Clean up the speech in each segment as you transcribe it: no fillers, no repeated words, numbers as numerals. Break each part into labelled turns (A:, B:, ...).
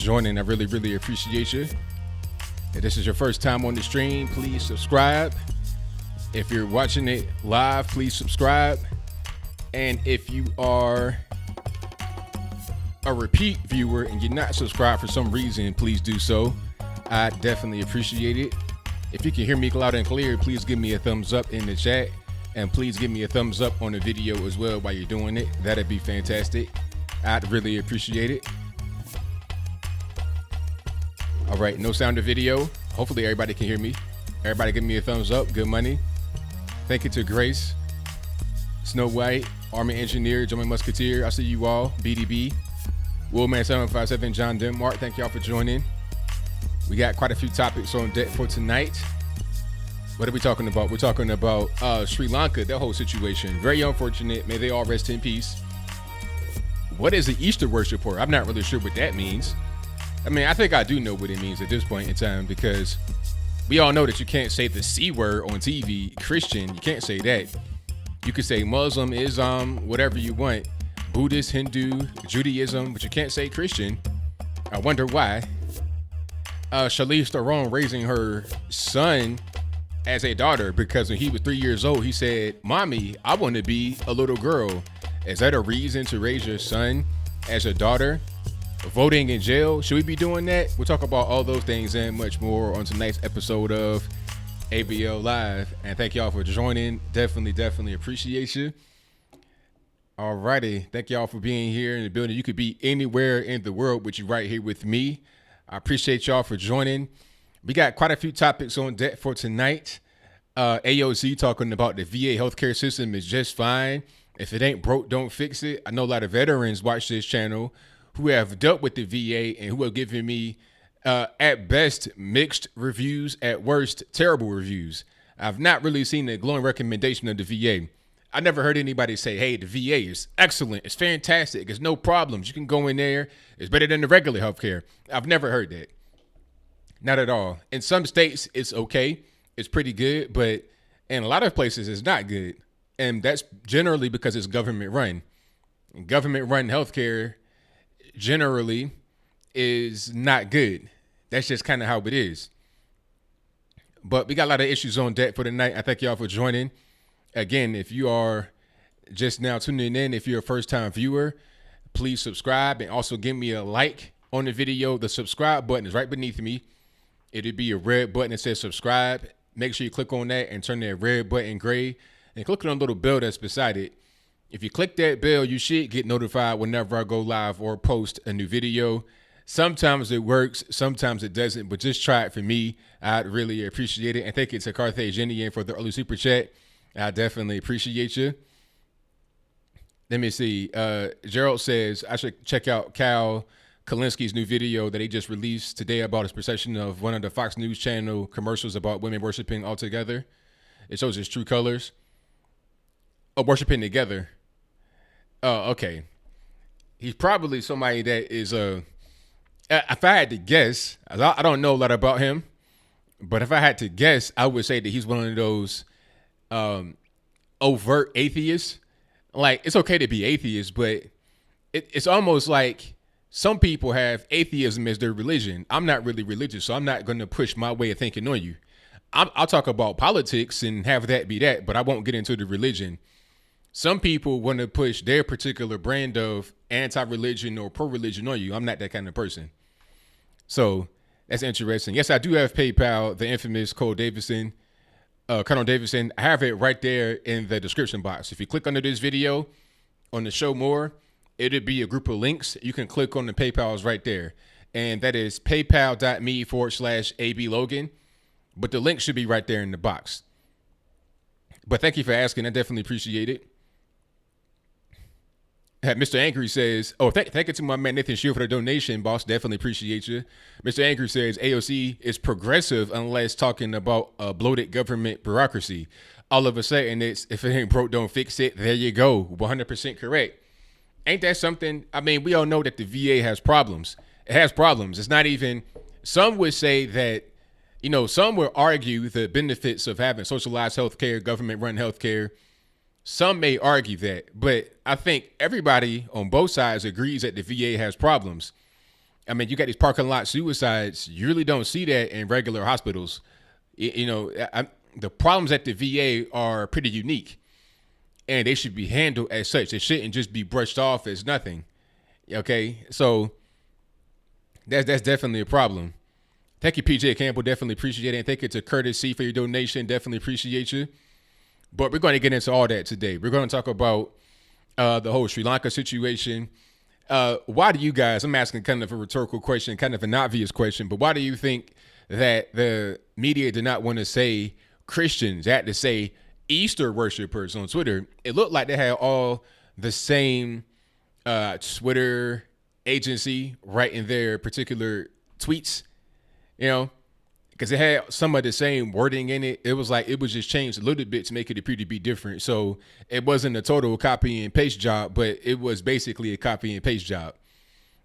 A: Joining. I really appreciate you. If this is your first time on the stream, please subscribe. If you're watching it live, please subscribe. And if you are a repeat viewer and you're not subscribed for some reason, please do so. I definitely appreciate it. If you can hear me loud and clear, please give me a thumbs up in the chat. And please give me a thumbs up on the video as well while you're doing it. That'd be fantastic. I'd really appreciate it. All right, no sound of video. Hopefully everybody can hear me. Everybody give me a thumbs up. Good money. Thank you to Grace, Snow White, Army Engineer, German Musketeer. I see you all. BDB, Woolman757, John Denmark. Thank y'all for joining. We got quite a few topics on deck for tonight. What are we talking about? We're talking about Sri Lanka, that whole situation. Very unfortunate. May they all rest in peace. What is the Easter worship for? I'm not really sure what that means. I mean, I think I do know what it means at this point in time because we all know that you can't say the C word on TV. Christian, you can't say that. You could say Muslim, Islam, whatever you want. Buddhist, Hindu, Judaism, but you can't say Christian. I wonder why. Charlize Theron raising her son as a daughter because when he was 3 years old, he said, "Mommy, I want to be a little girl." Is that a reason to raise your son as a daughter? Voting in jail, should we be doing that? We'll talk about all those things and much more on tonight's episode of ABL Live. And thank y'all for joining. Definitely appreciate you. Alrighty, thank y'all for being here in the building. You could be anywhere in the world, but you're right here with me. I appreciate y'all for joining. We got quite a few topics on deck for tonight. AOC talking about the VA healthcare system is just fine. If it ain't broke, don't fix it. I know a lot of veterans watch this channel who have dealt with the VA and who have given me, at best, mixed reviews, at worst, terrible reviews. I've not really seen a glowing recommendation of the VA. I never heard anybody say, hey, the VA is excellent. It's fantastic. There's no problems. You can go in there. It's better than the regular healthcare. I've never heard that. Not at all. In some states, it's okay. It's pretty good. But in a lot of places, it's not good. And that's generally because it's government run. Government run healthcare generally is not good. That's just kind of how it is. But we got a lot of issues on deck for tonight. I thank y'all for joining. Again, if you are just now tuning in, if you're a first-time viewer, please subscribe and also give me a like on the video. The subscribe button is right beneath me. It'll be a red button that says subscribe. Make sure you click on that and turn that red button gray and click on the little bell that's beside it. If you click that bell, you should get notified whenever I go live or post a new video. Sometimes it works, sometimes it doesn't, but just try it for me. I'd really appreciate it. And thank you to Carthaginian for the early super chat. I definitely appreciate you. Let me see. Gerald says I should check out Cal Kalinski's new video that he just released today about his perception of one of the Fox News channel commercials about women worshiping altogether. It shows his true colors. Oh, worshiping together. Oh, okay. He's probably somebody that is if I had to guess, I don't know a lot about him, but if I had to guess, I would say that he's one of those overt atheists. Like, it's okay to be atheist, but it's almost like some people have atheism as their religion. I'm not really religious, so I'm not going to push my way of thinking on you. I'll talk about politics and have that be that, but I won't get into the religion. Some people want to push their particular brand of anti-religion or pro-religion on you. I'm not that kind of person. So that's interesting. Yes, I do have PayPal, the infamous Colonel Davidson. I have it right there in the description box. If you click under this video on the show more, it'll be a group of links. You can click on the PayPal's right there. And that is paypal.me/AB Logan. But the link should be right there in the box. But thank you for asking. I definitely appreciate it. Mr. Angry says, thank you to my man Nathan Shield for the donation, boss. Definitely appreciate you. Mr. Angry says AOC is progressive unless talking about a bloated government bureaucracy. All of a sudden, it's if it ain't broke, don't fix it. There you go. 100% correct. Ain't that something? I mean, we all know that the VA has problems. It has problems. It's not even, some would say that, some would argue the benefits of having socialized healthcare, government-run healthcare. Some may argue that, but I think everybody on both sides agrees that the VA has problems. I mean, you got these parking lot suicides. You really don't see that in regular hospitals. The problems at the VA are pretty unique, and they should be handled as such. They shouldn't just be brushed off as nothing. Okay, so that's definitely a problem. Thank you, PJ Campbell. Definitely appreciate it. And thank you to Curtis C for your donation. Definitely appreciate you. But we're going to get into all that today. We're going to talk about the whole Sri Lanka situation. Why do you guys, I'm asking kind of a rhetorical question, kind of an obvious question, but why do you think that the media did not want to say Christians? They had to say Easter worshipers on Twitter. It looked like they had all the same Twitter agency right in their particular tweets, because it had some of the same wording in it. It was like it was just changed a little bit to make it appear to be different. So it wasn't a total copy and paste job, but it was basically a copy and paste job.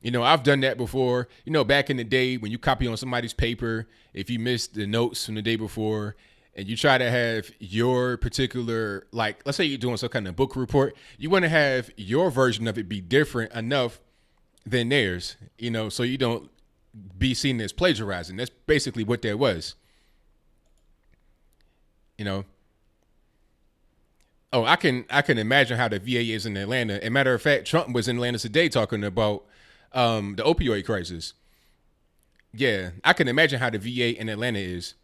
A: I've done that before. Back in the day when you copy on somebody's paper, if you missed the notes from the day before and you try to have your particular, like, let's say you're doing some kind of book report, you want to have your version of it be different enough than theirs, so you don't be seen as plagiarizing. That's basically what that was. Oh, I can imagine how the VA is in Atlanta. As a matter of fact, Trump was in Atlanta today talking about the opioid crisis. Yeah, I can imagine how the VA in Atlanta is.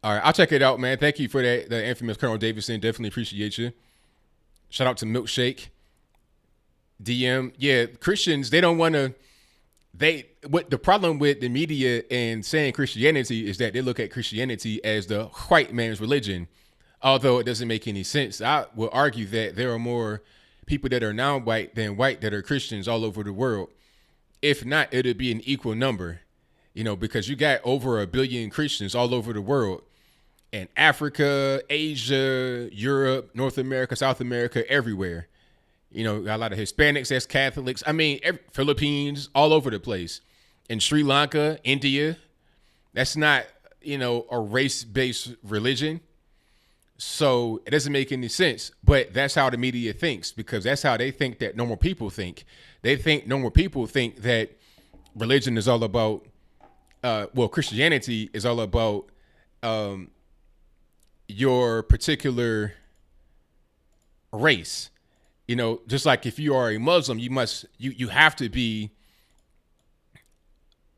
A: All right, I'll check it out, man. Thank you for that, the infamous Colonel Davidson. Definitely appreciate you. Shout out to Milkshake. DM. Yeah, Christians, they don't want to. What the problem with the media and saying Christianity is that they look at Christianity as the white man's religion, although it doesn't make any sense. I will argue that there are more people that are non-white than white that are Christians all over the world. If not, it'll be an equal number, because you got over 1 billion Christians all over the world, in Africa, Asia, Europe, North America, South America, everywhere. Got a lot of Hispanics as Catholics. I mean, Philippines, all over the place. In Sri Lanka, India, that's not, a race-based religion. So it doesn't make any sense. But that's how the media thinks, because that's how they think that normal people think. They think normal people think that religion is all about, Christianity is all about your particular race. Just like if you are a Muslim, you have to be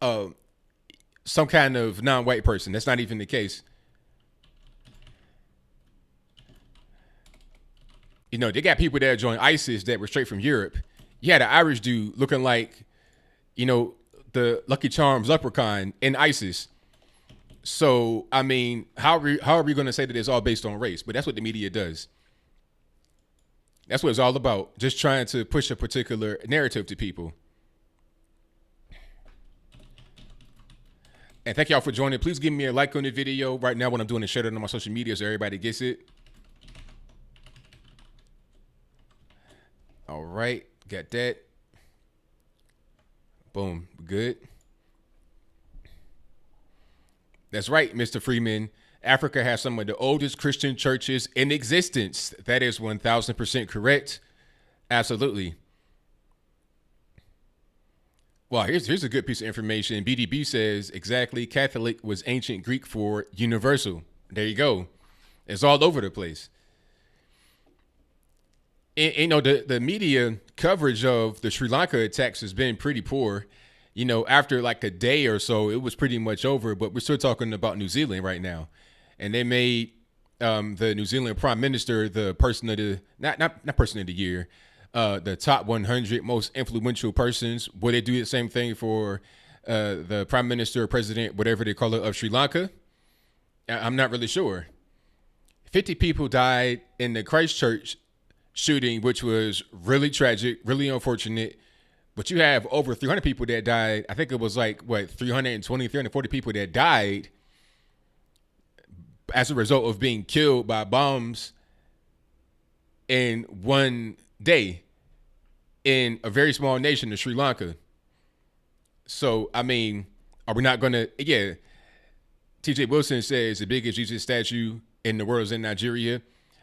A: some kind of non-white person. That's not even the case. They got people that joined ISIS that were straight from Europe. You had an Irish dude looking like, the Lucky Charms leprechaun in ISIS. So, I mean, how are we going to say that it's all based on race? But that's what the media does. That's what it's all about. Just trying to push a particular narrative to people. And thank y'all for joining. Please give me a like on the video right now when I'm doing it. Share it on my social media so everybody gets it. All right. Got that. Boom. Good. That's right, Mr. Freeman. Africa has some of the oldest Christian churches in existence. That is 1,000% correct. Absolutely. Well, here's a good piece of information. BDB says exactly. Catholic was ancient Greek for universal. There you go. It's all over the place. And the media coverage of the Sri Lanka attacks has been pretty poor. After like a day or so, it was pretty much over. But we're still talking about New Zealand right now. And they made the New Zealand Prime Minister the person of the not person of the year, the top 100 most influential persons. Would they do the same thing for the Prime Minister or President, whatever they call it, of Sri Lanka? I'm not really sure. 50 people died in the Christchurch shooting, which was really tragic, really unfortunate. But you have over 300 people that died. I think it was like, 320, 340 people that died as a result of being killed by bombs in one day in a very small nation of Sri Lanka. So, I mean, are we not going to, TJ Wilson says the biggest Jesus statue in the world is in Nigeria.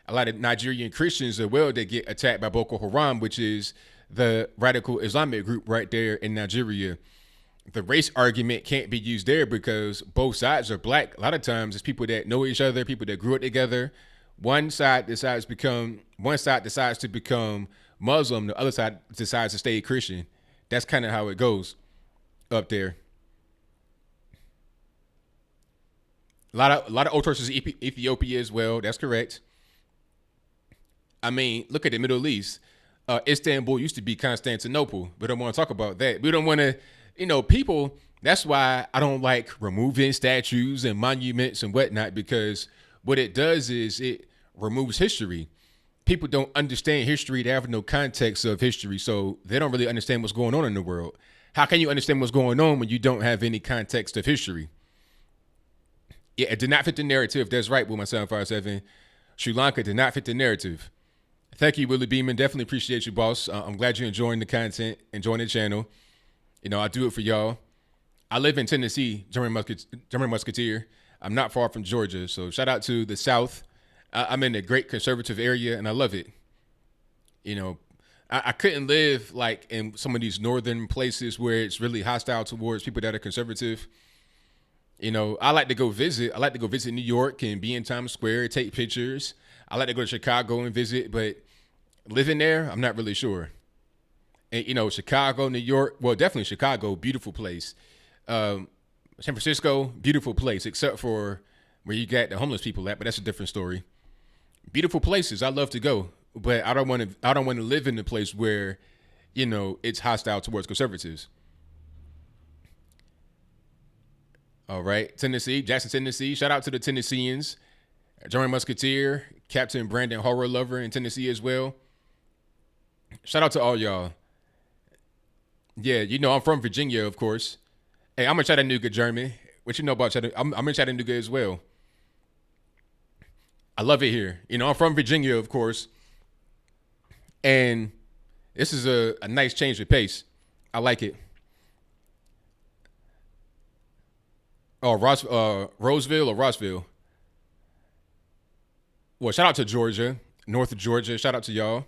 A: A lot of Nigerian Christians as well that get attacked by Boko Haram, which is the radical Islamic group right there in Nigeria. The race argument can't be used there because both sides are black. A lot of times it's people that know each other, people that grew up together. One side decides to become Muslim, the other side decides to stay Christian. That's kind of how it goes up there. A lot of old churches in Ethiopia as well. That's correct. I mean, look at the Middle East. Istanbul used to be Constantinople. We don't want to talk about that. We don't want to, people. That's why I don't like removing statues and monuments and whatnot, because what it does is it removes history. People don't understand history. They have no context of history, so they don't really understand what's going on in the world. How can you understand what's going on when you don't have any context of history? Yeah, it did not fit the narrative. That's right, with my 757. Sri Lanka did not fit the narrative. Thank you, Willie Beeman. Definitely appreciate you, boss. I'm glad you're enjoying the content, enjoying the channel. I do it for y'all. I live in Tennessee, German Musketeer. I'm not far from Georgia, so shout out to the South. I'm in a great conservative area, and I love it. I couldn't live like in some of these northern places where it's really hostile towards people that are conservative. I like to go visit. I like to go visit New York and be in Times Square, take pictures. I like to go to Chicago and visit, but living there, I'm not really sure. And, Chicago, New York, well, definitely Chicago, beautiful place. San Francisco, beautiful place, except for where you got the homeless people at, but that's a different story. Beautiful places. I love to go, but I don't want to live in a place where, it's hostile towards conservatives. All right. Tennessee, Jackson, Tennessee. Shout out to the Tennesseans. German Musketeer, Captain Brandon Horror Lover in Tennessee as well. Shout out to all y'all. Yeah, I'm from Virginia, of course. Hey, I'm a Chattanooga German. What you know about Chattanooga? I'm in Chattanooga as well. I love it here. I'm from Virginia, of course. And this is a nice change of pace. I like it. Oh, Roseville or Rossville? Well, shout out to Georgia, North of Georgia. Shout out to y'all.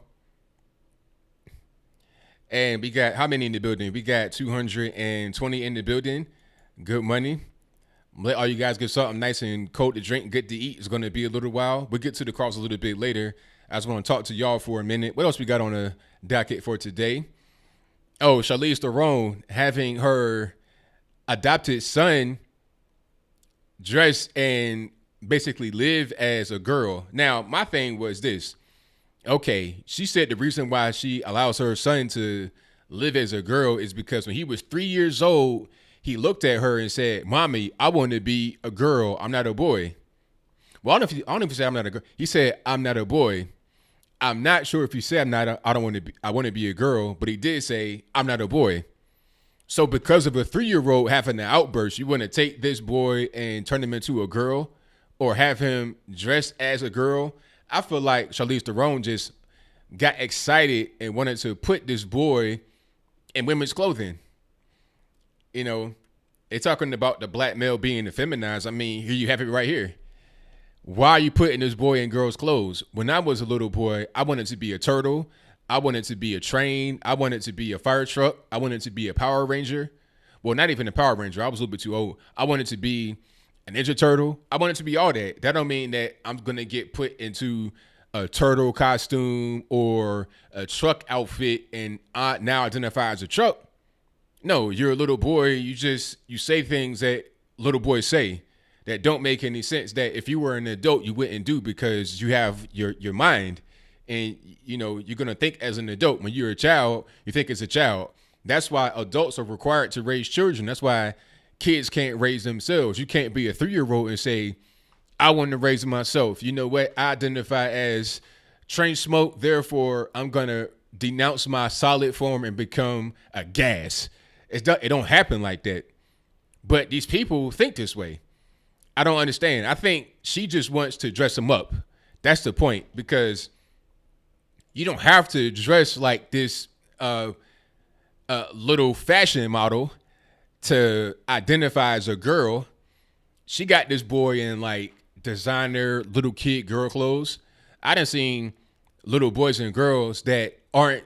A: And we got how many in the building? We got 220 in the building. Good money. Let all you guys get something nice and cold to drink, good to eat. It's going to be a little while. We'll get to the cross a little bit later. I just want to talk to y'all for a minute. What else we got on the docket for today? Oh, Charlize Theron having her adopted son dress and basically live as a girl. Now, my thing was this. Okay, she said the reason why she allows her son to live as a girl is because when he was 3 years old, he looked at her and said, "Mommy, I want to be a girl. I'm not a boy." Well, I don't know if he said I'm not a girl. He said, "I'm not a boy." I'm not sure if he said I want to be a girl, but he did say, "I'm not a boy." So because of a 3-year-old having an outburst, you want to take this boy and turn him into a girl or have him dressed as a girl? I feel like Charlize Theron just got excited and wanted to put this boy in women's clothing. They're talking about the black male being effeminized. I mean, here you have it right here. Why are you putting this boy in girls' clothes? When I was a little boy, I wanted to be a turtle. I wanted to be a train. I wanted to be a fire truck. I wanted to be a Power Ranger. Well, not even a Power Ranger. I was a little bit too old. I wanted to be a Ninja Turtle. I wanted to be all that. That don't mean that I'm going to get put into a turtle costume or a truck outfit and I now identify as a truck. No, you're a little boy. You say things that little boys say that don't make any sense, that if you were an adult, you wouldn't do, because you have your mind. And, you're going to think as an adult. When you're a child, you think as a child. That's why adults are required to raise children. That's why kids can't raise themselves. You can't be a 3-year-old and say, "I want to raise myself. You know what? I identify as train smoke. Therefore, I'm going to denounce my solid form and become a gas." It don't happen like that. But these people think this way. I don't understand. I think she just wants to dress them up. That's the point, because you don't have to dress like this little fashion model to identify as a girl. She got this boy in like designer little kid girl clothes. I done seen little boys and girls that aren't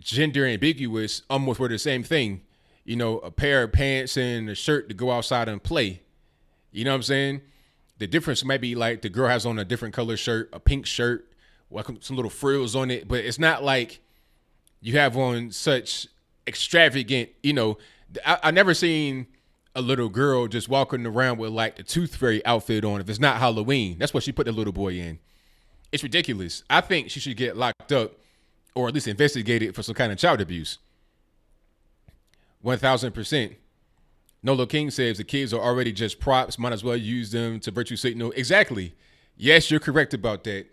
A: gender ambiguous almost were the same thing. You know, a pair of pants and a shirt to go outside and play. You know what I'm saying? The difference might be like the girl has on a different color shirt, a pink shirt, with some little frills on it, but it's not like you have on such extravagant, you know, I never seen a little girl just walking around with like the Tooth Fairy outfit on if it's not Halloween. That's what she put the little boy in. It's ridiculous. I think she should get locked up or at least investigated for some kind of child abuse. 1000%. Nolo King says the kids are already just props. Might as well use them to virtue signal. Exactly. Yes, you're correct about that.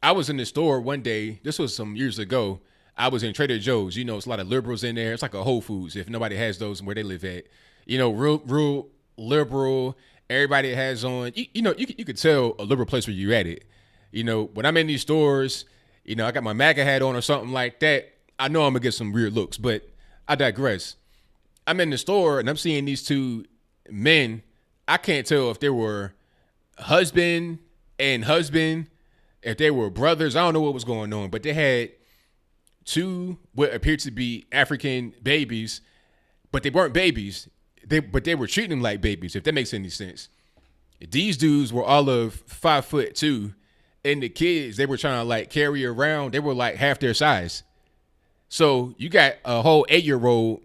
A: I was in the store one day. This was some years ago. I was in Trader Joe's. You know, it's a lot of liberals in there. It's like a Whole Foods if nobody has those where they live at. You know, real liberal. Everybody has on. You know, you could tell a liberal place where you're at it. You know, when I'm in these stores, you know, I got my MAGA hat on or something like that. I know I'm going to get some weird looks, but I digress. I'm in the store and I'm seeing these two men. I can't tell if they were husband and husband, if they were brothers. I don't know what was going on, but they had two what appeared to be African babies, but they weren't babies. But they were treating them like babies, if that makes any sense. These dudes were all of 5'2", and the kids they were trying to like carry around, they were like half their size. So you got a whole 8-year-old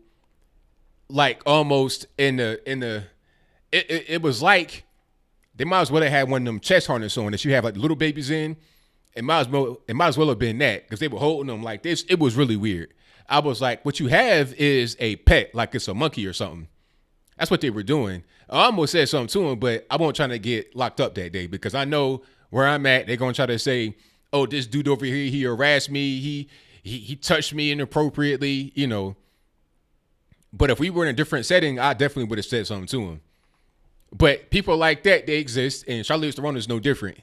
A: like almost it was like they might as well have had one of them chest harness on that you have like little babies in. It might as well have been that because they were holding them like this. It was really weird. I was like, what you have is a pet, like it's a monkey or something. That's what they were doing. I almost said something to him, but I won't try to get locked up that day because I know where I'm at. They're gonna try to say, oh, this dude over here, he harassed me, he touched me inappropriately, you know. But if we were in a different setting, I definitely would have said something to him. But people like that, they exist, and Charlize Theron is no different.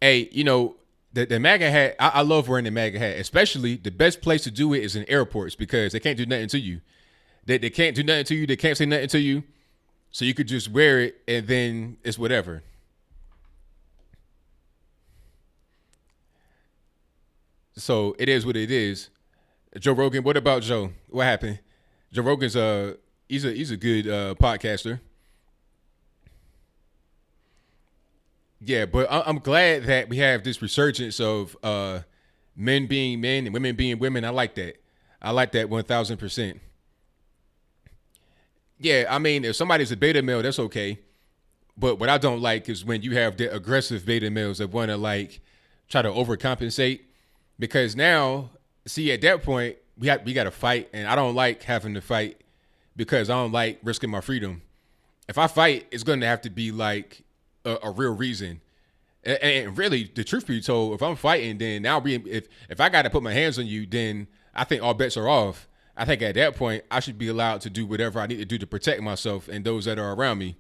A: Hey, you know, the MAGA hat, I love wearing the MAGA hat, especially the best place to do it is in airports because they can't do nothing to you. They can't do nothing to you. They can't say nothing to you. So you could just wear it and then it's whatever. So it is what it is. Joe Rogan, what about Joe? What happened? Joe Rogan's he's a good podcaster. Yeah, but I'm glad that we have this resurgence of men being men and women being women. I like that. I like that 1000%. Yeah, I mean, if somebody's a beta male, that's okay. But what I don't like is when you have the aggressive beta males that want to like try to overcompensate. Because now, see, at that point, we got to fight, and I don't like having to fight because I don't like risking my freedom. If I fight, it's going to have to be like a real reason. And really, the truth be told, if I'm fighting, then now if I got to put my hands on you, then I think all bets are off. I think at that point, I should be allowed to do whatever I need to do to protect myself and those that are around me.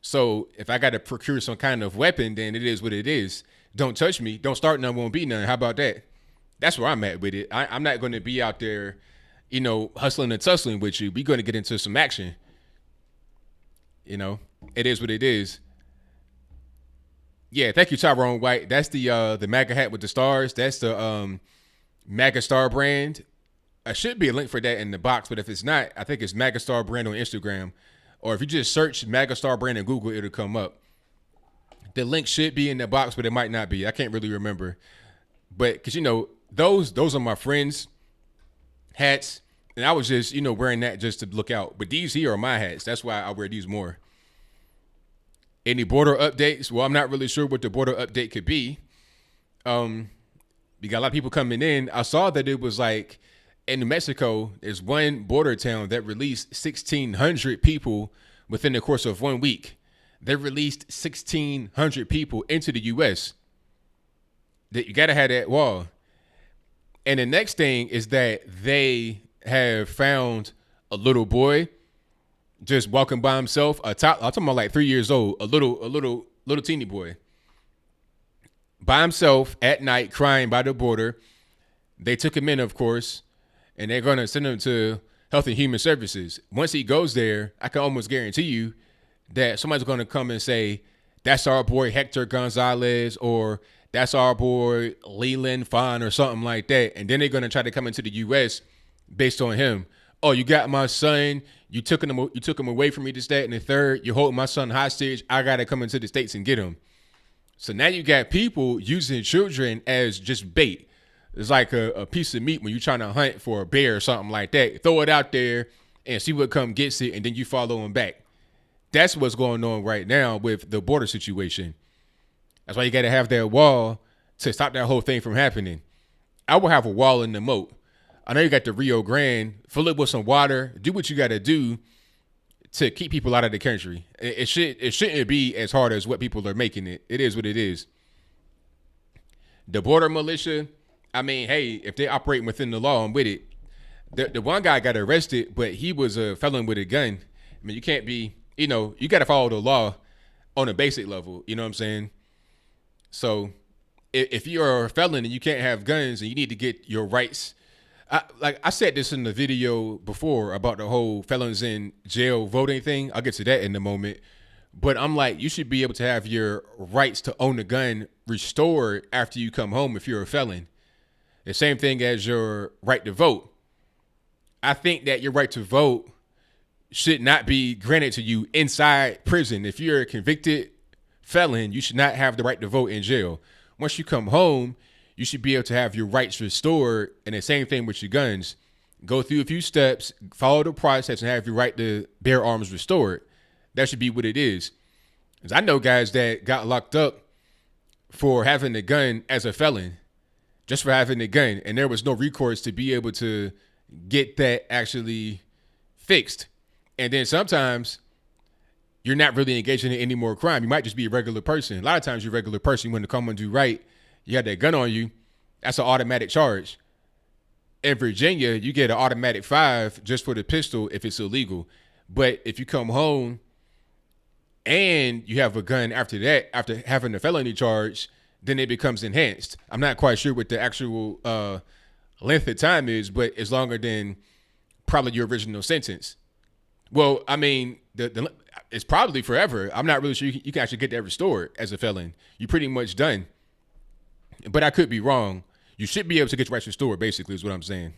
A: So if I got to procure some kind of weapon, then it is what it is. Don't touch me. Don't start none, won't be none. How about that? That's where I'm at with it. I'm not going to be out there, you know, hustling and tussling with you. We're going to get into some action. You know, it is what it is. Yeah, thank you, Tyrone White. That's the MAGA hat with the stars. That's the MAGA Star brand. I should be a link for that in the box, but if it's not, I think it's MAGA Star brand on Instagram. Or if you just search MAGA Star brand in Google, it'll come up. The link should be in the box, but it might not be. I can't really remember. But because, you know, those are my friends' hats. And I was just, you know, wearing that just to look out. But these here are my hats. That's why I wear these more. Any border updates? Well, I'm not really sure what the border update could be. We got a lot of people coming in. I saw that it was like in New Mexico, there's one border town that released 1,600 people within the course of 1 week. They released 1,600 people into the U.S. That you got to have that wall. And the next thing is that they have found a little boy just walking by himself. I'm talking about like 3 years old, a little teeny boy by himself at night, crying by the border. They took him in, of course, and they're going to send him to Health and Human Services. Once he goes there, I can almost guarantee you that somebody's going to come and say, that's our boy Hector Gonzalez, or that's our boy Leland Fine, or something like that. And then they're going to try to come into the U.S. based on him. Oh, you got my son. You took him away from me, this, that, and the third. You're holding my son hostage. I got to come into the States and get him. So now you got people using children as just bait. It's like a piece of meat when you're trying to hunt for a bear or something like that. Throw it out there and see what come gets it, and then you follow him back. That's what's going on right now with the border situation. That's why you got to have that wall to stop that whole thing from happening. I will have a wall in the moat. I know you got the Rio Grande. Fill it with some water. Do what you got to do to keep people out of the country. It shouldn't be as hard as what people are making it. It is what it is. The border militia, I mean, hey, if they operate within the law, I'm with it. The one guy got arrested, but he was a felon with a gun. I mean, you can't be, you got to follow the law on a basic level. You know what I'm saying? So if you're a felon and you can't have guns and you need to get your rights, I said this in the video before about the whole felons in jail voting thing. I'll get to that in a moment. But I'm like, you should be able to have your rights to own a gun restored after you come home if you're a felon. The same thing as your right to vote. I think that your right to vote should not be granted to you inside prison. If you're a convicted felon, you should not have the right to vote in jail. Once you come home, you should be able to have your rights restored. And the same thing with your guns. Go through a few steps, follow the process, and have your right to bear arms restored. That should be what it is. Because I know guys that got locked up for having a gun as a felon, just for having a gun, and there was no recourse to be able to get that actually fixed. And then sometimes you're not really engaging in any more crime. You might just be a regular person. A lot of times you're a regular person. You want to come and do right. You have that gun on you. That's an automatic charge. In Virginia, you get an automatic 5 just for the pistol if it's illegal. But if you come home and you have a gun after that, after having a felony charge, then it becomes enhanced. I'm not quite sure what the actual length of time is, but it's longer than probably your original sentence. Well, I mean, it's probably forever. I'm not really sure you can actually get that restored as a felon. You're pretty much done. But I could be wrong. You should be able to get your rights restored, basically, is what I'm saying.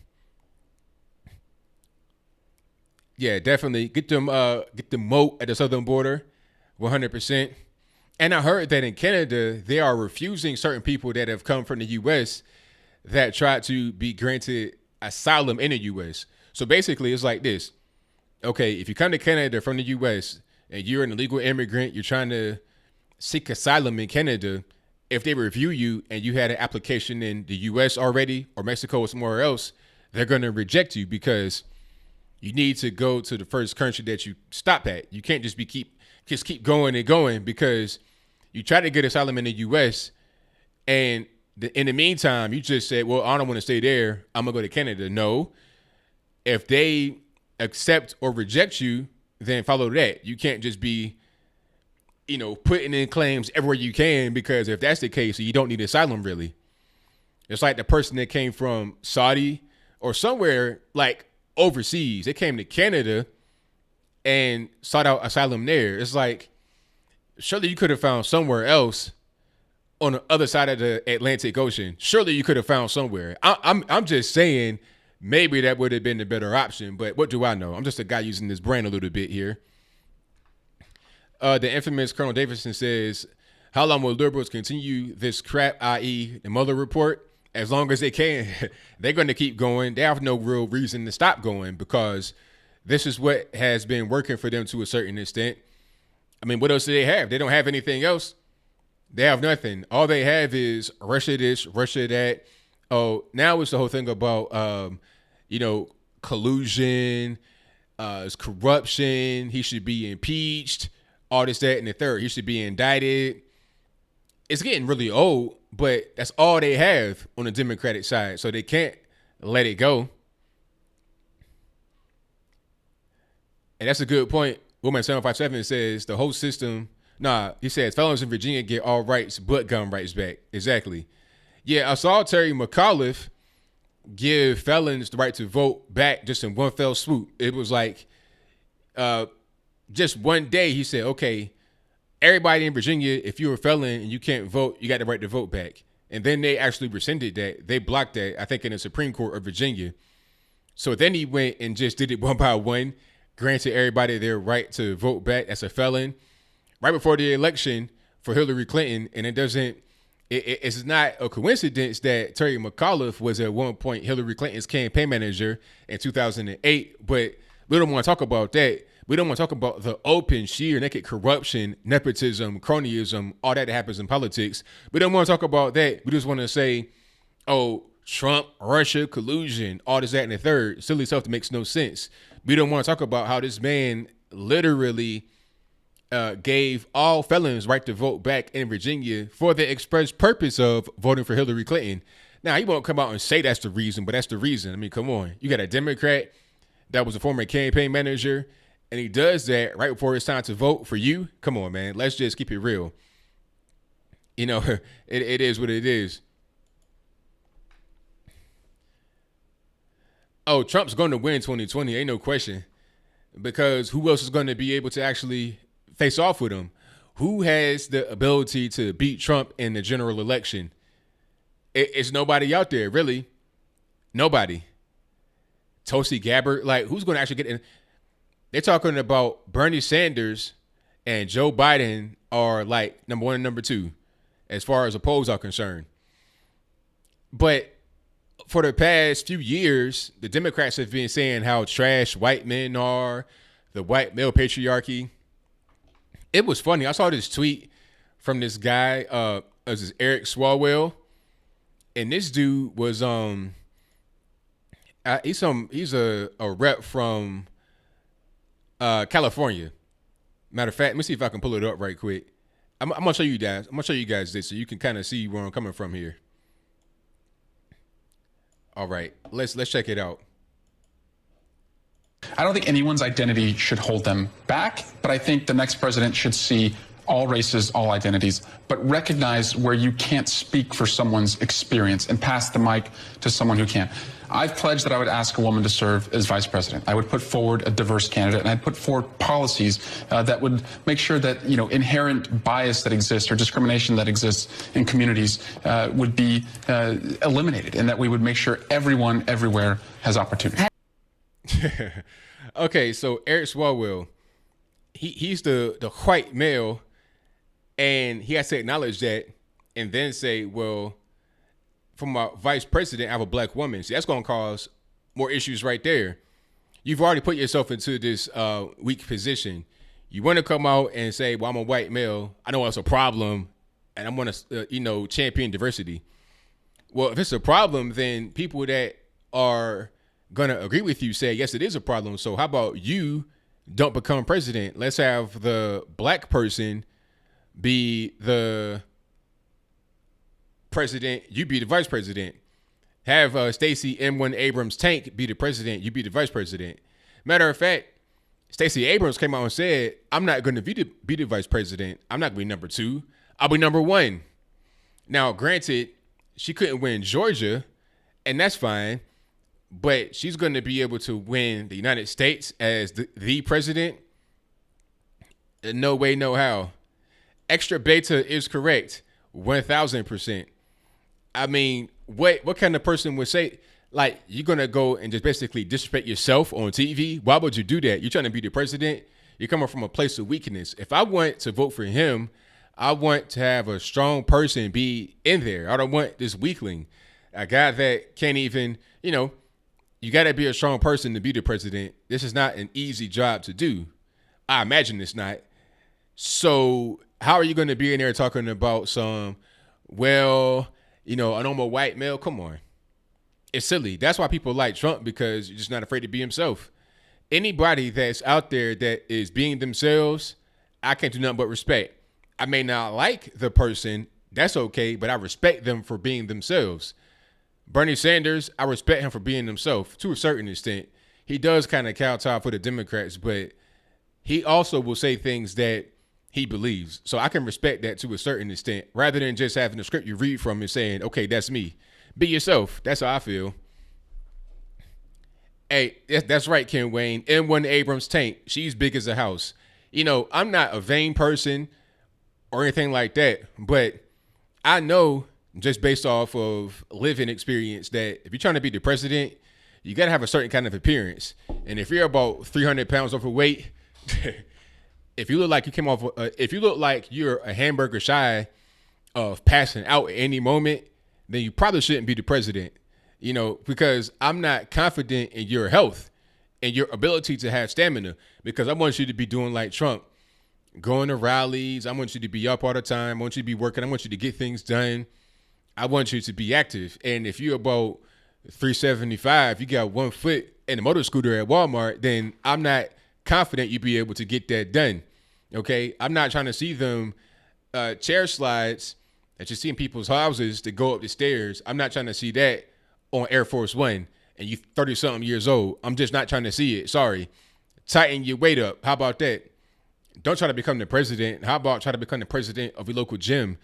A: Yeah, definitely. Get them moat at the southern border, 100%. And I heard that in Canada, they are refusing certain people that have come from the U.S. that tried to be granted asylum in the U.S. So basically, it's like this. Okay, if you come to Canada from the U.S. and you're an illegal immigrant, you're trying to seek asylum in Canada, if they review you and you had an application in the U.S. already or Mexico or somewhere else, they're going to reject you because you need to go to the first country that you stop at. You can't just keep going and going because you try to get asylum in the U.S. and in the meantime, you just said, well, I don't want to stay there. I'm going to go to Canada. No. If they accept or reject you, then follow that. You can't just be, putting in claims everywhere you can, because if that's the case, you don't need asylum really. It's like the person that came from Saudi or somewhere like overseas. They came to Canada and sought out asylum there. It's like, surely you could have found somewhere else on the other side of the Atlantic Ocean. Surely you could have found somewhere. I'm just saying maybe that would have been the better option, but what do I know? I'm just a guy using this brain a little bit here. The infamous Colonel Davidson says, how long will liberals continue this crap, i.e. the Mueller report? As long as they can. They're going to keep going. They have no real reason to stop going because this is what has been working for them to a certain extent. I mean, what else do they have? They don't have anything else. They have nothing. All they have is Russia this, Russia that. Oh, now it's the whole thing about, collusion, it's corruption. He should be impeached. All this, that, and the third. He should be indicted. It's getting really old, but that's all they have on the Democratic side. So they can't let it go. And that's a good point. Woman 757 says the whole system. He says felons in Virginia get all rights but gun rights back. Exactly. Yeah, I saw Terry McAuliffe give felons the right to vote back just in one fell swoop. It was like just one day he said, okay, everybody in Virginia, if you're a felon and you can't vote, you got the right to vote back. And then they actually rescinded that. They blocked that, I think, in the Supreme Court of Virginia. So then he went and just did it one by one, granted everybody their right to vote back as a felon right before the election for Hillary Clinton. And it's not a coincidence that Terry McAuliffe was at one point Hillary Clinton's campaign manager in 2008. But we don't want to talk about that. We don't want to talk about the open, sheer, naked corruption, nepotism, cronyism, all that happens in politics. We don't want to talk about that. We just want to say, oh, Trump, Russia, collusion, all this, that, and the third. Silly stuff that makes no sense. We don't want to talk about how this man literally gave all felons right to vote back in Virginia for the express purpose of voting for Hillary Clinton. Now, he won't come out and say that's the reason, but that's the reason. I mean, come on. You got a Democrat that was a former campaign manager, and he does that right before it's time to vote for you. Come on, man. Let's just keep it real. You know, it is what it is. Oh, Trump's going to win 2020. Ain't no question. Because who else is going to be able to actually face off with him? Who has the ability to beat Trump in the general election? It's nobody out there, really. Nobody. Tulsi Gabbard. Like, who's going to actually get in? They're talking about Bernie Sanders and Joe Biden are like number 1 and number 2 as far as the polls are concerned. But for the past few years, the Democrats have been saying how trash white men are, the white male patriarchy. It was funny. I saw this tweet from this guy, this is Eric Swalwell, and this dude was he's a rep from California. Matter of fact, let me see if I can pull it up right quick. I'm gonna show you guys. I'm gonna show you guys this so you can kind of see where I'm coming from here. All right, let's check it out.
B: I don't think anyone's identity should hold them back, but I think the next president should see all races, all identities, but recognize where you can't speak for someone's experience and pass the mic to someone who can. I've pledged that I would ask a woman to serve as vice president. I would put forward a diverse candidate, and I'd put forward policies that would make sure that, inherent bias that exists or discrimination that exists in communities would be eliminated, and that we would make sure everyone, everywhere has opportunity.
A: Okay, so Eric Swalwell, he's the white male, and he has to acknowledge that and then say, well, for my vice president, I have a black woman. See, that's going to cause more issues right there. You've already put yourself into this weak position. You want to come out and say, well, I'm a white male. I know it's a problem, and I'm going to, champion diversity. Well, if it's a problem, then people that are going to agree with you say, yes, it is a problem. So how about you don't become president? Let's have the black person be the president, you be the vice president. Have Stacey M1 Abrams Tank be the president, you be the vice president. Matter of fact, Stacey Abrams came out and said, I'm not going to be the vice president. I'm not going to be number 2. I'll be number 1. Now, granted, she couldn't win Georgia, and that's fine, but she's going to be able to win the United States as the president. No way, no how. Extra beta is correct. 1,000%. I mean, what kind of person would say, like, you're going to go and just basically disrespect yourself on TV? Why would you do that? You're trying to be the president. You're coming from a place of weakness. If I want to vote for him, I want to have a strong person be in there. I don't want this weakling, a guy that can't even, you got to be a strong person to be the president. This is not an easy job to do. I imagine it's not. So how are you going to be in there talking about some, well, a normal white male? Come on. It's silly. That's why people like Trump, because you're just not afraid to be himself. Anybody that's out there that is being themselves, I can't do nothing but respect. I may not like the person. That's okay, but I respect them for being themselves. Bernie Sanders, I respect him for being himself to a certain extent. He does kind of kowtow for the Democrats, but he also will say things that he believes. So I can respect that to a certain extent, rather than just having a script you read from and saying, okay, that's me. Be yourself. That's how I feel. Hey, that's right, Ken Wayne. M1 Abrams Tank. She's big as a house. I'm not a vain person, or anything like that. But I know just based off of living experience that if you're trying to be the president, you got to have a certain kind of appearance. And if you're about 300 pounds overweight, if you look like you came off, if you look like you're a hamburger shy of passing out at any moment, then you probably shouldn't be the president, because I'm not confident in your health and your ability to have stamina, because I want you to be doing like Trump, going to rallies. I want you to be up all the time. I want you to be working. I want you to get things done. I want you to be active. And if you're about 375, you got 1 foot in a motor scooter at Walmart, then I'm not confident you'll be able to get that done. Okay? I'm not trying to see them chair slides that you see in people's houses to go up the stairs. I'm not trying to see that on Air Force One and you 30-something years old. I'm just not trying to see it. Sorry. Tighten your weight up. How about that? Don't try to become the president. How about try to become the president of your local gym,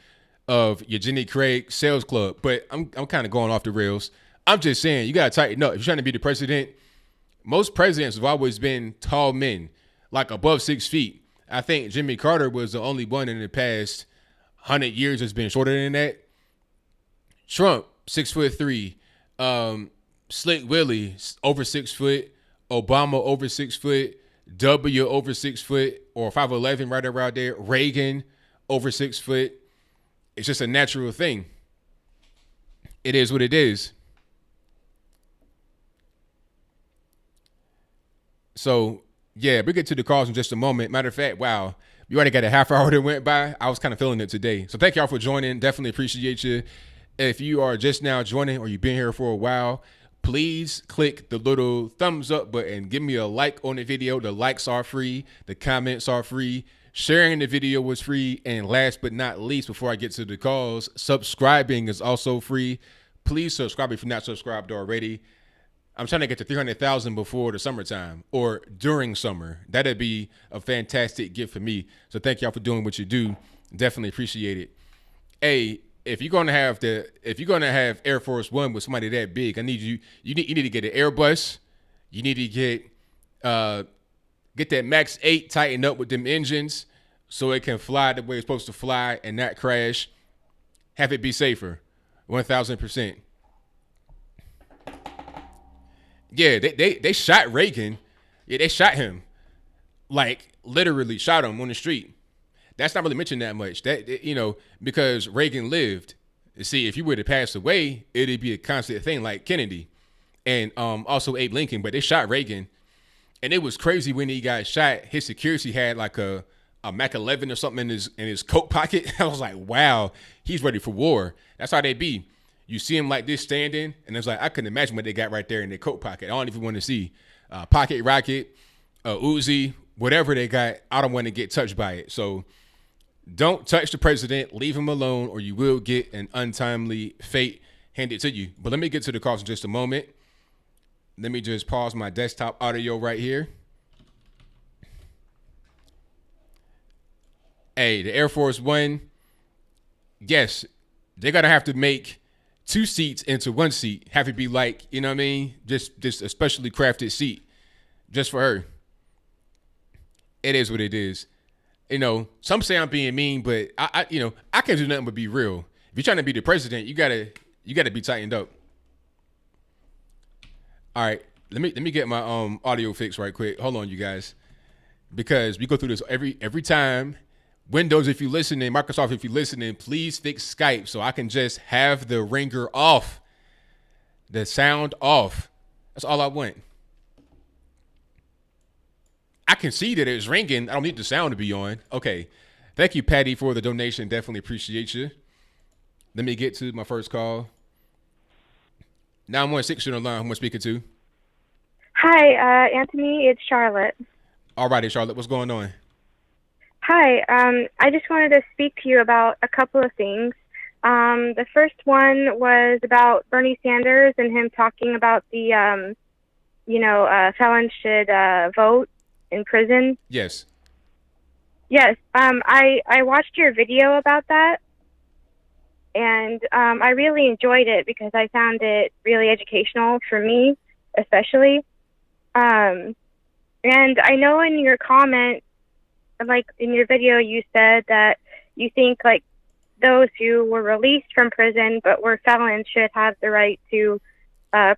A: of your Jenny Craig sales club? But I'm kind of going off the rails. I'm just saying, you got to tighten up. If you're trying to be the president, most presidents have always been tall men, like above 6 feet. I think Jimmy Carter was the only one in the past 100 years that's been shorter than that. Trump, 6'3". Slick Willie, over 6 foot. Obama, over 6 foot. W, over 6 foot, or 5'11", right around there. Reagan, over 6 foot. It's just a natural thing. It is what it is. So, yeah, we'll get to the calls in just a moment. Matter of fact, wow, you already got a half hour that went by. I was kind of feeling it today. So thank y'all for joining. Definitely appreciate you. If you are just now joining or you've been here for a while, please click the little thumbs up button. Give me a like on the video. The likes are free. The comments are free. Sharing the video was free. And last but not least, before I get to the calls, subscribing is also free. Please subscribe if you're not subscribed already. I'm trying to get to 300,000 before the summertime or during summer. That'd be a fantastic gift for me. So thank y'all for doing what you do. Definitely appreciate it. Hey, if you're gonna have Air Force One with somebody that big, I need you need to get an Airbus. You need to get that Max 8 tightened up with them engines so it can fly the way it's supposed to fly and not crash. Have it be safer, 1,000%. Yeah, they shot Reagan. Yeah, they shot him, like literally shot him on the street. That's not really mentioned that much. That because Reagan lived. See, if you were to pass away, it'd be a constant thing like Kennedy, and also Abe Lincoln. But they shot Reagan, and it was crazy when he got shot. His security had like a Mac 11 or something in his coat pocket. I was like, wow, he's ready for war. That's how they be. You see him like this standing, and it's like I couldn't imagine what they got right there in their coat pocket. I don't even want to see pocket rocket, Uzi, whatever they got. I don't want to get touched by it. So don't touch the president. Leave him alone, or you will get an untimely fate handed to you. But let me get to the calls in just a moment. Let me just pause my desktop audio right here. Hey, the Air Force One, yes, they're going to have to make 2 seats into 1 seat. Have it be like, you know what I mean? Just a specially crafted seat just for her. It is what it is. Some say I'm being mean, but I can't do nothing but be real. If you're trying to be the president, you gotta be tightened up. All right, let me get my audio fixed right quick. Hold on, you guys, because we go through this every time. Windows, if you're listening, Microsoft, if you're listening, please fix Skype so I can just have the ringer off, the sound off. That's all I want. I can see that it's ringing. I don't need the sound to be on. Okay. Thank you, Patty, for the donation. Definitely appreciate you. Let me get to my first call. 916 on the line. Who am I speaking to?
C: Hi, Anthony. It's Charlotte.
A: All righty, Charlotte. What's going on?
C: Hi. I just wanted to speak to you about a couple of things. The first one was about Bernie Sanders and him talking about the, felons should vote in prison.
A: Yes.
C: Yes. I watched your video about that, and I really enjoyed it because I found it really educational for me, especially. And I know in your comment, like in your video, you said that you think like those who were released from prison but were felons should have the right to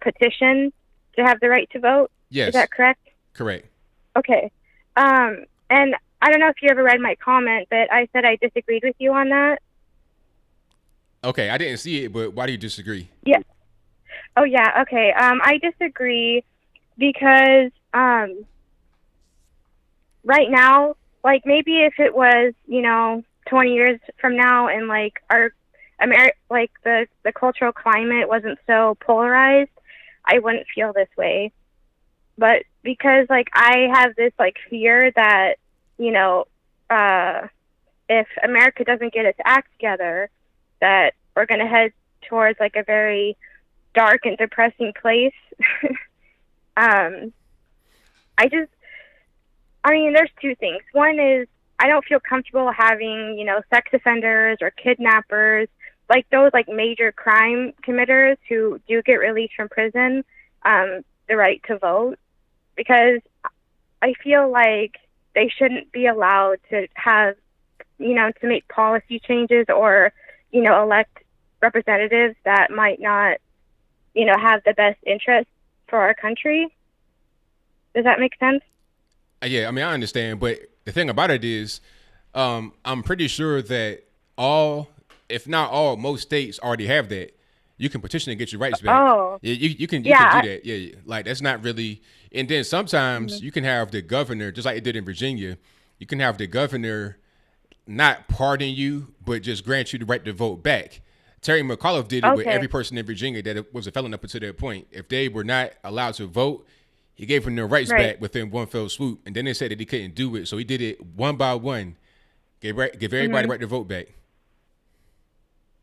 C: petition to have the right to vote.
A: Yes.
C: Is that correct?
A: Correct.
C: Okay. And I don't know if you ever read my comment, but I said I disagreed with you on that.
A: Okay, I didn't see it, but why do you disagree?
C: Yeah. Oh, yeah. Okay. I disagree because right now, like maybe if it was, 20 years from now and like like the cultural climate wasn't so polarized, I wouldn't feel this way. But because like I have this like fear that, if America doesn't get its act together, that we're going to head towards like a very dark and depressing place. There's two things. One is I don't feel comfortable having, sex offenders or kidnappers, like those like major crime committers who do get released from prison, the right to vote, because I feel like they shouldn't be allowed to have, to make policy changes or, elect representatives that might not, have the best interest for our country. Does that make sense?
A: Yeah, I understand, but the thing about it is, I'm pretty sure that all, if not all, most states already have that. You can petition and get your rights back.
C: Oh,
A: you can do that. Yeah, like that's not really. And then sometimes you can have the governor, just like it did in Virginia. You can have the governor not pardon you, but just grant you the right to vote back. Terry McAuliffe did it with every person in Virginia that was a felon up until that point. If they were not allowed to vote, he gave them their rights back within one fell swoop. And then they said that he couldn't do it, so he did it one by one. Give everybody the right to vote back.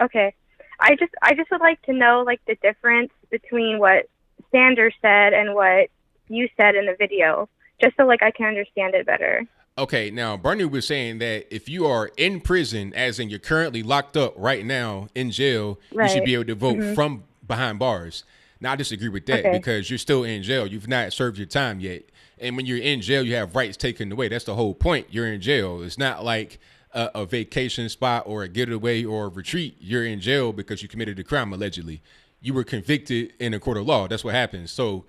C: Okay. I just would like to know like the difference between what Sanders said and what you said in the video, just so like I can understand it better.
A: Okay, now Bernie was saying that if you are in prison, as in you're currently locked up right now in jail, you should be able to vote from behind bars. Now I disagree with that because you're still in jail. You've not served your time yet. And when you're in jail, you have rights taken away. That's the whole point. You're in jail. It's not like a vacation spot or a getaway or a retreat. You're in jail because you committed a crime, allegedly. You were convicted in a court of law. That's what happens. So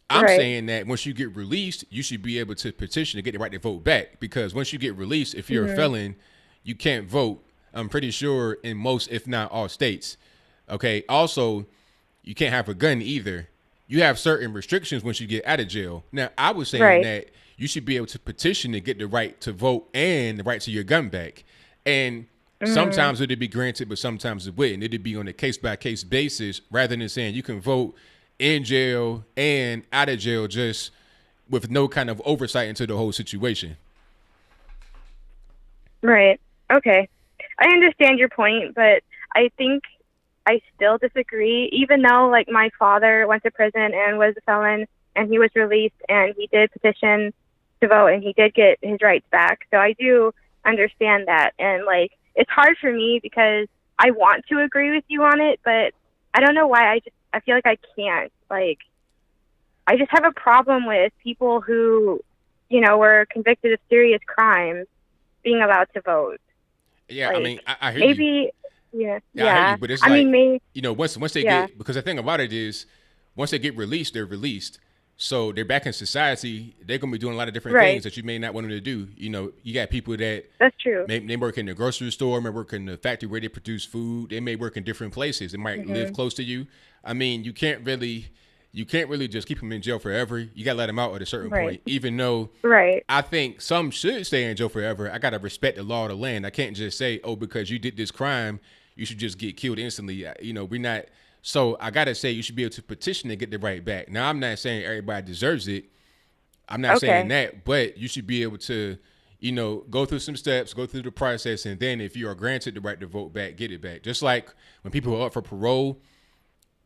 A: I'm saying that once you get released, you should be able to petition to get the right to vote back, because once you get released, if you're a felon, you can't vote. I'm pretty sure in most, if not all states. Okay. Also, you can't have a gun either. You have certain restrictions once you get out of jail. Now, I was saying that you should be able to petition to get the right to vote and the right to your gun back. And sometimes it'd be granted, but sometimes it wouldn't. It'd be on a case-by-case basis rather than saying you can vote in jail and out of jail just with no kind of oversight into the whole situation.
C: Right. Okay. I understand your point, but I think I still disagree, even though like my father went to prison and was a felon and he was released and he did petition to vote and he did get his rights back. So I do understand that. And like, it's hard for me because I want to agree with you on it, but I don't know why I feel like I can't. Like, I just have a problem with people who, were convicted of serious crimes being allowed to vote.
A: Yeah, like, I hear
C: maybe,
A: you.
C: Yeah.
A: I hear you, but it's once they get, because the thing about it is, once they get released, they're released. So they're back in society. They're going to be doing a lot of different things that you may not want them to do. You got people
C: that's true.
A: They work in the grocery store, may work in the factory where they produce food. They may work in different places. They might live close to you. You can't really just keep them in jail forever. You got to let them out at a certain point, even though I think some should stay in jail forever. I got to respect the law of the land. I can't just say, oh, because you did this crime, you should just get killed instantly. We're not. So I got to say you should be able to petition to get the right back. Now, I'm not saying everybody deserves it. I'm not saying that, but you should be able to, go through some steps, go through the process, and then if you are granted the right to vote back, get it back. Just like when people are up for parole,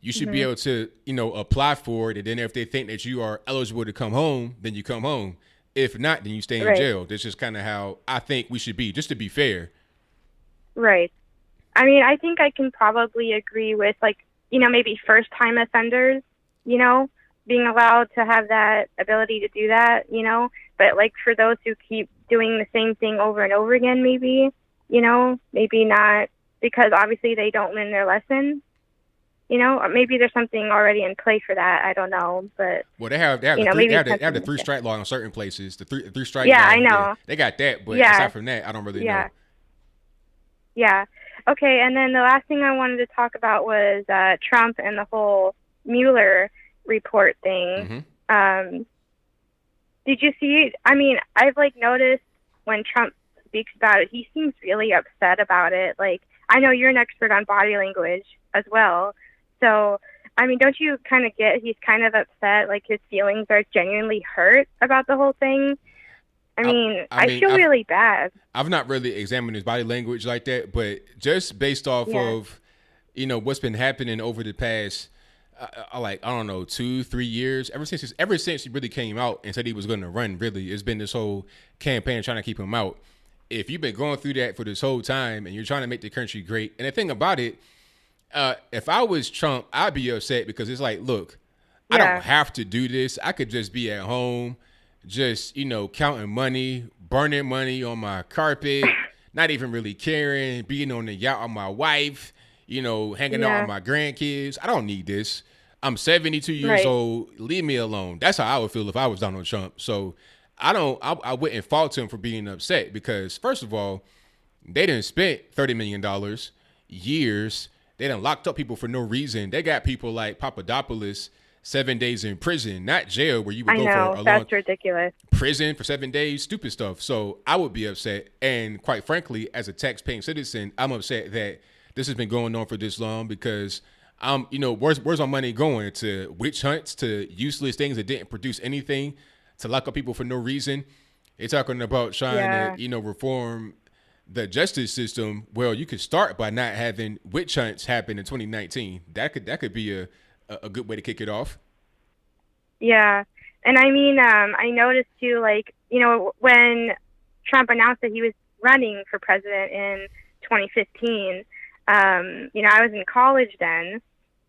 A: you should be able to, apply for it. And then if they think that you are eligible to come home, then you come home. If not, then you stay in jail. That's just kind of how I think we should be, just to be fair.
C: Right. I think I can probably agree with, maybe first-time offenders, being allowed to have that ability to do that, But, for those who keep doing the same thing over and over again, maybe, you know, maybe not, because obviously they don't learn their lesson, you know, or maybe there's something already in play for that. I don't know, but
A: Well, they have
C: you
A: the
C: know,
A: three,
C: maybe
A: they have the
C: something
A: three
C: like that.
A: strike law in certain places. The three strike
C: Yeah,
A: law.
C: I know.
A: Yeah, they got that, but
C: Yeah.
A: aside from that, I don't really know.
C: Yeah. Okay, and then the last thing I wanted to talk about was Trump and the whole Mueller report thing. Did you see? I mean, I've like noticed when Trump speaks about it, he seems really upset about it. Like, I know you're an expert on body language as well, so I mean, don't you kind of get he's kind of upset? Like his feelings are genuinely hurt about the whole thing. I mean, I feel really bad.
A: I've not really examined his body language like that, but just based off of, you know, what's been happening over the past, I don't know, 2-3 years, ever since he really came out and said he was going to run, really, it's been this whole campaign trying to keep him out. If you've been going through that for this whole time and you're trying to make the country great, and the thing about it, if I was Trump, I'd be upset because it's like, look, I don't have to do this. I could just be at home, just, you know, counting money, burning money on my carpet, not even really caring, being on the yacht with my wife, you know, hanging out with my grandkids. I don't need this. I'm 72 years old. Leave me alone. That's how I would feel if I was Donald Trump. So I wouldn't fault him for being upset because, first of all, they didn't spend $30 million years. They done locked up people for no reason. They got people like Papadopoulos 7 days in prison, not jail where you would go for a
C: that's ridiculous.
A: Prison for 7 days, stupid stuff. So I would be upset. And quite frankly, as a tax-paying citizen, I'm upset that this has been going on for this long because you know, where's our money going? To witch hunts, to useless things that didn't produce anything, to lock up people for no reason. They're talking about trying to, you know, reform the justice system. Well, you could start by not having witch hunts happen in 2019. That could be a good way to kick it off.
C: Yeah. And I mean, I noticed too, like, you know, when Trump announced that he was running for president in 2015, you know, I was in college then,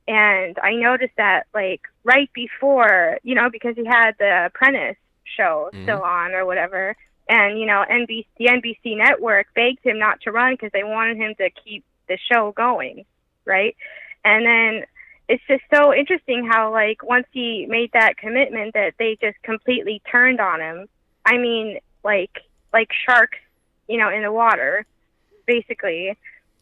C: and I noticed that, like, right before, you know, because he had the Apprentice show still on or whatever, and, you know, the NBC network begged him not to run because they wanted him to keep the show going, right? And then it's just so interesting how, like, once he made that commitment that they just completely turned on him. I mean, like sharks, you know, in the water, basically.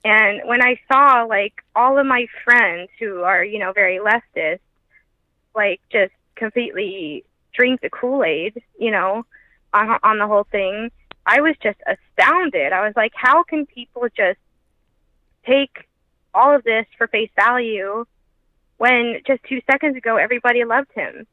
C: And when I saw, like, all of my friends who are, you know, very leftist, like, just completely drink the Kool-Aid, you know, on the whole thing, I was just astounded. I was like, how can people just take all of this for face value when just 2 seconds ago everybody loved him,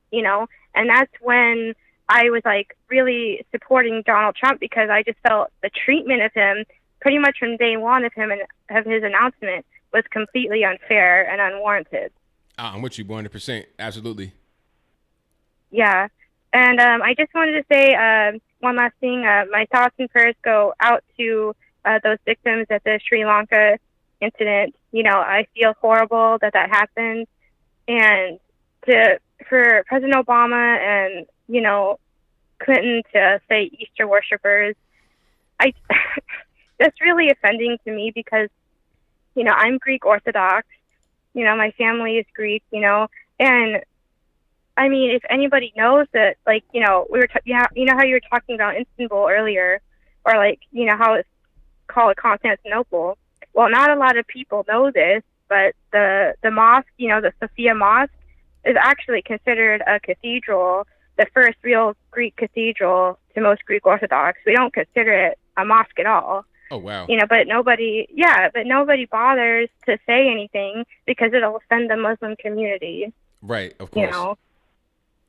C: you know? And that's when I was, like, really supporting Donald Trump, because I just felt the treatment of him pretty much from day one of him and of his announcement was completely unfair and unwarranted.
A: I'm with you 100%. Absolutely.
C: Yeah. And I just wanted to say one last thing. My thoughts and prayers go out to those victims at the Sri Lanka incident. You know, I feel horrible that happened. And for President Obama and, you know, Clinton to say Easter worshipers, that's really offending to me because, you know, I'm Greek Orthodox. You know, my family is Greek, you know, and I mean, if anybody knows that, like, you know, you know how you were talking about Istanbul earlier, or, like, you know, how it's called Constantinople. Well, not a lot of people know this, but the mosque, you know, the Sophia Mosque, is actually considered a cathedral, the first real Greek cathedral to most Greek Orthodox. We don't consider it a mosque at all.
A: Oh, wow.
C: You know, but nobody bothers to say anything because it'll offend the Muslim community.
A: Right, of course.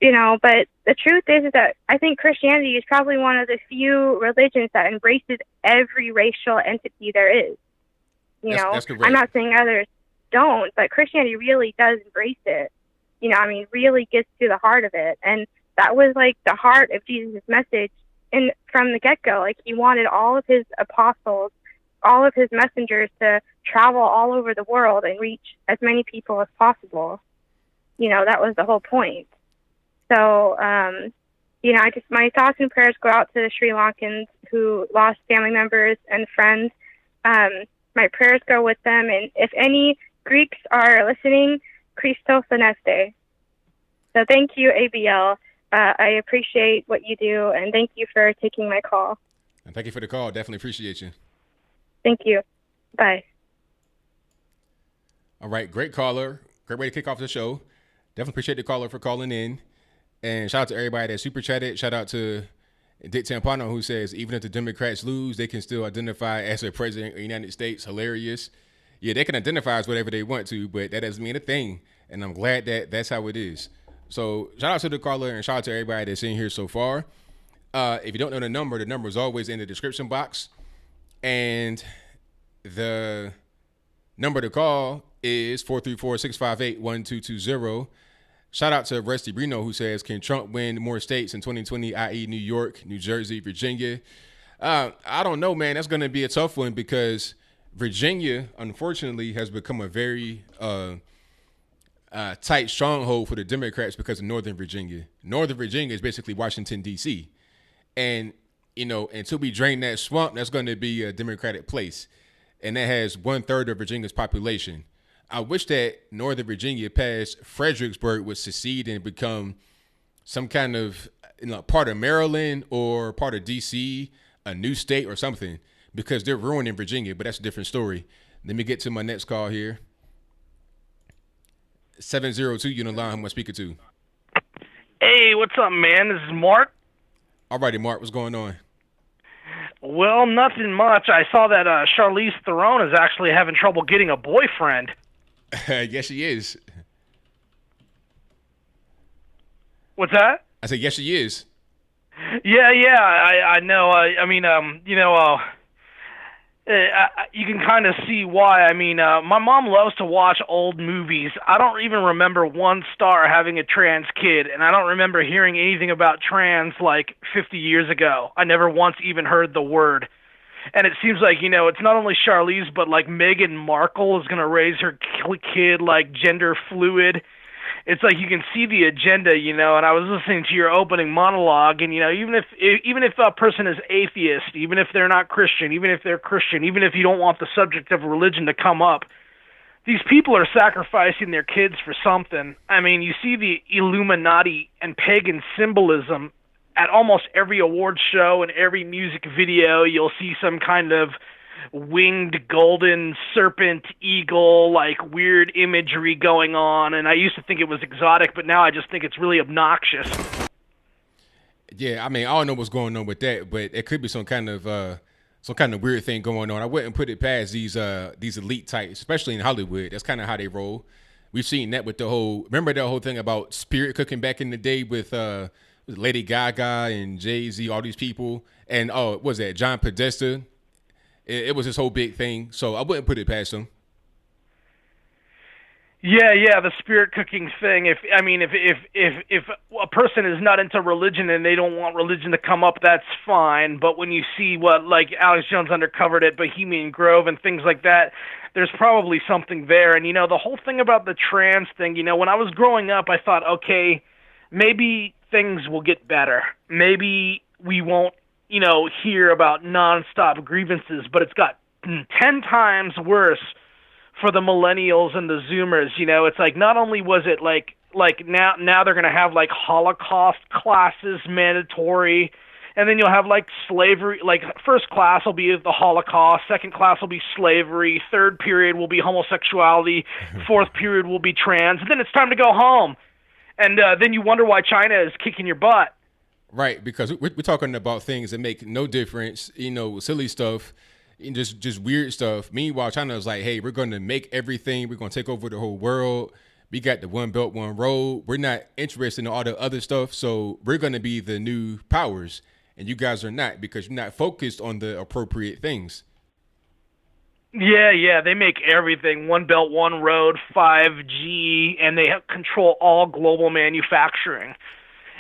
C: You know, but the truth is that I think Christianity is probably one of the few religions that embraces every racial entity there is. That's correct. I'm not saying others don't, but Christianity really does embrace it. You know, I mean, really gets to the heart of it. And that was, like, the heart of Jesus' message from the get-go. Like, he wanted all of his apostles, all of his messengers to travel all over the world and reach as many people as possible. You know, that was the whole point. So, my thoughts and prayers go out to the Sri Lankans who lost family members and friends. My prayers go with them, and if any Greeks are listening, Christos Aneste. So thank you, ABL. I appreciate what you do, and thank you for taking my call.
A: And thank you for the call. Definitely appreciate you.
C: Thank you. Bye.
A: All right, great caller. Great way to kick off the show. Definitely appreciate the caller for calling in. And shout out to everybody that super chatted. Shout out to Dick Tampano, who says, even if the Democrats lose, they can still identify as a president of the United States. Hilarious. Yeah, they can identify as whatever they want to, but that doesn't mean a thing. And I'm glad that that's how it is. So shout out to the caller and shout out to everybody that's in here so far. If you don't know the number is always in the description box. And the number to call is 434-658-1220. Shout out to Rusty Brino, who says, can Trump win more states in 2020, i.e. New York, New Jersey, Virginia? I don't know, man. That's going to be a tough one because Virginia, unfortunately, has become a very tight stronghold for the Democrats because of Northern Virginia. Northern Virginia is basically Washington, D.C. And, until we drain that swamp, that's going to be a Democratic place. And that has 1/3 of Virginia's population. I wish that Northern Virginia past Fredericksburg would secede and become some kind of part of Maryland or part of D.C., a new state or something, because they're ruining Virginia, but that's a different story. Let me get to my next call here. 702, you on the line, who am I speaking to?
D: Hey, what's up, man? This is Mark.
A: All righty, Mark, what's going on?
D: Well, nothing much. I saw that Charlize Theron is actually having trouble getting a boyfriend.
A: Yes, she is.
D: What's that?
A: I said, yes, she is.
D: Yeah, I know. You can kind of see why. I mean, my mom loves to watch old movies. I don't even remember one star having a trans kid, and I don't remember hearing anything about trans like 50 years ago. I never once even heard the word. And it seems like, it's not only Charlize, but like Meghan Markle is going to raise her kid like gender fluid. It's like you can see the agenda, and I was listening to your opening monologue, and, even if a person is atheist, even if they're not Christian, even if they're Christian, even if you don't want the subject of religion to come up, these people are sacrificing their kids for something. I mean, you see the Illuminati and pagan symbolism at almost every award show and every music video. You'll see some kind of winged golden serpent eagle, like weird imagery going on. And I used to think it was exotic, but now I just think it's really obnoxious.
A: Yeah, I mean, I don't know what's going on with that, but it could be some kind of weird thing going on. I wouldn't put it past these elite types, especially in Hollywood. That's kind of how they roll. We've seen that with remember the whole thing about spirit cooking back in the day with Lady Gaga and Jay-Z, all these people. And, what was that, John Podesta? It was this whole big thing. So I wouldn't put it past them.
D: Yeah, the spirit cooking thing. If a person is not into religion and they don't want religion to come up, that's fine. But when you see what, like, Alex Jones uncovered at Bohemian Grove and things like that, there's probably something there. And, the whole thing about the trans thing, when I was growing up, I thought, okay, maybe things will get better. Maybe we won't, hear about nonstop grievances, but it's got 10 times worse for the millennials and the Zoomers. It's like, not only was it like now they're going to have like Holocaust classes mandatory, and then you'll have like slavery, like first class will be the Holocaust, second class will be slavery, third period will be homosexuality, fourth period will be trans, and then it's time to go home. And then you wonder why China is kicking your butt.
A: Right, because we're talking about things that make no difference, silly stuff, and just weird stuff. Meanwhile, China's like, hey, we're going to make everything. We're going to take over the whole world. We got the one belt, one road. We're not interested in all the other stuff. So we're going to be the new powers. And you guys are not, because you're not focused on the appropriate things.
D: Yeah, they make everything. One belt, one road, 5G, and they control all global manufacturing.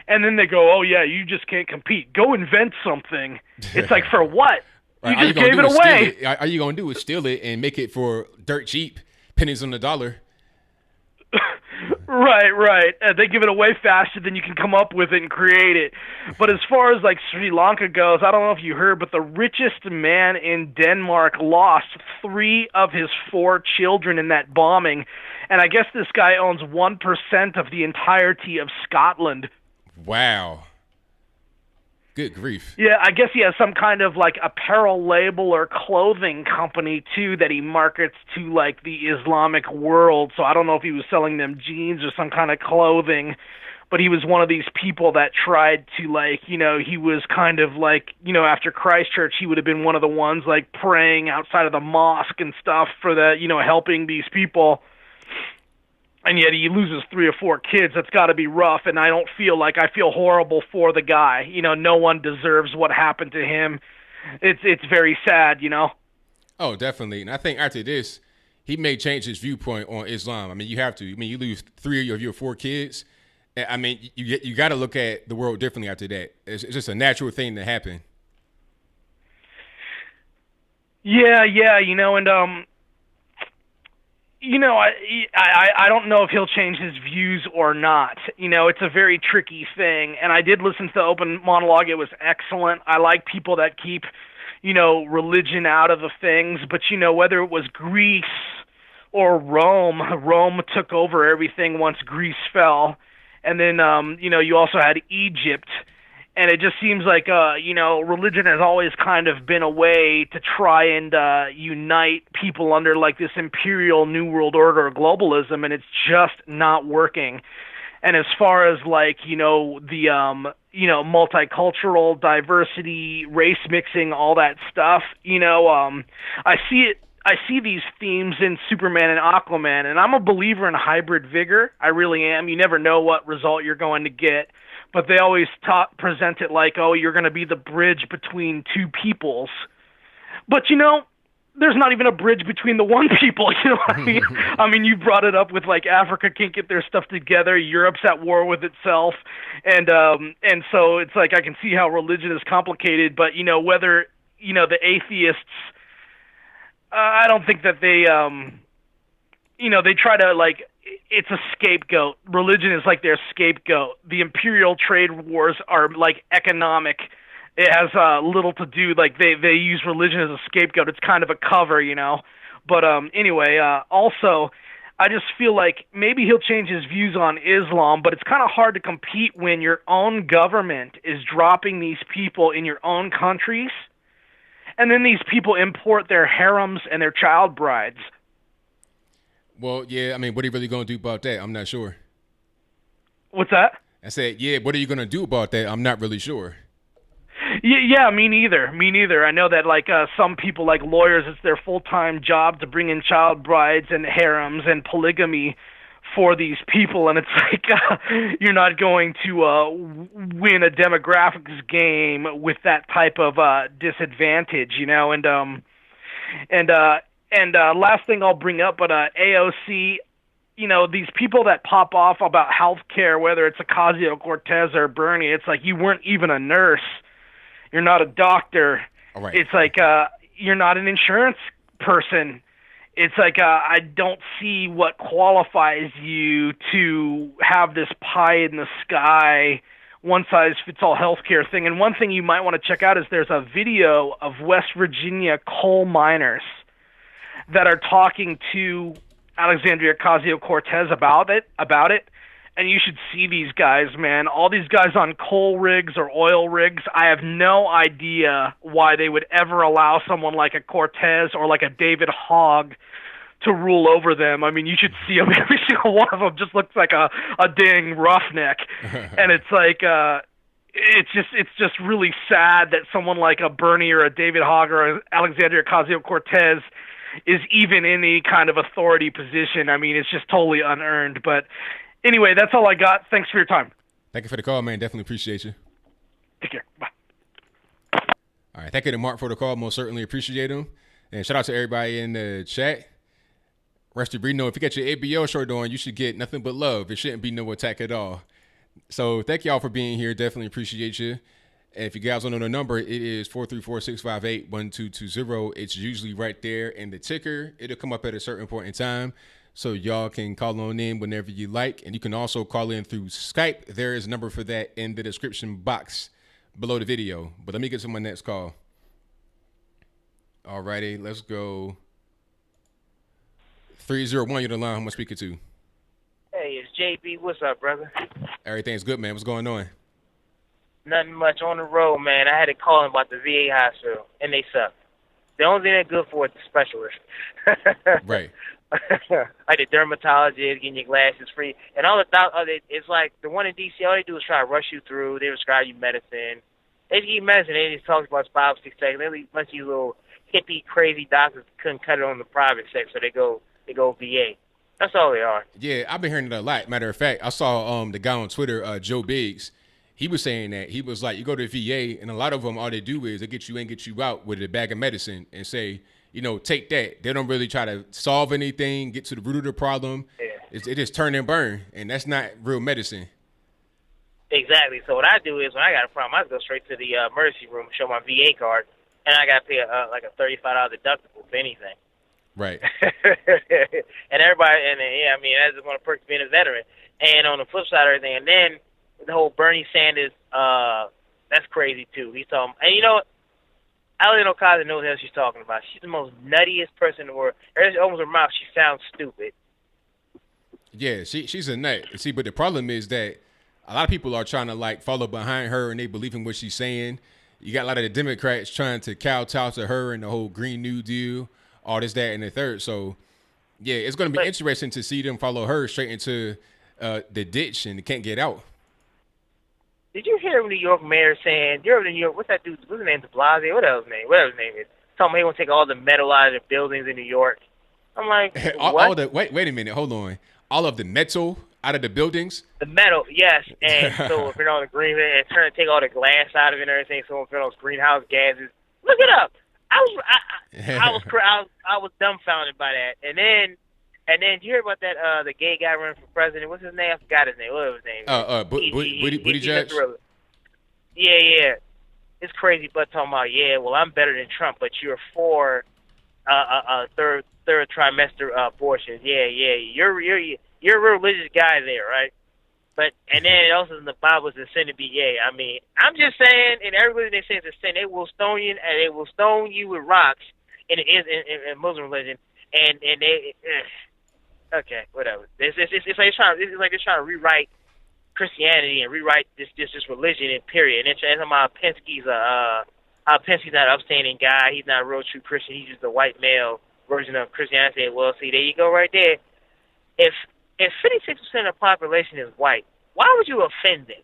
D: And then they go, oh, yeah, you just can't compete. Go invent something. It's like, for what? You just gave it away.
A: All you going to do is steal it and make it for dirt cheap, pennies on the dollar.
D: Right. They give it away faster than you can come up with it and create it. But as far as like Sri Lanka goes, I don't know if you heard, but the richest man in Denmark lost 3 of his 4 children in that bombing. And I guess this guy owns 1% of the entirety of Scotland.
A: Wow. Good grief.
D: Yeah, I guess he has some kind of like apparel label or clothing company too that he markets to like the Islamic world. So I don't know if he was selling them jeans or some kind of clothing, but he was one of these people that tried to like, you know, he was kind of like, you know, after Christchurch, he would have been one of the ones like praying outside of the mosque and stuff for the, you know, helping these people. And yet he loses 3 or 4 kids. That's got to be rough, and I feel horrible for the guy. You know, no one deserves what happened to him. It's very sad, you know.
A: Oh, definitely. And I think after this, he may change his viewpoint on Islam. I mean, you have to. I mean, you lose 3 of your 4 kids. I mean, you got to look at the world differently after that. It's just a natural thing to happen.
D: Yeah, you know, and you know, I don't know if he'll change his views or not. You know, it's a very tricky thing. And I did listen to the open monologue. It was excellent. I like people that keep, you know, religion out of the things. But, you know, whether it was Greece or Rome took over everything once Greece fell. And then, you know, you also had Egypt. And it just seems like, you know, religion has always kind of been a way to try and unite people under like this imperial New World Order or globalism, and it's just not working. And as far as like, you know, the, you know, multicultural diversity, race mixing, all that stuff, you know, I see these themes in Superman and Aquaman, and I'm a believer in hybrid vigor. I really am. You never know what result you're going to get. But they always present it like, oh, you're going to be the bridge between 2 peoples. But, you know, there's not even a bridge between the one people, you know what I mean? I mean, you brought it up with, like, Africa can't get their stuff together, Europe's at war with itself, and so it's like I can see how religion is complicated, but, you know, whether, you know, the atheists, I don't think that they, you know, they try to, like, it's a scapegoat. Religion is like their scapegoat. The imperial trade wars are like economic. It has little to do, like they use religion as a scapegoat. It's kind of a cover, you know. But anyway, also, I just feel like maybe he'll change his views on Islam, but it's kind of hard to compete when your own government is dropping these people in your own countries, and then these people import their harems and their child brides.
A: Well, yeah, I mean, what are you really going to do about that? I'm not sure.
D: What's that?
A: I said, yeah, what are you going to do about that? I'm not really sure.
D: Yeah, me neither. I know that, like, some people, like lawyers, it's their full-time job to bring in child brides and harems and polygamy for these people, and it's like you're not going to win a demographics game with that type of disadvantage, you know, and last thing I'll bring up, but AOC, you know, these people that pop off about healthcare, whether it's Ocasio-Cortez or Bernie, it's like you weren't even a nurse. You're not a doctor.
A: All right.
D: It's like you're not an insurance person. It's like I don't see what qualifies you to have this pie in the sky, one-size-fits-all healthcare thing. And one thing you might want to check out is there's a video of West Virginia coal miners that are talking to Alexandria Ocasio-Cortez about it, and you should see these guys, man. All these guys on coal rigs or oil rigs, I have no idea why they would ever allow someone like a Cortez or like a David Hogg to rule over them. I mean, you should see them. Every single one of them just looks like a dang roughneck, and it's like it's just really sad that someone like a Bernie or a David Hogg or a Alexandria Ocasio-Cortez is even in any kind of authority position. I mean, it's just totally unearned. But anyway, that's all I got. Thanks for your time.
A: Thank you for the call, man. Definitely appreciate you.
D: Take care. Bye.
A: All right. Thank you to Mark for the call. Most certainly appreciate him. And shout out to everybody in the chat. Rusty Brino, if you get your ABL shirt on, you should get nothing but love. It shouldn't be no attack at all. So thank y'all for being here. Definitely appreciate you. And if you guys don't know the number, it is 434-658-1220. It's usually right there in the ticker. It'll come up at a certain point in time. So y'all can call on in whenever you like. And you can also call in through Skype. There is a number for that in the description box below the video. But let me get to my next call. All righty, let's go. 301, you're the line. Who am I speaking to?
E: Hey, it's JB. What's up, brother?
A: Everything's good, man. What's going on?
E: Nothing much on the road, man. I had to call him about the VA hospital, and they suck. The only thing they're good for is the specialist.
A: Right.
E: Like the dermatologist, getting your glasses free. And all the it's like the one in D.C., all they do is try to rush you through. They prescribe you medicine. They give you medicine. They just talk about 5 or 6 seconds. They leave a bunch of you little hippie, crazy doctors couldn't cut it on the private sector, so they go VA. That's all they are.
A: Yeah, I've been hearing it a lot. Matter of fact, I saw the guy on Twitter, Joe Biggs. He was saying that he was like, you go to VA, and a lot of them, all they do is they get you in, get you out with a bag of medicine and say, take that. They don't really try to solve anything, get to the root of the problem.
E: Yeah.
A: It just turn and burn, and that's not real medicine.
E: Exactly. So what I do is when I got a problem, I go straight to the emergency room, show my VA card, and I got to pay like a $35 deductible for anything.
A: Right.
E: And everybody, that's just one of the perks of being a veteran. And on the flip side of everything, and then the whole Bernie Sanders, that's crazy too. He's talking, and you know what? Alien Ocasio knows what she's talking about. She's the most nuttiest person in the world. Her opens her mouth, she sounds stupid.
A: Yeah, she's a nut. See, but the problem is that a lot of people are trying to follow behind her, and they believe in what she's saying. You got a lot of the Democrats trying to kowtow to her and the whole Green New Deal, all this, that, and the third. So, yeah, it's going to be interesting to see them follow her straight into the ditch and can't get out.
E: Did you hear New York mayor saying, you're in New York, what's that dude, what's his name, de Blasio? Whatever his name is. Telling me he want to take all the metal out of the buildings in New York. I'm like, what?
A: Wait a minute, hold on. All of the metal out of the buildings?
E: The metal, yes. And so if you're on agreement and trying to take all the glass out of it and everything, so if those greenhouse gases, look it up. I was dumbfounded by that. And then did you hear about that the gay guy running for president? What's his name? I forgot his name. What was his name?
A: Buttigieg?
E: Yeah. It's crazy, but talking about, well, I'm better than Trump, but you're for third trimester abortions. Yeah. You're a religious guy there, right? And then it also in the Bible is a sin to be gay. I mean, I'm just saying, in every religion they say it's a sin. They will stone you, and they will stone you with rocks in Muslim religion, and they. Okay, whatever. It's like they're trying to rewrite Christianity and rewrite this religion in period. And it's about Penske's Penske's not an upstanding guy. He's not a real true Christian. He's just a white male version of Christianity. Well, see, there you go, right there. If 56% of the population is white, why would you offend them?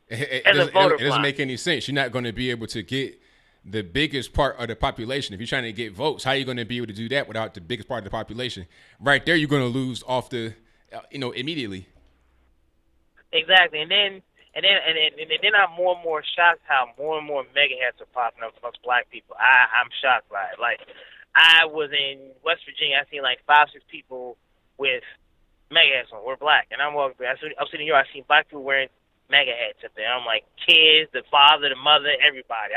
A: It doesn't make any sense. You're not going to be able to get the biggest part of the population. If you're trying to get votes, how are you going to be able to do that without the biggest part of the population? Right there, you're going to lose off the, immediately.
E: Exactly, and then I'm more and more shocked how more and more mega hats are popping up amongst black people. I'm shocked by it. Like, I was in West Virginia, I seen like 5-6 people with mega hats on. We're black, and I'm walking. I was in New York. I seen black people wearing mega hats up there. I'm like, kids, the father, the mother, everybody.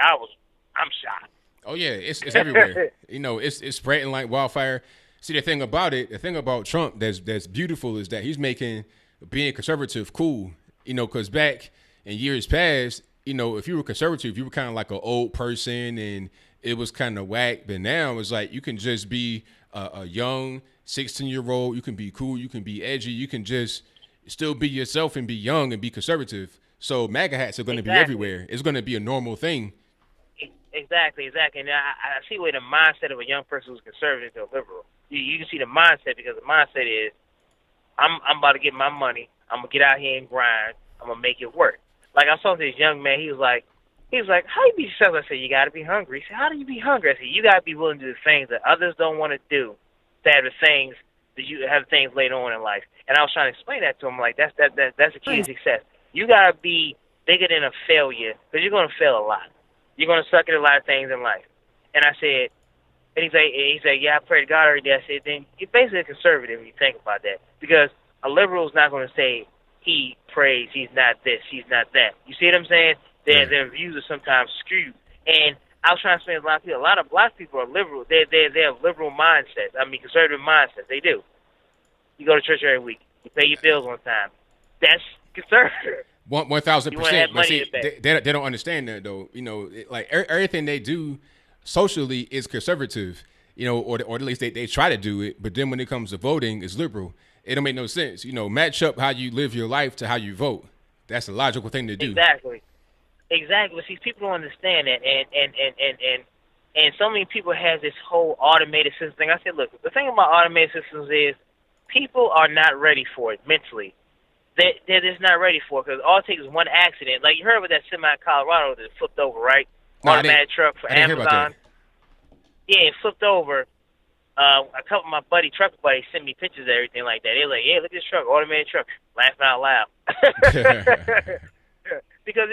E: I'm shocked.
A: Oh yeah, it's everywhere. It's spreading like wildfire. See, the thing about Trump that's beautiful is that he's making being conservative cool. Because back in years past, if you were conservative, you were kind of like an old person, and it was kind of whack. But now it's like you can just be a young 16-year-old. You can be cool. You can be edgy. You can just still be yourself and be young and be conservative. So MAGA hats are going to be everywhere. It's going to be a normal thing.
E: Exactly. And I see where the mindset of a young person who's conservative to a liberal. You can see the mindset, because the mindset is, I'm about to get my money. I'm gonna get out here and grind. I'm gonna make it work. Like, I saw this young man. He was like, how you be successful? I said, you gotta be hungry. He said, how do you be hungry? I said, you gotta be willing to do things that others don't want to do, to have the things that you have things later on in life. And I was trying to explain that to him. Like, that's the key to success. You gotta be bigger than a failure, because you're gonna fail a lot. You're gonna suck at a lot of things in life. And I said, and he said, yeah, I pray to God every day. I said, then you're basically a conservative when you think about that, because a liberal is not going to say he prays, he's not this, he's not that. You see what I'm saying? Their views are sometimes skewed. And I was trying to explain to a lot of black people are liberal. They have liberal mindsets. I mean, conservative mindsets. They do. You go to church every week. You pay your bills on time. That's conservative.
A: 1,000%. But see,
E: back.
A: they don't understand that though. Like everything they do socially is conservative. Or at least they try to do it. But then when it comes to voting, it's liberal. It don't make no sense. Match up how you live your life to how you vote. That's a logical thing to do.
E: Exactly. But see, people don't understand that, and so many people have this whole automated system thing. I said, look, the thing about automated systems is people are not ready for it mentally. They're just not ready for it because all it takes is one accident. Like you heard about that semi in Colorado that flipped over, right?
A: No,
E: Automatic truck for Amazon. Yeah, it flipped over. A couple of my trucker buddies sent me pictures of everything like that. They're like, "Yeah, look at this truck, automated truck." Laughing out loud. because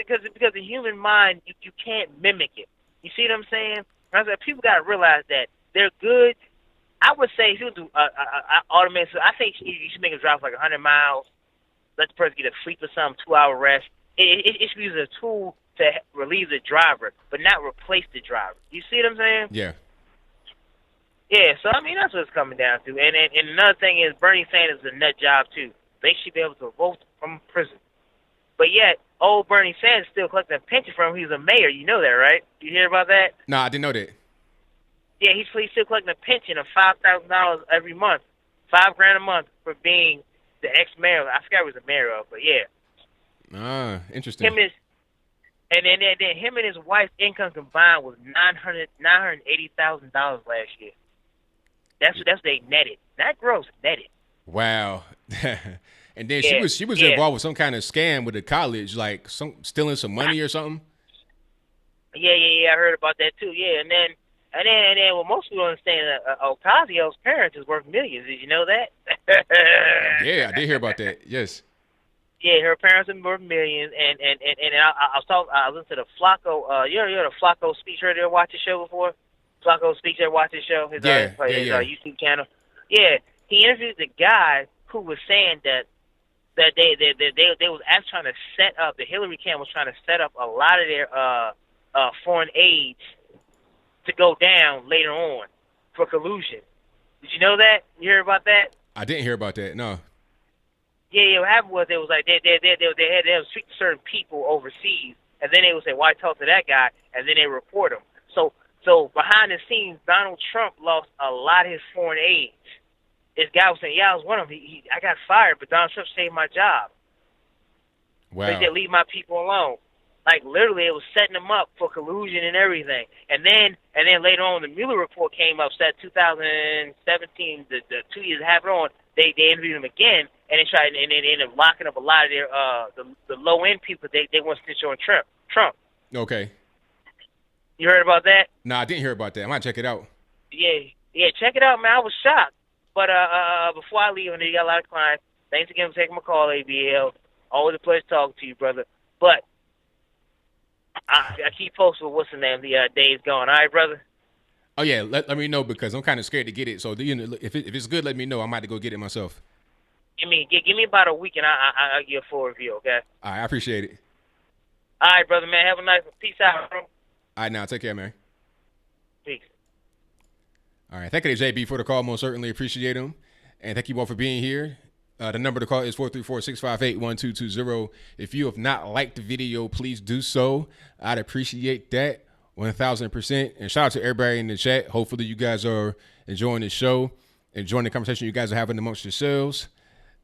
E: the human mind, you can't mimic it. You see what I'm saying? I said, people got to realize that they're good. I would say if you do automated, I think you should make a drive for like 100 miles. Let the person get a sleep or something, 2-hour rest. It should be used as a tool to relieve the driver, but not replace the driver. You see what I'm saying?
A: Yeah.
E: Yeah, so I mean that's what it's coming down to. And another thing is Bernie Sanders is a nut job too. They should be able to vote from prison. But yet, old Bernie Sanders still collecting a pension from him. He's a mayor. You know that, right? You hear about that?
A: No, I didn't know that.
E: Yeah, he's still collecting a pension of $5,000 every month, $5,000 a month for being the ex-mayor. I forgot what he was a mayor of, but yeah.
A: Ah, interesting.
E: And then him and his wife's income combined was $980,000 last year. That's what they netted. Not gross, netted.
A: Wow. And then
E: Yeah,
A: she was involved with some kind of scam with the college, like stealing some money or something.
E: Yeah. I heard about that too. Yeah, and then what most people don't understand, Ocasio's parents is worth millions. Did you know that?
A: Yeah, I did hear about that. Yes.
E: Yeah, her parents are worth millions, and I was listening to the Flacco. You heard the Flacco speech? Heard her watch the show before? Flacco speech. Ever watch the show? His YouTube channel. Yeah, he interviewed the guy who was saying that they was actually trying to set up. The Hillary campaign was trying to set up a lot of their foreign aids to go down later on for collusion. Did you know that? You hear about that?
A: I didn't hear about that. No.
E: Yeah. What happened was it was like they had speak to certain people overseas, and then they would say, "Why talk to that guy?" And then they report him. So behind the scenes, Donald Trump lost a lot of his foreign aids. This guy was saying, "Yeah, I was one of them. I got fired, but Donald Trump saved my job."
A: Wow.
E: They said, "Leave my people alone." Like literally, it was setting them up for collusion and everything. And then later on, the Mueller report came up. Said 2017, the 2 years it happened on, they interviewed him again, and they ended up locking up a lot of their the low end people. They want to snitch on Trump.
A: Okay.
E: You heard about that?
A: No, I didn't hear about that. I might check it out.
E: Yeah, check it out, man. I was shocked. But before I leave, I know you got a lot of clients. Thanks again for taking my call, ABL. Always a pleasure talking to you, brother. But I keep posting what's the name. The day's gone. All right, brother.
A: Oh yeah, let me know because I'm kind of scared to get it. So if it's good, let me know. I might have to go get it myself.
E: Give me about a week, and I'll give you a full review. Okay.
A: All right, I appreciate it.
E: All right, brother, man. Have a nice one. Peace out, bro.
A: All right, now take care, man.
E: Peace.
A: All right, thank you to JB for the call. Most certainly appreciate him, and thank you all for being here. The number to call is 434-658-1220. If you have not liked the video, please do so. I'd appreciate that 1,000%. And shout out to everybody in the chat. Hopefully you guys are enjoying the show, enjoying the conversation you guys are having amongst yourselves.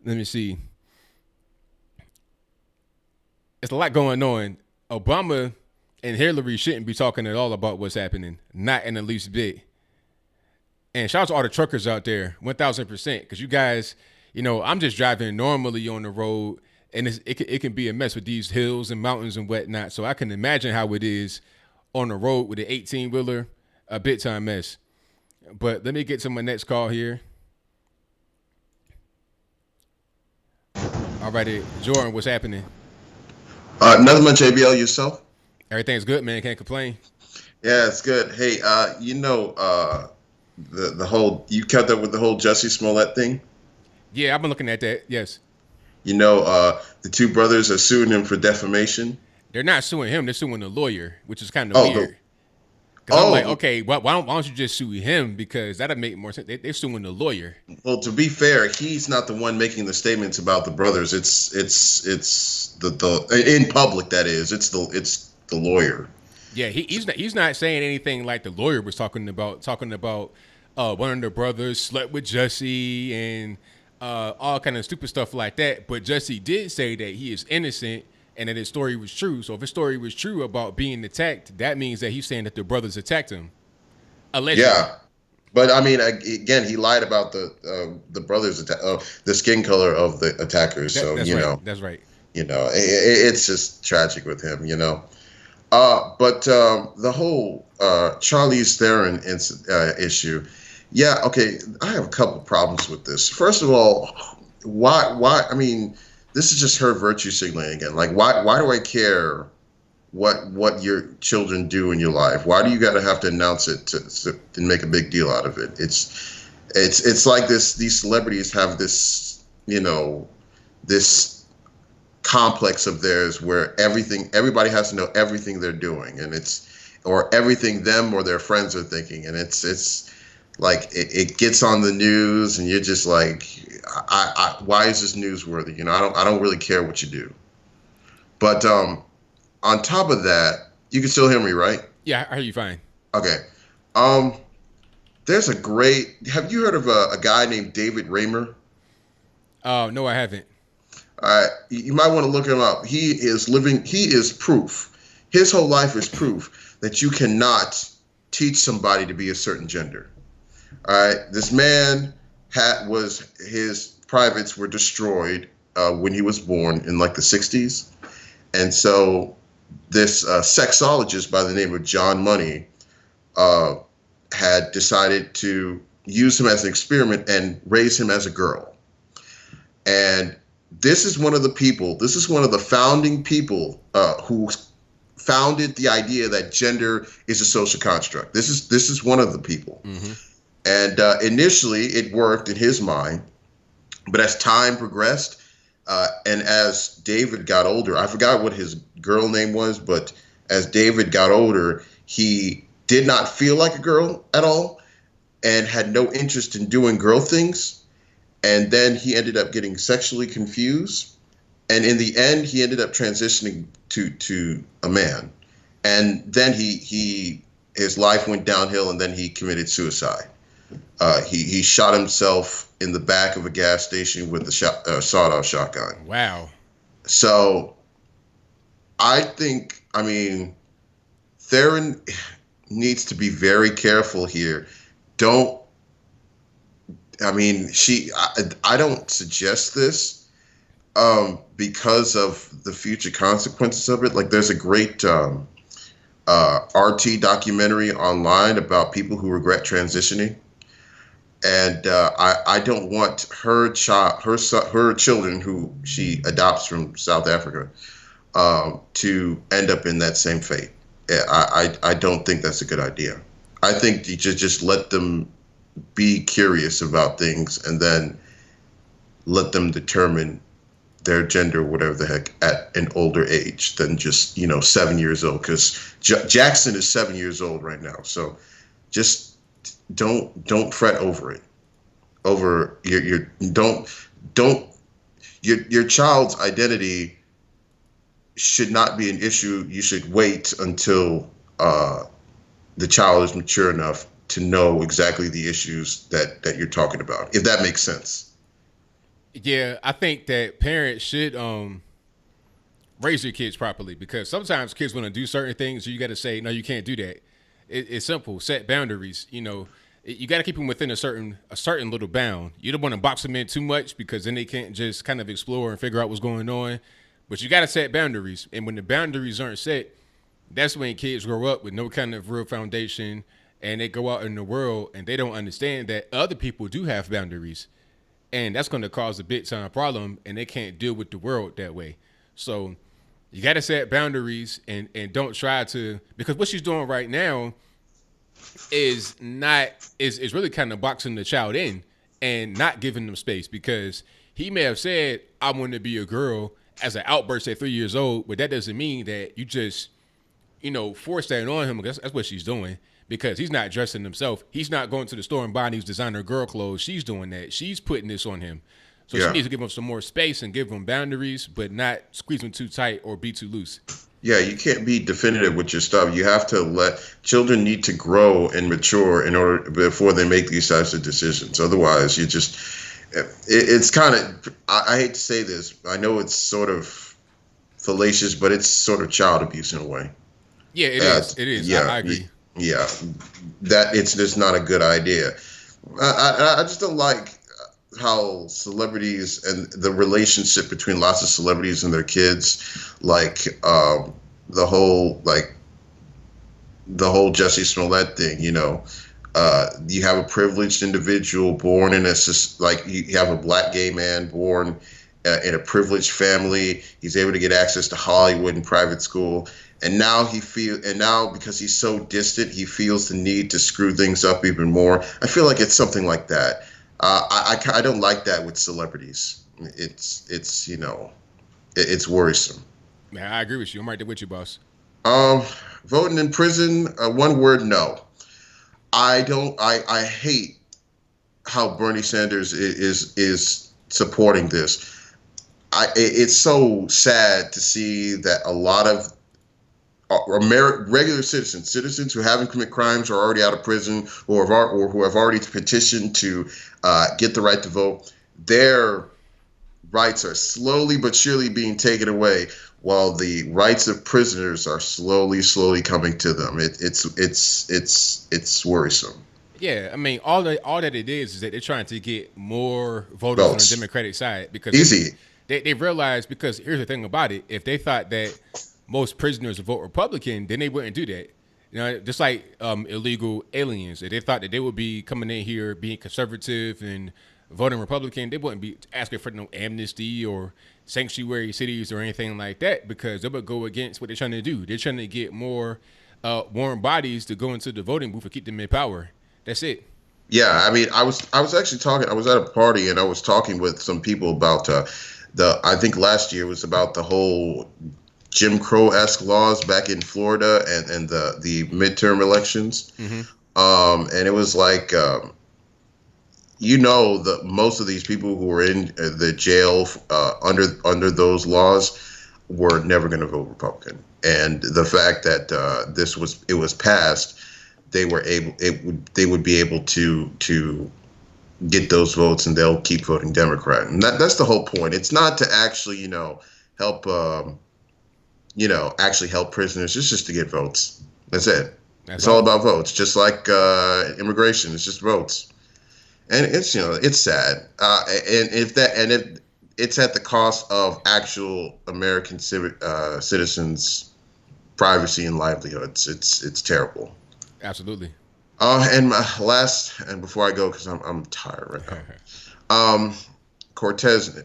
A: Let me see. It's a lot going on. Obama and Hillary shouldn't be talking at all about what's happening. Not in the least bit. And shout out to all the truckers out there, 1,000%. Because you guys... I'm just driving normally on the road, and it can be a mess with these hills and mountains and whatnot. So I can imagine how it is on the road with an 18-wheeler, a big-time mess. But let me get to my next call here. All righty, Jordan, what's happening?
F: Nothing much, ABL. Yourself?
A: Everything's good, man. Can't complain.
F: Yeah, it's good. Hey, the whole, you kept up with the whole Jussie Smollett thing?
A: Yeah, I've been looking at that. Yes.
F: The two brothers are suing him for defamation.
A: They're not suing him. They're suing the lawyer, which is kind of weird. Because I'm like, okay, why don't you just sue him? Because that'd make more sense. They're suing the lawyer.
F: Well, to be fair, he's not the one making the statements about the brothers. It's the in public, that is. It's the lawyer.
A: Yeah, he's not saying anything like the lawyer was talking about one of the brothers slept with Jesse and all kind of stupid stuff like that. But Jesse did say that he is innocent and that his story was true. So if his story was true about being attacked, that means that he's saying that the brothers attacked him. Allegedly.
F: Yeah. But I mean, again, he lied about the brothers, the skin color of the attackers. So
A: that's
F: you
A: right.
F: know,
A: That's right.
F: You know, it's just tragic with him. You know, but the whole Charlize Theron issue, yeah, okay. I have a couple problems with this. First of all, why? I mean, this is just her virtue signaling again. Like, why do I care what your children do in your life? Why do you got to have to announce it to make a big deal out of it? It's like these celebrities have this, you know, this complex of theirs where everybody has to know everything they're doing, and or everything them or their friends are thinking, and it's like it gets on the news, and you're just like, why is this newsworthy? You know, I don't really care what you do. But on top of that, you can still hear me, right?
A: Yeah, I hear you fine.
F: Okay. There's have you heard of a guy named David Raymer?
A: No, I haven't.
F: You might want to look him up. He is proof. His whole life is proof that you cannot teach somebody to be a certain gender. All right. This man his privates were destroyed when he was born in like the 60s. And so this sexologist by the name of John Money had decided to use him as an experiment and raise him as a girl. And this is one of the founding people who founded the idea that gender is a social construct. This is one of the people. Mm-hmm. And initially it worked in his mind, but as time progressed, and as David got older, I forgot what his girl name was, but as David got older, he did not feel like a girl at all and had no interest in doing girl things. And then he ended up getting sexually confused. And in the end, he ended up transitioning to a man. And then his life went downhill, and then he committed suicide. He shot himself in the back of a gas station with a sawed-off shotgun.
A: Wow. So
F: I mean, Theron needs to be very careful here. I don't suggest this because of the future consequences of it. Like, there's a great RT documentary online about people who regret transitioning. And I don't want her children, who she adopts from South Africa, to end up in that same fate. I don't think that's a good idea. I think you just let them be curious about things and then let them determine their gender, whatever the heck, at an older age than just 7 years old. Because Jackson is 7 years old right now, so just. Don't fret over it. Over your child's identity should not be an issue. You should wait until the child is mature enough to know exactly the issues that you're talking about, if that makes sense.
A: Yeah, I think that parents should raise their kids properly, because sometimes kids want to do certain things, so you got to say, no, you can't do that. It's simple. Set boundaries. You got to keep them within a certain little bound. You don't want to box them in too much, because then they can't just kind of explore and figure out what's going on. But you got to set boundaries. And when the boundaries aren't set, that's when kids grow up with no kind of real foundation, and they go out in the world and they don't understand that other people do have boundaries. And that's going to cause a big time problem, and they can't deal with the world that way. So you got to set boundaries and don't try to, because what she's doing right now is really kind of boxing the child in and not giving them space, because he may have said, I want to be a girl as an outburst at 3 years old, but that doesn't mean that you just force that on him. That's what she's doing, because he's not dressing himself. He's not going to the store and buying these designer girl clothes. She's doing that. She's putting this on him. So she needs to give him some more space and give him boundaries, but not squeeze him too tight or be too loose.
F: Yeah, you can't be definitive with your stuff. You have to let children need to grow and mature in order before they make these types of decisions. Otherwise, it's kind of, I hate to say this, I know it's sort of fallacious, but it's sort of child abuse in a way.
A: Yeah, it is. It is.
F: Yeah,
A: I agree.
F: Yeah, that it's just not a good idea. I just don't like how celebrities and the relationship between lots of celebrities and their kids, like the whole Jussie Smollett thing, you have a privileged individual born in you have a black gay man born in a privileged family. He's able to get access to Hollywood and private school. And now because he's so distant, he feels the need to screw things up even more. I feel like it's something like that. I don't like that with celebrities. It's worrisome.
A: Man, I agree with you. I'm right there with you, boss.
F: Voting in prison, one word, no. I hate how Bernie Sanders is supporting this. It's so sad to see that a lot of regular citizens who haven't committed crimes or are already out of prison or who have already petitioned to get the right to vote, their rights are slowly but surely being taken away, while the rights of prisoners are slowly coming to them. It's worrisome.
A: Yeah, I mean, all that it is that they're trying to get more voters on the Democratic side, because they realize, because here's the thing about it: if they thought that most prisoners would vote Republican, then they wouldn't do that. Just like illegal aliens, if they thought that they would be coming in here being conservative and voting Republican, they wouldn't be asking for no amnesty or sanctuary cities or anything like that, because they would go against what they're trying to do. They're trying to get more warm bodies to go into the voting booth and keep them in power. That's it.
F: Yeah, I mean, I was actually talking. I was at a party and I was talking with some people about I think last year was about the whole Jim Crow-esque laws back in Florida and the midterm elections. Mm-hmm. And it was like, most of these people who were in the jail under those laws were never going to vote Republican. And the fact that it was passed, they would be able to get those votes, and they'll keep voting Democrat. And that's the whole point. It's not to actually help actually help prisoners. It's just to get votes. That's it. It's all about votes. Just like immigration, it's just votes. And it's sad. And if it's at the cost of actual American citizens' privacy and livelihoods, it's terrible.
A: Absolutely.
F: And my last, and before I go, because I'm tired right now. Cortez.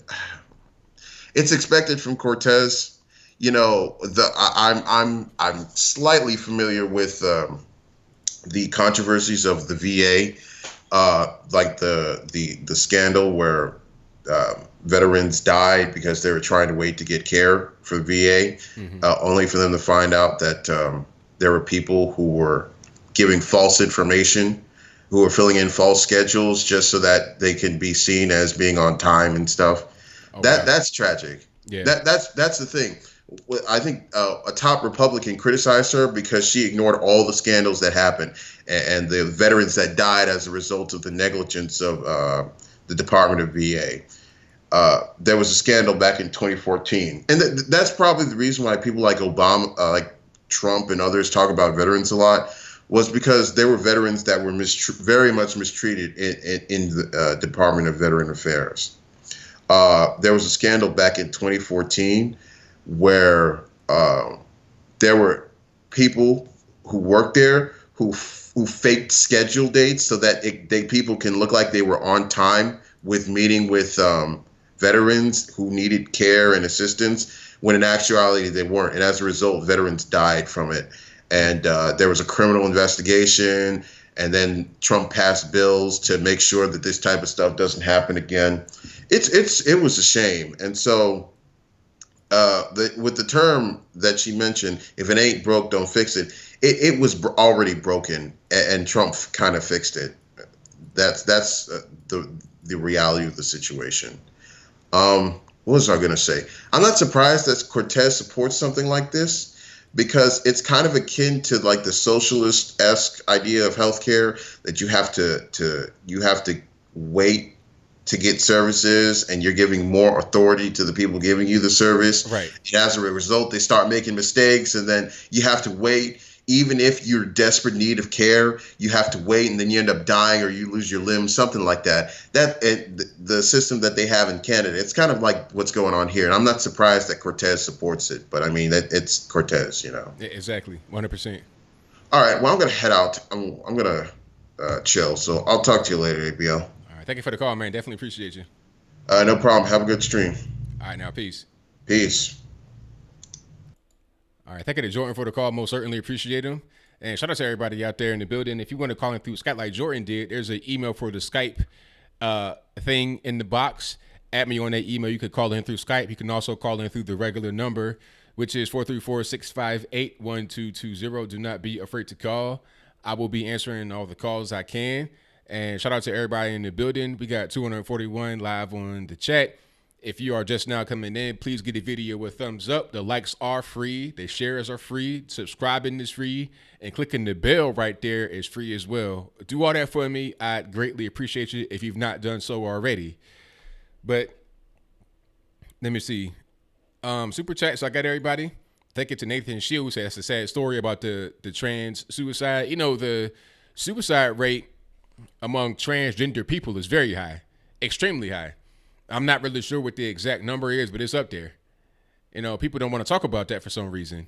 F: It's expected from Cortez. I'm slightly familiar with the controversies of the VA, like the scandal where veterans died because they were trying to wait to get care for the VA, mm-hmm. Only for them to find out that there were people who were giving false information, who were filling in false schedules just so that they can be seen as being on time and stuff. Okay. That's tragic. Yeah. That's the thing. I think a top Republican criticized her because she ignored all the scandals that happened and the veterans that died as a result of the negligence of the Department of VA. There was a scandal back in 2014. And that's probably the reason why people like Obama, like Trump and others talk about veterans a lot, was because there were veterans that were very much mistreated in the Department of Veteran Affairs. There was a scandal back in 2014 where there were people who worked there who faked schedule dates so that people can look like they were on time with meeting with veterans who needed care and assistance, when in actuality they weren't. And as a result, veterans died from it. And there was a criminal investigation, and then Trump passed bills to make sure that this type of stuff doesn't happen again. It was a shame. And so with the term that she mentioned, if it ain't broke, don't fix it. It was already broken, and Trump kind of fixed it. That's the reality of the situation. What was I going to say? I'm not surprised that Cortez supports something like this, because it's kind of akin to like the socialist-esque idea of healthcare, that you have to wait to get services, and you're giving more authority to the people giving you the service.
A: Right.
F: And as a result, they start making mistakes, and then you have to wait. Even if you're in desperate need of care, you have to wait, and then you end up dying or you lose your limb, something like that. The system that they have in Canada, it's kind of like what's going on here. And I'm not surprised that Cortez supports it, but I mean, it's Cortez, you know.
A: Yeah, exactly, 100%.
F: All right, well, I'm gonna head out. I'm gonna chill. So I'll talk to you later, ABL.
A: All right, thank you for the call, man. Definitely appreciate you.
F: No problem. Have a good stream.
A: All right, now peace.
F: Peace.
A: All right, thank you to Jordan for the call. Most certainly appreciate him. And shout out to everybody out there in the building. If you want to call in through Skype like Jordan did, there's an email for the Skype thing in the box. Add me on that email. You could call in through Skype. You can also call in through the regular number, which is 434-658-1220. Do not be afraid to call. I will be answering all the calls I can. And shout out to everybody in the building. We got 241 live on the chat. If you are just now coming in, please give the video a thumbs up. The likes are free. The shares are free. Subscribing is free. And clicking the bell right there is free as well. Do all that for me. I'd greatly appreciate you if you've not done so already. But let me see. Super chat. So I got everybody. Thank you to Nathan Shields. That's a sad story about the trans suicide. You know, the suicide rate among transgender people is very high. Extremely high. I'm not really sure what the exact number is, but it's up there. You know, people don't want to talk about that for some reason.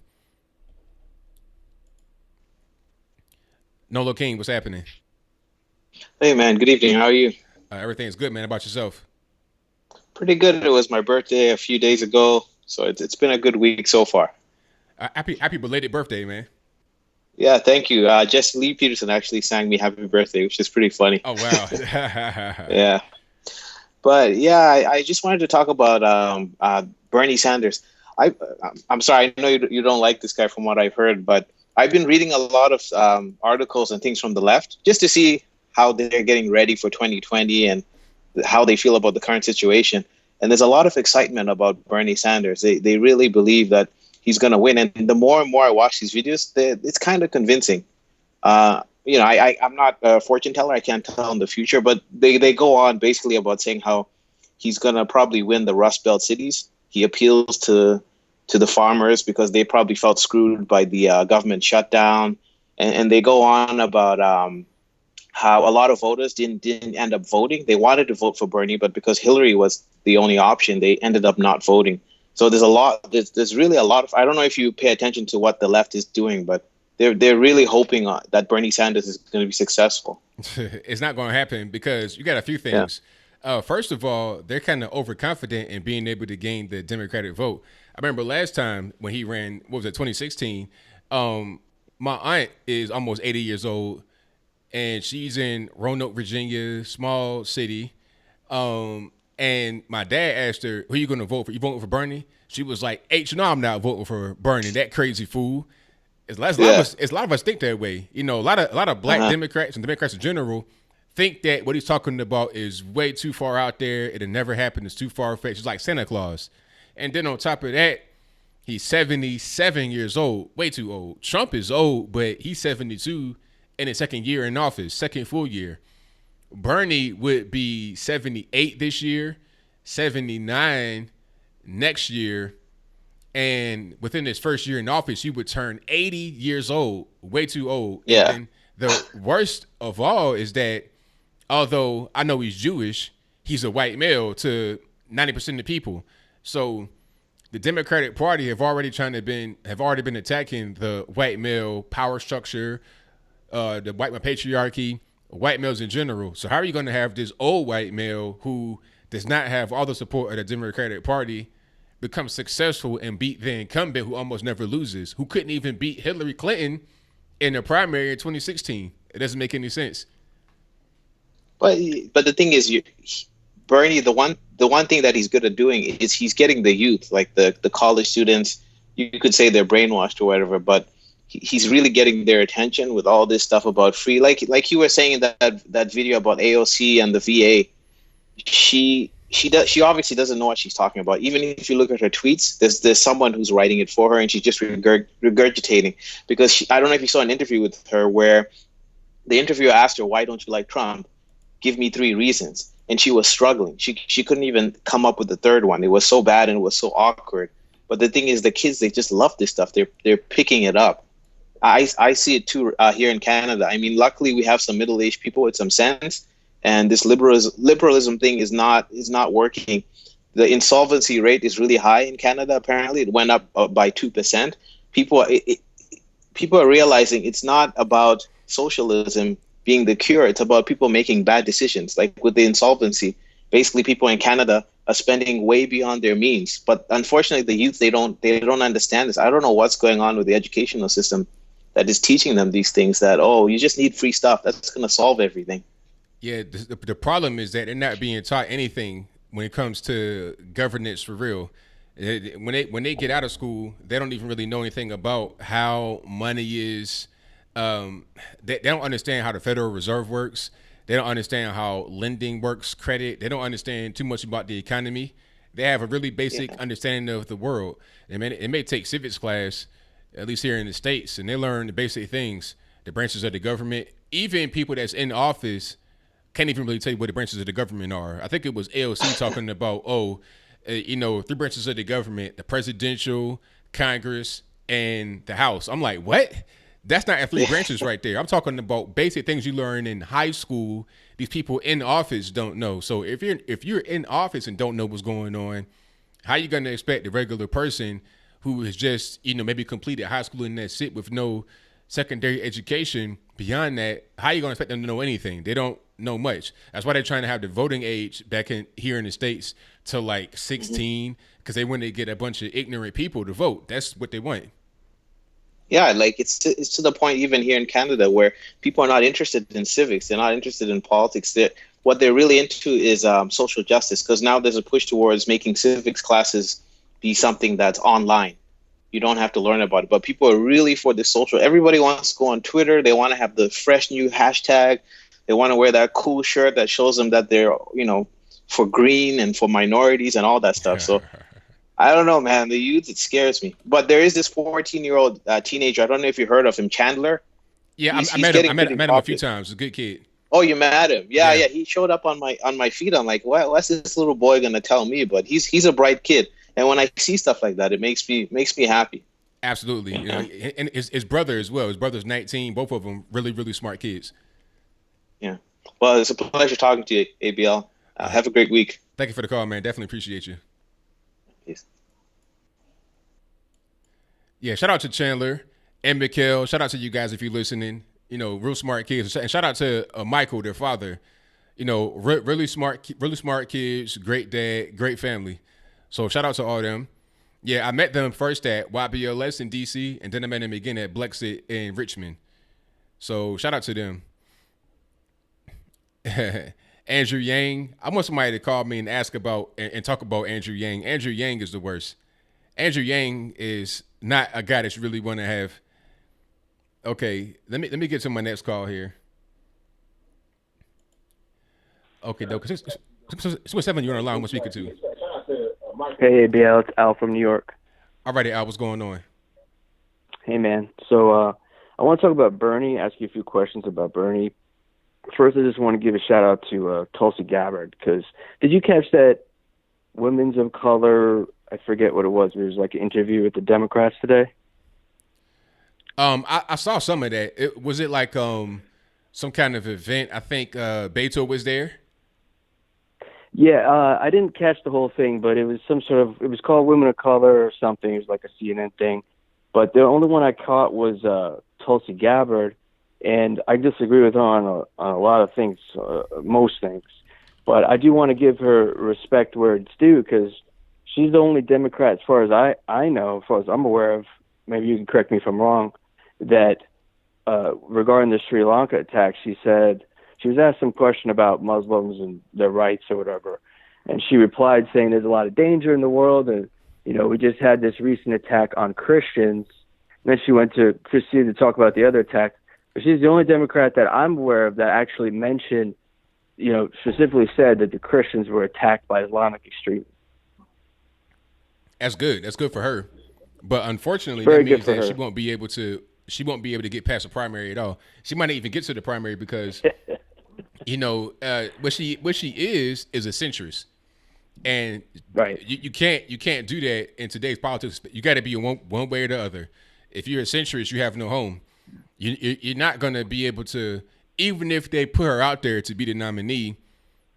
A: Nolo King, what's happening?
G: Hey, man. Good evening. How are you?
A: Everything's good, man. How about yourself?
G: Pretty good. It was my birthday a few days ago, so it's been a good week so far.
A: Happy belated birthday, man.
G: Yeah, thank you. Jesse Lee Peterson actually sang me happy birthday, which is pretty funny.
A: Oh, wow.
G: Yeah. But yeah, I just wanted to talk about Bernie Sanders. I'm sorry, I know you don't like this guy from what I've heard, but I've been reading a lot of articles and things from the left just to see how they're getting ready for 2020 and how they feel about the current situation. And there's a lot of excitement about Bernie Sanders. They really believe that he's going to win. And the more and more I watch these videos, it's kind of convincing. You know, I'm not a fortune teller. I can't tell in the future, but they go on basically about saying how he's going to probably win the Rust Belt cities. He appeals to the farmers because they probably felt screwed by the government shutdown. And they go on about how a lot of voters didn't end up voting. They wanted to vote for Bernie, but because Hillary was the only option, they ended up not voting. So there's really a lot of, I don't know if you pay attention to what the left is doing, but they're really hoping that Bernie Sanders is going to be successful.
A: It's not going to happen because you got a few things. Yeah. First of all, they're kind of overconfident in being able to gain the Democratic vote. I remember last time when he ran, 2016? My aunt is almost 80 years old, and she's in Roanoke, Virginia, small city. And my dad asked her, who are you going to vote for? You voting for Bernie? She was like, H, no, I'm not voting for Bernie, that crazy fool. A lot of us think that way. You know, a lot of black Democrats and Democrats in general think that what he's talking about is way too far out there. It'll never happen. It's too far-fetched. It's like Santa Claus. And then on top of that, he's 77 years old. Way too old. Trump is old, but he's 72 in his second year in office, second full year. Bernie would be 78 this year, 79 next year. And within his first year in office, he would turn 80 years old, way too old.
G: Yeah.
A: And the worst of all is that although I know he's Jewish, he's a white male to 90% of the people. So the Democratic Party have already been attacking the white male power structure, the white male patriarchy, white males in general. So how are you going to have this old white male who does not have all the support of the Democratic Party become successful and beat the incumbent who almost never loses, who couldn't even beat Hillary Clinton in the primary in 2016? It doesn't make any sense.
G: But the thing is, Bernie, the one thing that he's good at doing is he's getting the youth, like the college students. You could say they're brainwashed or whatever, but he's really getting their attention with all this stuff about free. Like you were saying in that video about AOC and the VA. She obviously doesn't know what she's talking about. Even if you look at her tweets, there's someone who's writing it for her, and she's just regurgitating. Because I don't know if you saw an interview with her where the interviewer asked her, "Why don't you like Trump? Give me 3 reasons." And she was struggling. She couldn't even come up with the third one. It was so bad and it was so awkward. But the thing is, the kids, they just love this stuff. They're picking it up. I see it too here in Canada. I mean, luckily we have some middle-aged people with some sense. And this liberalism thing is not working. The insolvency rate is really high in Canada. Apparently, it went up by 2%. People are realizing it's not about socialism being the cure. It's about people making bad decisions. Like with the insolvency, basically people in Canada are spending way beyond their means. But unfortunately, the youth they don't understand this. I don't know what's going on with the educational system that is teaching them these things. That you just need free stuff. That's going to solve everything.
A: Yeah, the problem is that they're not being taught anything when it comes to governance for real. When they get out of school, they don't even really know anything about how money is. They don't understand how the Federal Reserve works. They don't understand how lending works, credit. They don't understand too much about the economy. They have a really basic understanding of the world. It may take civics class, at least here in the States, and they learn the basic things, the branches of the government. Even people that's in office can't even really tell you what the branches of the government are. I think it was AOC talking about, 3 branches of the government: the presidential, Congress, and the House. I'm like, what? That's not 3 branches right there. I'm talking about basic things you learn in high school. These people in office don't know. So if you're in office and don't know what's going on, how are you going to expect the regular person who has just, maybe completed high school and that's it with no secondary education beyond that, how are you going to expect them to know anything? They don't know much. That's why they're trying to have the voting age here in the States to like 16, because they want to get a bunch of ignorant people to vote. That's what they want.
G: Yeah, like it's to the point even here in Canada where people are not interested in civics. They're not interested in politics. What they're really into is social justice, because now there's a push towards making civics classes be something that's online. You don't have to learn about it. But people are really for the social. Everybody wants to go on Twitter. They want to have the fresh new hashtag. They want to wear that cool shirt that shows them that they're, for green and for minorities and all that stuff. So I don't know, man. The youth, it scares me. But there is this 14-year-old teenager. I don't know if you heard of him, Chandler.
A: Yeah, I met him a few times. He's a good kid.
G: Oh, you met him? Yeah. He showed up on my feed. I'm like, what's this little boy gonna tell me? But he's a bright kid. And when I see stuff like that, it makes me happy.
A: Absolutely. And his brother as well. His brother's 19. Both of them really, really smart kids.
G: Yeah. Well, it's a pleasure talking to you, ABL. Have a great week.
A: Thank you for the call, man. Definitely appreciate you.
G: Peace.
A: Yeah, shout out to Chandler and Mikhail. Shout out to you guys if you're listening. Real smart kids. And shout out to Michael, their father. Really smart kids, great dad, great family. So shout out to all them. Yeah, I met them first at YBLS in D.C., and then I met them again at Blexit in Richmond. So shout out to them. Andrew Yang. I want somebody to call me and ask about and talk about Andrew Yang. Andrew Yang is the worst. Andrew Yang is not a guy that you really want to have. Okay, let me get to my next call here. Okay, though, because it's what 7 you're on the line. I'm speaking to.
H: Hey, ABL, it's Al from New York.
A: All righty, Al, what's going on?
H: Hey, man. So I want to talk about Bernie, ask you a few questions about Bernie. First, I just want to give a shout-out to Tulsi Gabbard, because did you catch that Women's of Color, I forget what it was, there was like an interview with the Democrats today?
A: I saw some of that. Was it like some kind of event? I think Beto was there.
H: Yeah, I didn't catch the whole thing, but it was it was called Women of Color or something. It was like a CNN thing. But the only one I caught was Tulsi Gabbard, and I disagree with her on a lot of things, most things. But I do want to give her respect where it's due, because she's the only Democrat, as far as I know, as far as I'm aware of, maybe you can correct me if I'm wrong, that regarding the Sri Lanka attack, she said, she was asked some question about Muslims and their rights or whatever, And she replied saying there's a lot of danger in the world, and we just had this recent attack on Christians. And then she went to proceed to talk about the other attack. But she's the only Democrat that I'm aware of that actually mentioned, specifically said that the Christians were attacked by Islamic extremists.
A: That's good. That's good for her. But unfortunately,
H: Very
A: that means
H: good for
A: that
H: her.
A: she won't be able to get past the primary at all. She might not even get to the primary because, what she is a centrist. And
H: right.
A: you can't do that in today's politics. You got to be one way or the other. If you're a centrist, you have no home. You're not going to be able to, even if they put her out there to be the nominee,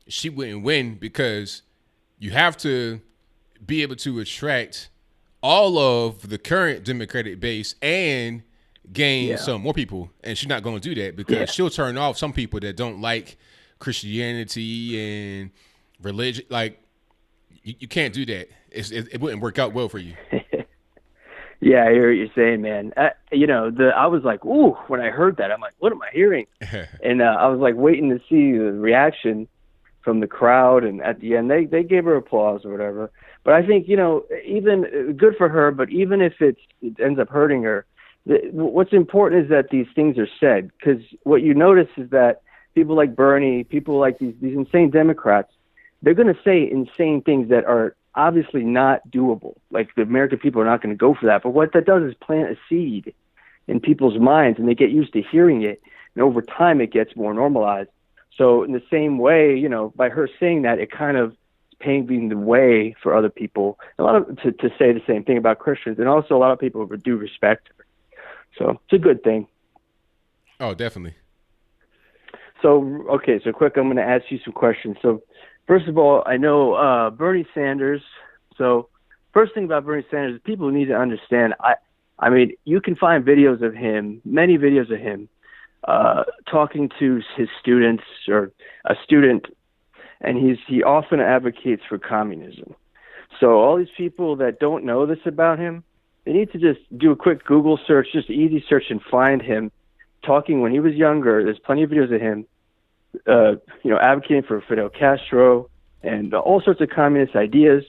A: she wouldn't win because you have to be able to attract all of the current Democratic base and gain some more people. And she's not going to do that because she'll turn off some people that don't like Christianity and religion. Like, you can't do that. It wouldn't work out well for you.
H: Yeah, I hear what you're saying, man. I was like, ooh, when I heard that, I'm like, what am I hearing? And I was like waiting to see the reaction from the crowd. And at the end, they gave her applause or whatever. But I think, even good for her, but even if it ends up hurting her, what's important is that these things are said. Because what you notice is that people like Bernie, people like these insane Democrats, they're going to say insane things that are obviously not doable. Like, the American people are not going to go for that. But what that does is plant a seed in people's minds, and they get used to hearing it. And over time, it gets more normalized. So in the same way, by her saying that, it kind of is paving the way for other people to say the same thing about Christians. And also a lot of people do respect her. So it's a good thing.
A: Oh, definitely.
H: So, okay, so quick, I'm going to ask you some questions. So, first of all, I know Bernie Sanders. So, first thing about Bernie Sanders is people need to understand. I mean, you can find videos of him, many videos of him, talking to his students or a student, and he often advocates for communism. So, all these people that don't know this about him, they need to just do a quick Google search, just an easy search, and find him talking when he was younger. There's plenty of videos of him. Advocating for Fidel Castro and all sorts of communist ideas.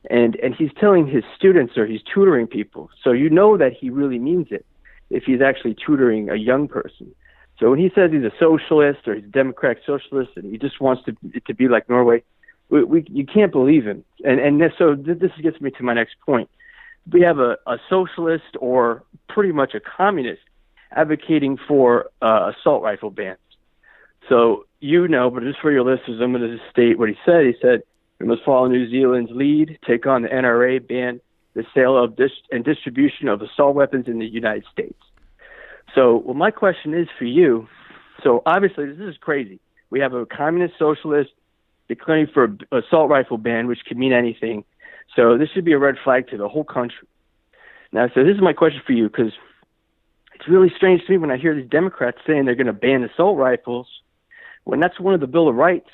H: And he's telling his students, or he's tutoring people. So that he really means it if he's actually tutoring a young person. So when he says he's a socialist or he's a democratic socialist and he just wants it to be like Norway, you can't believe him. So this gets me to my next point. We have a socialist or pretty much a communist advocating for assault rifle bans. So, but just for your listeners, I'm going to just state what he said. He said, we must follow New Zealand's lead, take on the NRA, ban the sale of and distribution of assault weapons in the United States. So, my question is for you. So, obviously, this is crazy. We have a communist socialist declaring for an assault rifle ban, which could mean anything. So, this should be a red flag to the whole country. Now, so this is my question for you, because it's really strange to me when I hear these Democrats saying they're going to ban assault rifles when that's one of the Bill of Rights.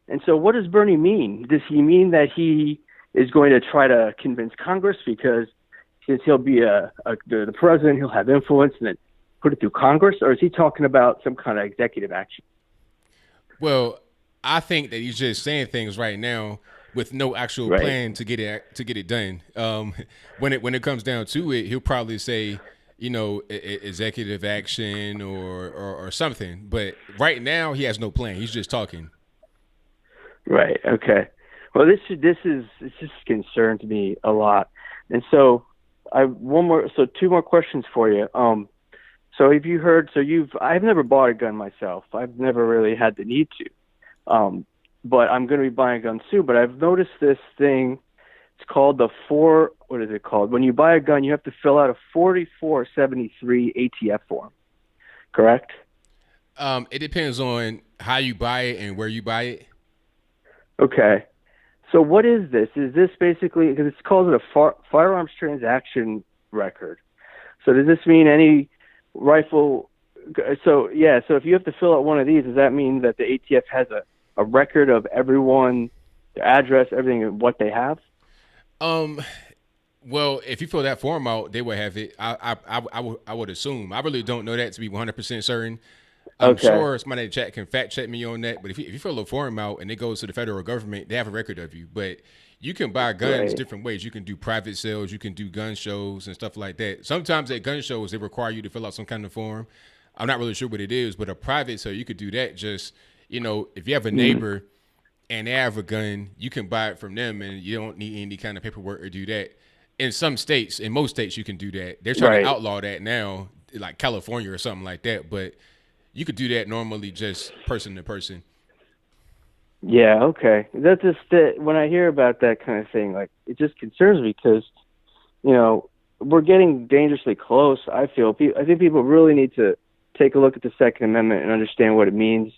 H: And so what does Bernie mean? Does he mean that he is going to try to convince Congress because since he'll be the president, he'll have influence and then put it through Congress? Or is he talking about some kind of executive action?
A: Well, I think that he's just saying things right now with no actual plan to get it done. When it comes down to it, he'll probably say, executive action or something. But right now, he has no plan. He's just talking.
H: Right. Okay. Well, this just concerns me a lot. And so two more questions for you. So have you heard? I've never bought a gun myself. I've never really had the need to. But I'm going to be buying a gun soon. But I've noticed this thing. It's called what is it called? When you buy a gun, you have to fill out a 4473 ATF form, correct?
A: It depends on how you buy it and where you buy it.
H: Okay. So what is this? Is this basically, because it's called a firearms transaction record. So does this mean any rifle? So if you have to fill out one of these, does that mean that the ATF has a record of everyone, their address, everything, and what they have?
A: Well, if you fill that form out, they would have it. I would assume. I really don't know that to be 100% certain. I'm
H: Okay.
A: sure somebody in the chat can fact check me on that. But if you fill a form out and it goes to the federal government, they have a record of you. But you can buy guns
H: Right.
A: different ways. You can do private sales. You can do gun shows and stuff like that. Sometimes at gun shows, they require you to fill out some kind of form. I'm not really sure what it is, but a private sale, you could do that. Just, if you have a neighbor and they have a gun, you can buy it from them and you don't need any kind of paperwork or do that. In most states, you can do that. They're trying to outlaw that now, like California or something like that. But you could do that normally just person to person.
H: Yeah, okay. That's just when I hear about that kind of thing, like, it just concerns me because, we're getting dangerously close. I think people really need to take a look at the Second Amendment and understand what it means,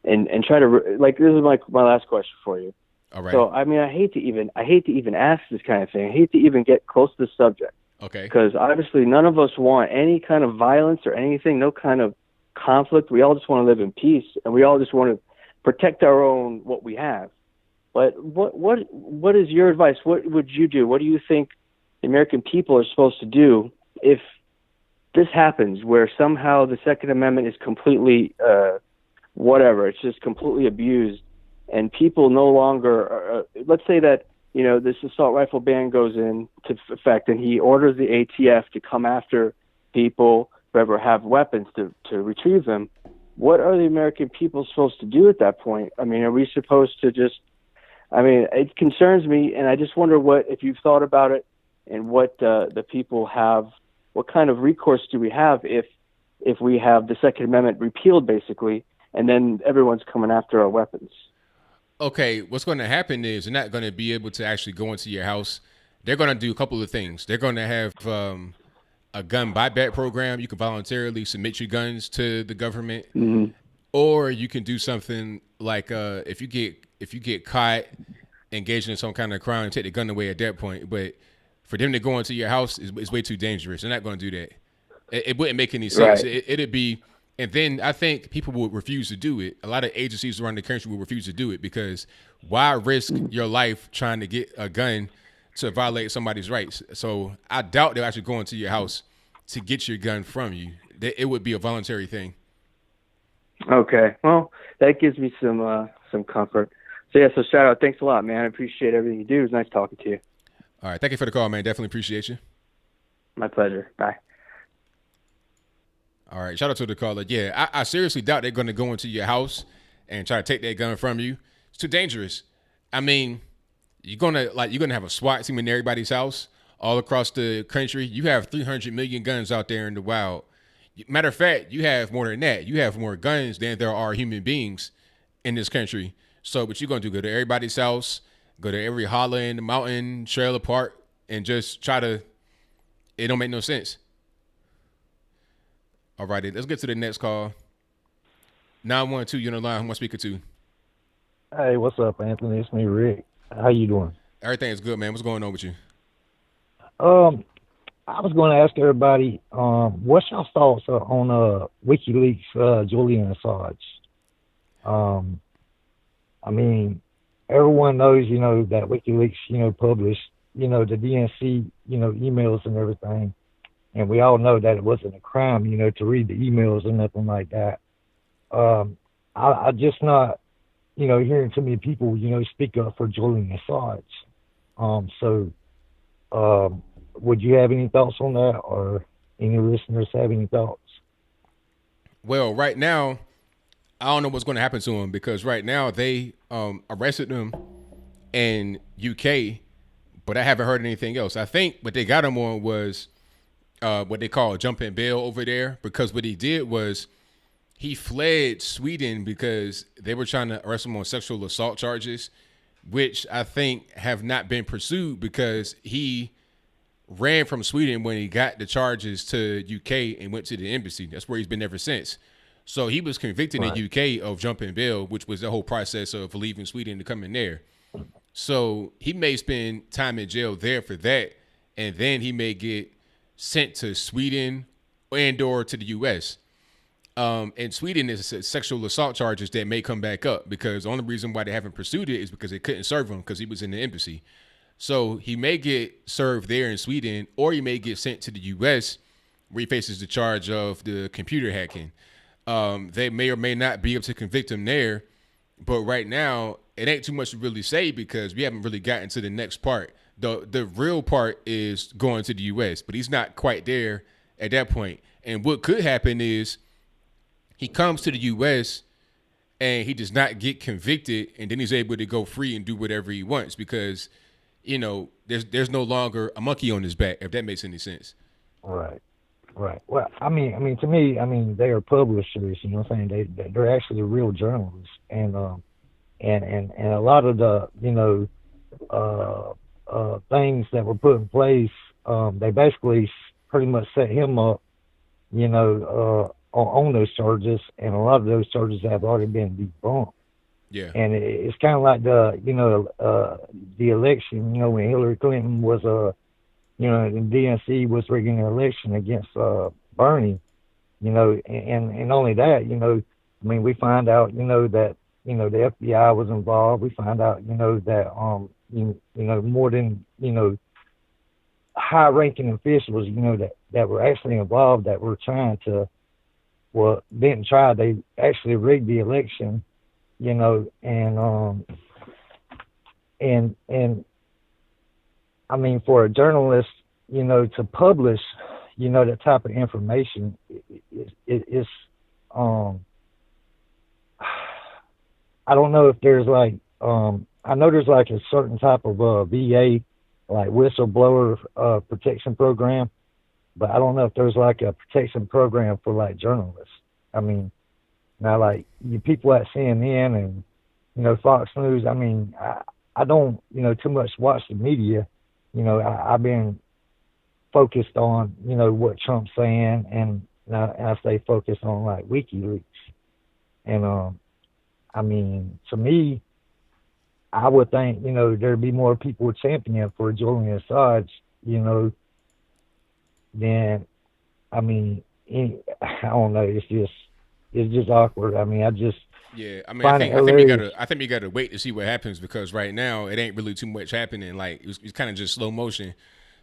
H: and try to this is my last question for you.
A: All right.
H: So I mean, I hate to even ask this kind of thing. I hate to even get close to the subject.
A: Okay.
H: Because obviously none of us want any kind of violence or anything, no kind of conflict. We all just want to live in peace, and we all just want to protect our own what we have. But what is your advice? What would you do? What do you think the American people are supposed to do if this happens, where somehow the Second Amendment is completely it's just completely abused, and people no longer let's say that this assault rifle ban goes into effect, and he orders the ATF to come after people who ever have weapons to retrieve them. What are the American people supposed to do at that point? I mean, are we supposed to just? I mean, it concerns me, and I just wonder if you've thought about it, and what the people have. What kind of recourse do we have if we have the Second Amendment repealed, basically, and then everyone's coming after our weapons?
A: Okay, what's going to happen is they're not going to be able to actually go into your house. They're going to do a couple of things. They're going to have a gun buyback program. You can voluntarily submit your guns to the government, or you can do something like if you get caught engaging in some kind of crime, take the gun away at that point. But for them to go into your house is way too dangerous. They're not going to do that. It wouldn't make any sense.
H: Right.
A: It'd be. And then I think people will refuse to do it. A lot of agencies around the country will refuse to do it because why risk your life trying to get a gun to violate somebody's rights? So I doubt they'll actually go into your house to get your gun from you. It would be a voluntary thing.
H: Okay. Well, that gives me some comfort. So yeah, so shout out. Thanks a lot, man. I appreciate everything you do. It was nice talking to you.
A: All right. Thank you for the call, man. Definitely appreciate you.
H: My pleasure. Bye.
A: All right. Shout out to the caller. Yeah, I seriously doubt they're going to go into your house and try to take that gun from you. It's too dangerous. I mean, you're gonna have a SWAT team in everybody's house all across the country. You have 300 million guns out there in the wild. Matter of fact, you have more than that. You have more guns than there are human beings in this country. So what you're going to do, go to everybody's house, go to every holler in the mountain, trailer park, and just try to, it don't make no sense. All righty, let's get to the next call. 912, you're on the line. Who am I speaking to?
I: Hey, what's up, Anthony? It's me, Rick. How you doing?
A: Everything is good, man. What's going on with you?
I: I was going to ask everybody, what's your thoughts on WikiLeaks, Julian Assange? I mean, everyone knows, that WikiLeaks, published, the DNC, emails and everything. And we all know that it wasn't a crime, to read the emails or nothing like that. I just not, hearing too many people, speak up for Julian Assange. Would you have any thoughts on that, or any listeners have any thoughts?
A: Well, right now, I don't know what's going to happen to him because right now they arrested him in UK, but I haven't heard anything else. I think what they got him on was what they call jumping bail over there, because what he did was he fled Sweden because they were trying to arrest him on sexual assault charges, which I think have not been pursued because he ran from Sweden when he got the charges to UK and went to the embassy. That's where he's been ever since. So he was convicted in UK of jumping bail, which was the whole process of leaving Sweden to come in there. So he may spend time in jail there for that, and then he may get sent to Sweden and or to the US. And Sweden is sexual assault charges that may come back up because the only reason why they haven't pursued it is because they couldn't serve him because he was in the embassy. So he may get served there in Sweden, or he may get sent to the US where he faces the charge of the computer hacking. They may or may not be able to convict him there. But right now, it ain't too much to really say because we haven't really gotten to the next part. The real part is going to the U.S., but he's not quite there at that point. And what could happen is he comes to the U.S. and he does not get convicted, and then he's able to go free and do whatever he wants because, there's no longer a monkey on his back, if that makes any sense.
I: Right. Well, I mean, to me, they are publishers. You know what I'm saying? They're actually real journalists, and a lot of the things that were put in place, they basically pretty much set him up, on those charges, and a lot of those charges have already been debunked.
A: Yeah.
I: And it's kind of like the election, when Hillary Clinton was the DNC was rigging the election against Bernie, and only that, we find out, that, the FBI was involved. We find out, that, more than, high-ranking officials, that were actually involved, that were trying to, didn't try, they actually rigged the election, and for a journalist, to publish, that type of information, it's I don't know if there's I know there's a certain type of VA, like whistleblower protection program, but I don't know if there's a protection program for journalists. Now you people at CNN and Fox News, I don't too much watch the media. I've been focused on what Trump's saying, and I stay focused on WikiLeaks. And to me, I would think there'd be more people championing for Julian Assange, than I don't know. It's just awkward.
A: Yeah, I think we gotta wait to see what happens because right now it ain't really too much happening. It's kind of just slow motion.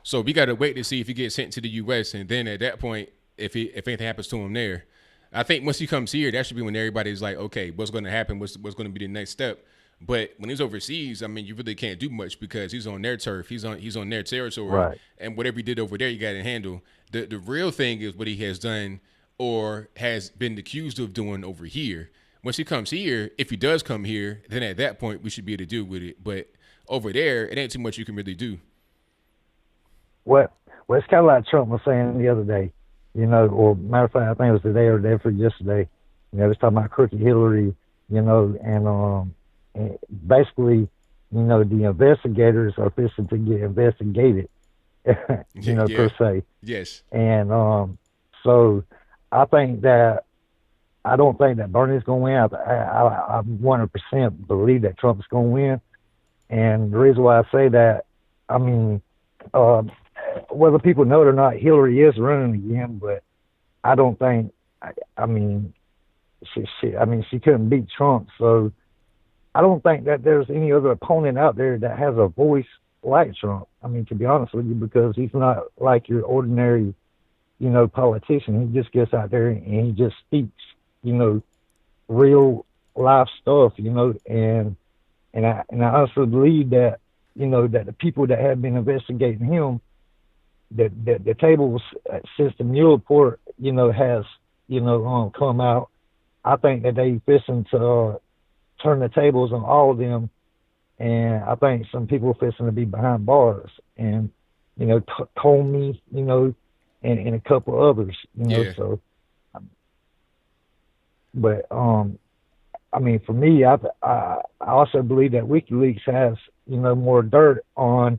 A: So we gotta wait to see if he gets sent to the U.S. and then at that point, if anything happens to him there, I think once he comes here, that should be when everybody's like, okay, what's going to happen? What's going to be the next step? But when he's overseas, you really can't do much because he's on their turf. He's on their territory,
I: right. And
A: whatever he did over there, you got to handle. The real thing is what he has done or has been accused of doing over here. Once he comes here, if he does come here, then at that point we should be able to deal with it. But over there, it ain't too much you can really do.
I: Well, it's kind of like Trump was saying the other day, or matter of fact, I think it was today or the day before yesterday. He was talking about crooked Hillary, and basically, the investigators are fixing to get investigated, per se.
A: Yes.
I: And so I don't think that Bernie's going to win. I 100% believe that Trump's going to win. And the reason why I say that, whether people know it or not, Hillary is running again, but I don't think, she couldn't beat Trump. So I don't think that there's any other opponent out there that has a voice like Trump. To be honest with you, because he's not like your ordinary, politician. He just gets out there and he just speaks, real life stuff, and I also believe that, that the people that have been investigating him, that the tables since the Mueller report, has, come out, I think that they fixing to turn the tables on all of them, and I think some people are fixing to be behind bars, and Comey, and a couple others,
A: Yeah.
I: So. But for me, I also believe that WikiLeaks has more dirt on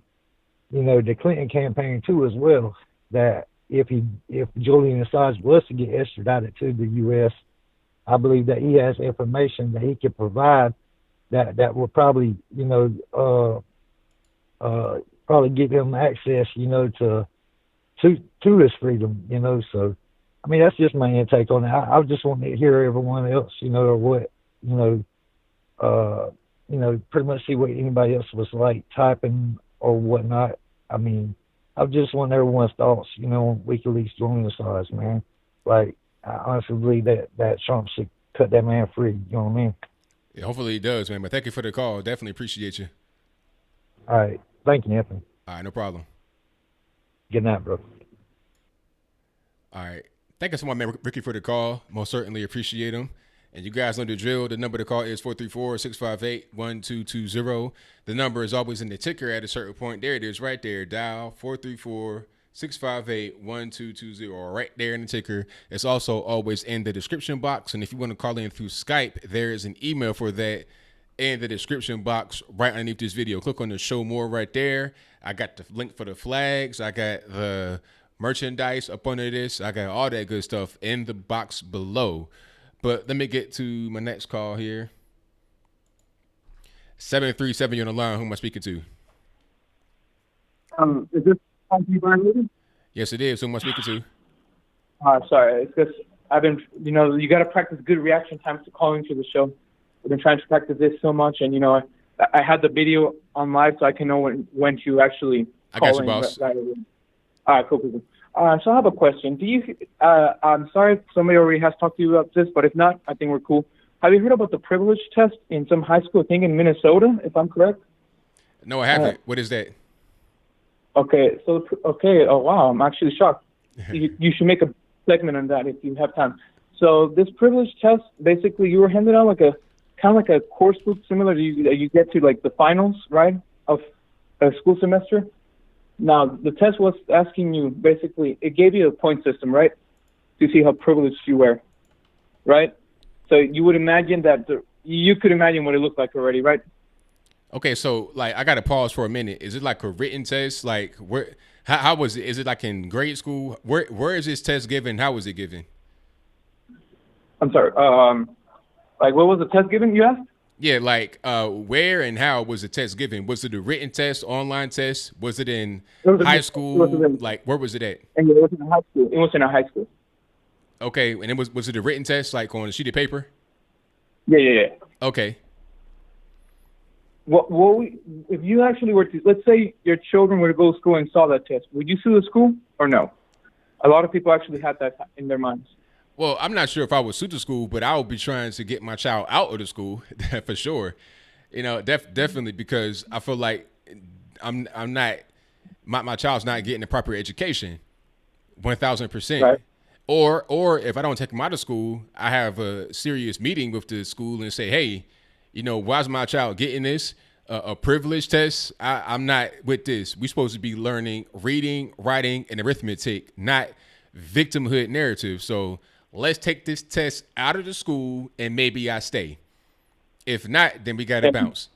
I: the Clinton campaign too as well. That if Julian Assange was to get extradited to the U.S., I believe that he has information that he could provide that will probably probably give him access to his freedom. So. That's just my intake on it. I just want to hear everyone else, or what, pretty much see what anybody else was like typing or whatnot. I just want everyone's thoughts, on WikiLeaks joining the size, man. I honestly believe that Trump should cut that man free. You know what I mean?
A: Yeah, hopefully he does, man. But thank you for the call. Definitely appreciate you.
I: All right. Thank you, Anthony.
A: All right, no problem.
I: Good night, bro.
A: All right. Thank you so much, man, Ricky, for the call. Most certainly appreciate him. And you guys know the drill. The number to call is 434-658-1220. The number is always in the ticker at a certain point. There it is right there. Dial 434-658-1220, or right there in the ticker. It's also always in the description box. And if you want to call in through Skype, there is an email for that in the description box right underneath this video. Click on the show more right there. I got the link for the flags. I got the merchandise up under this. I got all that good stuff in the box below. But let me get to my next call here. 737, you're on the line. Who am I speaking to?
J: Is this Brian?
A: Yes, it is. Who am I speaking to?
J: Sorry, it's because I've been, you got to practice good reaction times to calling to the show. I've been trying to practice this so much, and I had the video on live so I can know when to actually call.
A: I got you, boss.
J: All right, cool. So I have a question. I'm sorry if somebody already has talked to you about this, but if not, I think we're cool. Have you heard about the privilege test in some high school thing in Minnesota, if I'm correct?
A: No, I haven't. What is that?
J: Okay. Oh, wow. I'm actually shocked. You should make a segment on that if you have time. So this privilege test, basically, you were handed out like a course book similar to you get to like the finals, right, of a school semester. Now, the test was asking you, basically, it gave you a point system, right, to see how privileged you were, right? So you would imagine you could imagine what it looked like already, right?
A: Okay, so, I got to pause for a minute. Is it like a written test? Like, how was it? Is it like in grade school? Where is this test given? How was it given?
J: I'm sorry. What was the test given, you asked?
A: Yeah, where and how was the test given? Was it a written test, online test? Was it in high school? Where was it at?
J: And it was in high school. It was in a high school.
A: Okay, and was it a written test, like on a sheet of paper?
J: Yeah.
A: Okay.
J: If you actually were to, let's say your children were to go to school and saw that test, would you sue the school or no? A lot of people actually had that in their minds.
A: Well, I'm not sure if I would sue the school, but I would be trying to get my child out of the school for sure. Definitely, because I feel like I'm not my child's not getting the proper education, 1,000%.
J: Right.
A: Or if I don't take him out of school, I have a serious meeting with the school and say, hey, why is my child getting this? A privilege test? I'm not with this. We're supposed to be learning reading, writing, and arithmetic, not victimhood narrative. So let's take this test out of the school and maybe I stay. If not, then we got to bounce.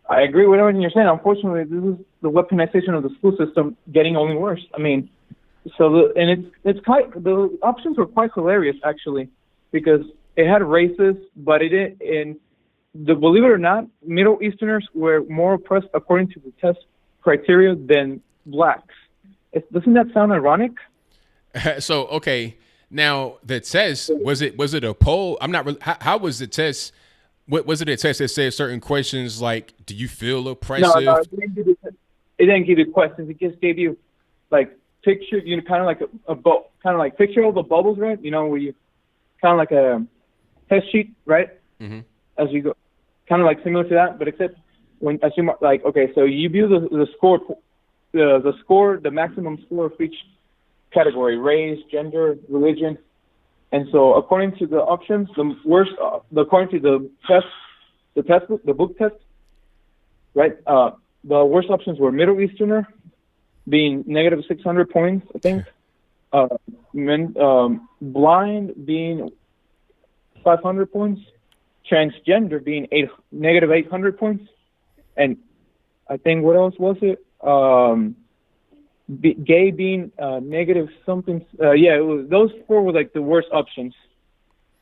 J: I agree with everything you're saying. Unfortunately, this is the weaponization of the school system getting only worse. I mean, the options were quite hilarious actually, because it had races, but it didn't. And believe it or not, Middle Easterners were more oppressed according to the test criteria than blacks. Doesn't that sound ironic?
A: So okay. Now the test, was it a poll? I'm not really, how was the test? What was it a test that said certain questions like, do you feel oppressive?
J: No, it didn't give you questions. It just gave you picture, kind of like picture all the bubbles, right? Where you kind of like a test sheet, right? Mm-hmm. As you go, kind of like similar to that, but except so you view the score, the maximum score of each category: race, gender, religion. And so according to the options, according to the book test, right, the worst options were Middle Easterner, being negative 600 points, I think, blind being 500 points, transgender being negative 800 points, and I think what else was it? Gay being negative something. Those four were like the worst options.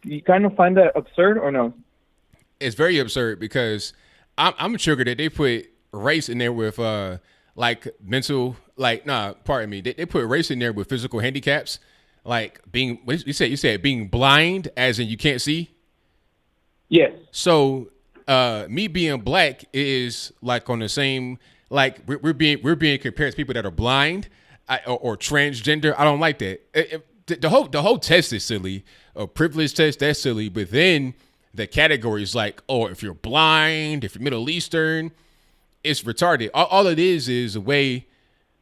J: You kind of find that absurd or no?
A: It's very absurd because I'm triggered that they put race in there with mental, pardon me. They put race in there with physical handicaps, like being, what you said being blind, as in you can't see.
J: Yes.
A: So me being black is like on the same, like we're being compared to people that are blind or transgender. I don't like that. the whole test is silly. A privilege test, that's silly. But then the categories like, oh, if you're blind, if you're Middle Eastern, it's retarded. All it is a way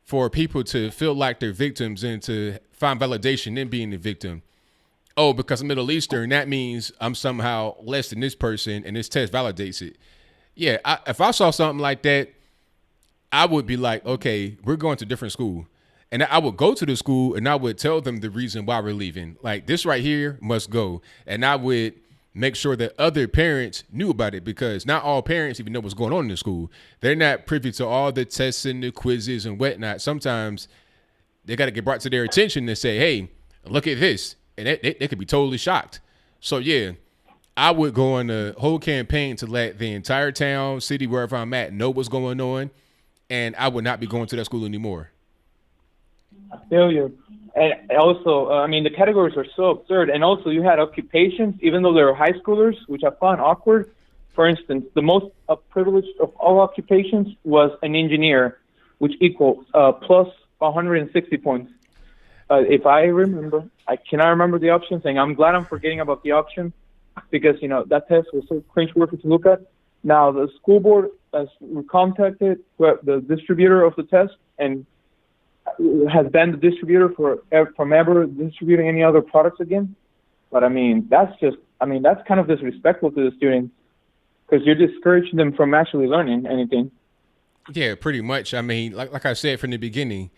A: for people to feel like they're victims and to find validation in being the victim. Oh, because I'm Middle Eastern, that means I'm somehow less than this person, and this test validates it. Yeah, if I saw something like that, I would be like, okay, we're going to different school. And I would go to the school and I would tell them the reason why we're leaving. Like, this right here must go. And I would make sure that other parents knew about it, because not all parents even know what's going on in the school. They're not privy to all the tests and the quizzes and whatnot. Sometimes they got to get brought to their attention and say, hey, look at this. And they could be totally shocked. So, yeah, I would go on a whole campaign to let the entire town, city, wherever I'm at, know what's going on. And I would not be going to that school anymore.
J: I feel you. And also, I mean, the categories are so absurd. And also, you had occupations, even though they were high schoolers, which I found awkward. For instance, the most privileged of all occupations was an engineer, which equals plus 160 points. If I remember, I cannot remember the options, and I'm glad I'm forgetting about the option, because, you know, that test was so cringeworthy to look at. Now, the school board has contacted the distributor of the test and has banned the distributor from ever distributing any other products again. But I mean, that's kind of disrespectful to the students, because you're discouraging them from actually learning anything.
A: Yeah, pretty much. I mean, like I said from the beginning,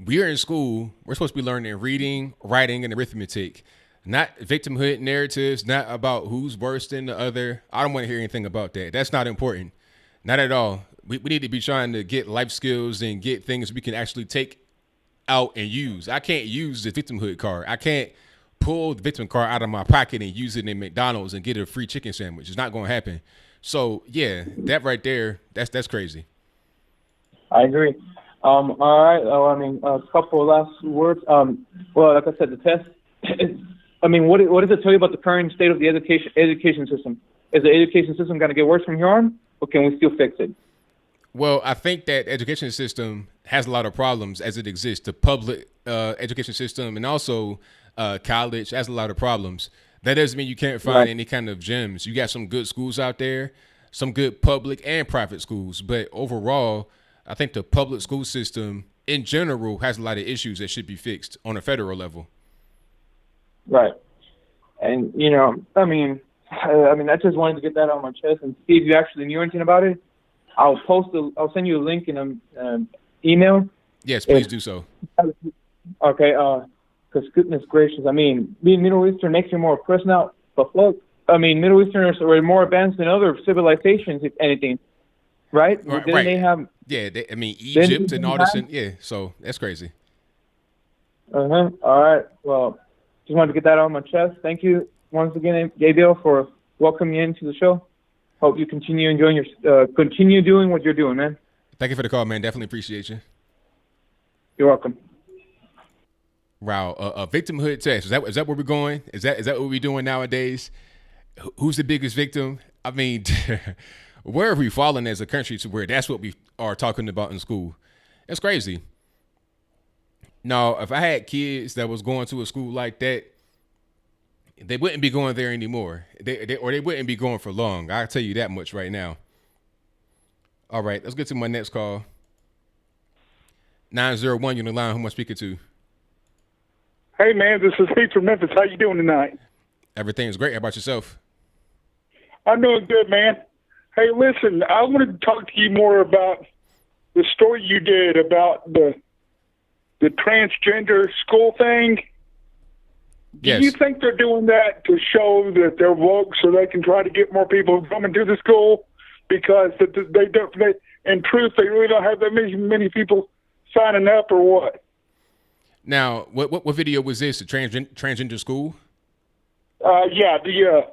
A: we're in school. We're supposed to be learning reading, writing, and arithmetic, not victimhood narratives, not about who's worse than the other. I don't want to hear anything about that. That's not important. Not at all. We need to be trying to get life skills and get things we can actually take out and use. I can't use the victimhood card. I can't pull the victim card out of my pocket and use it in McDonald's and get a free chicken sandwich. It's not going to happen. So, yeah, that right there, that's crazy.
J: I agree. All right. I mean, a couple of last words. Well, like I said, the test. I mean, what does it tell you about the current state of the education system? Is the education system going to get worse from here on, or can we still fix it?
A: Well, I think that education system has a lot of problems as it exists. The public education system and also college has a lot of problems. That doesn't mean you can't find any kind of gems. You got some good schools out there, some good public and private schools. But overall, I think the public school system in general has a lot of issues that should be fixed on a federal level.
J: Right. And, you know, I mean, I just wanted to get that on my chest and see if you actually knew anything about it. I'll I'll send you a link in an email.
A: Yes, please do so.
J: Okay. Because goodness gracious, I mean, being Middle Eastern makes you more oppressed now. But look, I mean, Middle Easterners are more advanced than other civilizations, if anything. Right?
A: Right.
J: Then they have.
A: Yeah, Egypt and all this. So that's crazy.
J: All right. Well, just wanted to get that on my chest. Thank you once again, ABL, for welcoming me into the show. Hope you continue enjoying continue doing what you're doing, man.
A: Thank you for the call, man. Definitely appreciate you.
J: You're welcome.
A: Wow, a victimhood test. Is that where we're going? Is that what we're doing nowadays? Who's the biggest victim? I mean, where have we fallen as a country to where that's what we are talking about in school? That's crazy. Now, if I had kids that was going to a school like that, they wouldn't be going there anymore. They wouldn't be going for long. I'll tell you that much right now. All right, let's get to my next call. 901, you're on the line. Who am I speaking to?
K: Hey, man, this is Heath from Memphis. How you doing tonight?
A: Everything's great. How about yourself?
K: I'm doing good, man. Hey, listen, I wanted to talk to you more about the story you did about the transgender school thing.
A: Yes.
K: Do you think they're doing that to show that they're woke so they can try to get more people coming to the school? Because in truth, they really don't have that many people signing up, or what?
A: Now, what video was this? The transgender school?
K: Yeah, it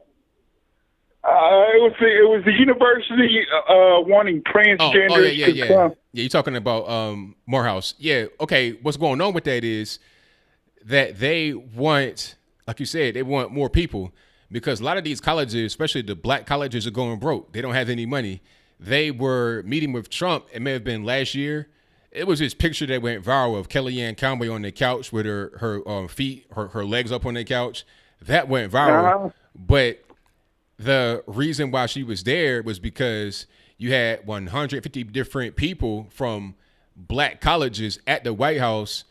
K: was the university wanting transgenders
A: to come. Yeah, you're talking about Morehouse. Yeah, okay. What's going on with that is that they want, like you said, they want more people, because a lot of these colleges, especially the black colleges, are going broke. They don't have any money. They were meeting with Trump. It may have been last year, it was this picture that went viral of Kellyanne Conway on the couch with her feet, her legs up on the couch. That went viral. But the reason why she was there was because you had 150 different people from black colleges at the White House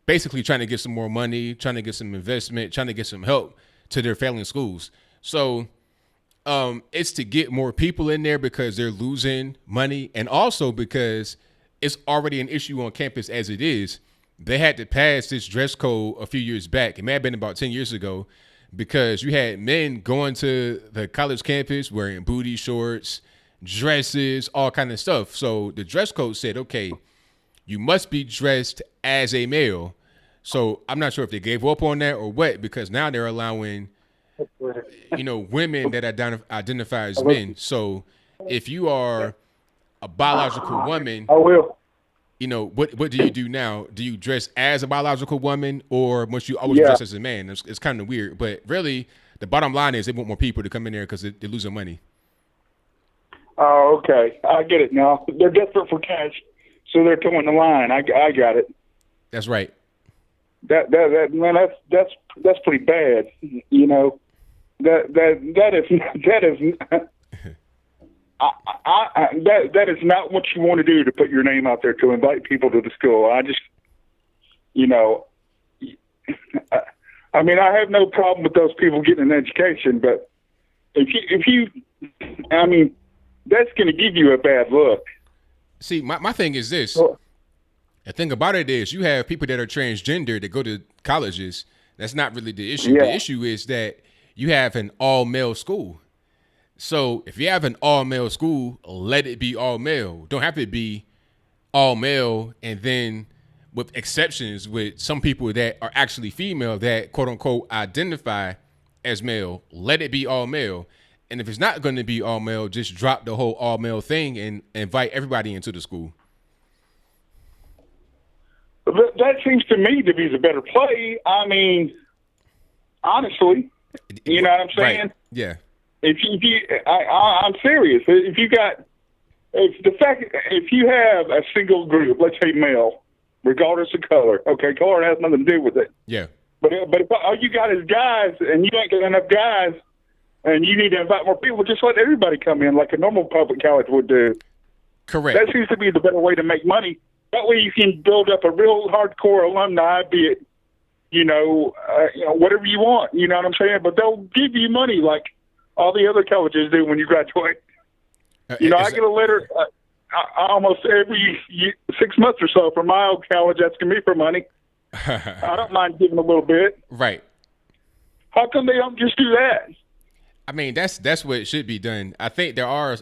A: basically trying to get some more money, trying to get some investment, trying to get some help to their failing schools. So it's to get more people in there because they're losing money, and also because it's already an issue on campus as it is. They had to pass this dress code a few years back. It may have been about 10 years ago, because you had men going to the college campus wearing booty shorts, dresses, all kind of stuff. So the dress code said, okay, you must be dressed as a male. So I'm not sure if they gave up on that or what, because now they're allowing, women that identify as men. So if you are a biological woman,
K: I will.
A: What do you do now? Do you dress as a biological woman, or must you always dress as a man? It's kind of weird, but really the bottom line is they want more people to come in there because they're losing money.
K: Oh, okay. I get it now. They're desperate for cash, so they're towing the line. I got it.
A: That's right.
K: That's pretty bad. That is not what you want to do, to put your name out there to invite people to the school. I just, I have no problem with those people getting an education, but if you, that's going to give you a bad look.
A: See, my thing is this. The thing about it is you have people that are transgender that go to colleges. That's not really the issue. Yeah. The issue is that you have an all-male school. So if you have an all-male school, let it be all-male. Don't have to be all-male, and then with exceptions with some people that are actually female that, quote-unquote, identify as male. Let it be all-male. And if it's not going to be all-male, just drop the whole all-male thing and invite everybody into the school.
K: That seems to me to be the better play. Honestly, you know what I'm saying?
A: Right. Yeah.
K: I'm serious. If you have a single group, let's say male, regardless of color, okay, color has nothing to do with it.
A: Yeah.
K: But if all you got is guys, and you ain't got enough guys, and you need to invite more people, just let everybody come in like a normal public college would do.
A: Correct.
K: That seems to be the better way to make money. That way you can build up a real hardcore alumni, be it, whatever you want. You know what I'm saying? But they'll give you money like all the other colleges do when you graduate. I get a letter almost every 6 months or so from my old college asking me for money. I don't mind giving a little bit.
A: Right.
K: How come they don't just do that?
A: That's what should be done. I think there are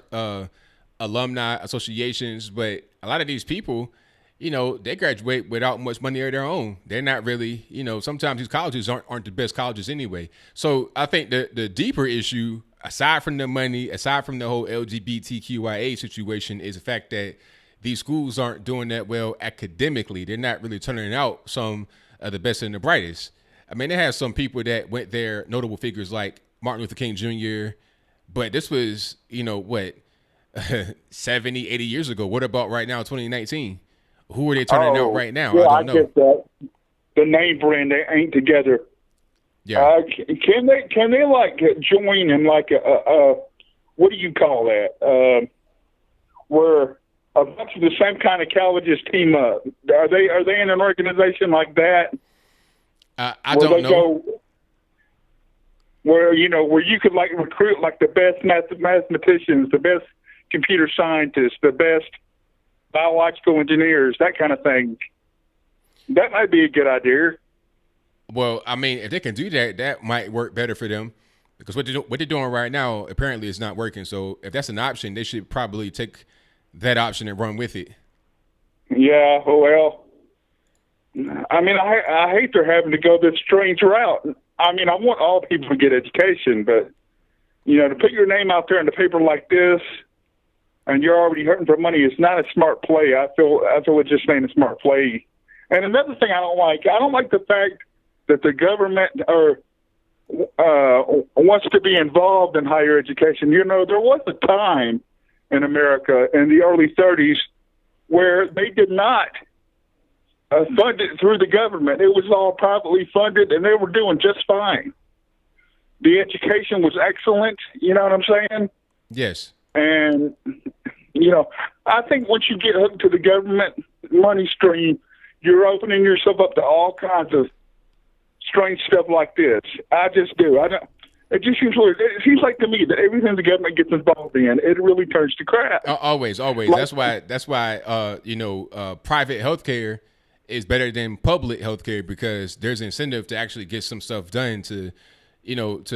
A: alumni associations, but a lot of these people, they graduate without much money of their own. They're not really, sometimes these colleges aren't the best colleges anyway. So I think the deeper issue, aside from the money, aside from the whole LGBTQIA situation, is the fact that these schools aren't doing that well academically. They're not really turning out some of the best and the brightest. They have some people that went there, notable figures like Martin Luther King Jr., but this was, 70, 80 years ago. What about right now, 2019? Who are they turning out right now?
K: Yeah,
A: I don't know.
K: Get that. The name brand, they ain't together.
A: Yeah.
K: Can they like join in like a what do you call that? Where a bunch of the same kind of colleges team up. Are they in an organization like that?
A: I don't know.
K: Where you could like recruit like the best mathematicians, the best computer scientists, the best biological engineers, that kind of thing. That might be a good idea.
A: Well, if they can do that, that might work better for them, because what they're doing right now apparently is not working. So if that's an option, they should probably take that option and run with it.
K: Yeah, well, I hate they're having to go this strange route. I want all people to get education, but to put your name out there in the paper like this, and you're already hurting for money, is not a smart play. I feel it just ain't a smart play. And another thing I don't like the fact that the government wants to be involved in higher education. There was a time in America in the early 30s where they did not funded through the government. It was all privately funded, and they were doing just fine. The education was excellent. You know what I'm saying?
A: Yes.
K: And, I think once you get hooked to the government money stream, you're opening yourself up to all kinds of strange stuff like this. I just do. It just seems weird. It seems like to me that everything the government gets involved in, it really turns to crap.
A: Always. That's why private healthcare is better than public healthcare, because there's incentive to actually get some stuff done to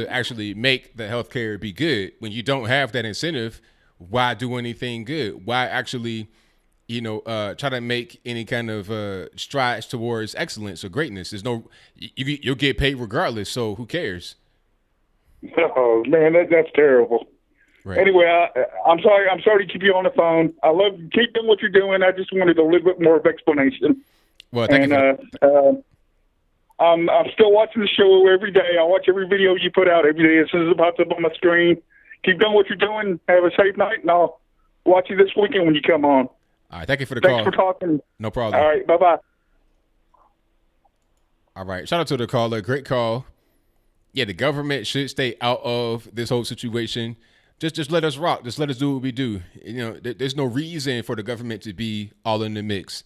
A: actually make the healthcare be good. When you don't have that incentive, why do anything good? Why actually, try to make any kind of strides towards excellence or greatness? There's no, you'll get paid regardless. So who cares?
K: Oh man, that's terrible.
A: Right.
K: Anyway, I'm sorry to keep you on the phone. I love you. Keep doing what you're doing. I just wanted a little bit more of explanation.
A: Well, thank you.
K: I'm still watching the show every day. I watch every video you put out every day as soon as it pops up on my screen. Keep doing what you're doing. Have a safe night, and I'll watch you this weekend when you come on.
A: All right. Thank you for the call.
K: Thanks for talking.
A: No problem.
K: All right. Bye-bye.
A: All right. Shout out to the caller. Great call. Yeah, the government should stay out of this whole situation. Just let us rock. Just let us do what we do. There's no reason for the government to be all in the mix,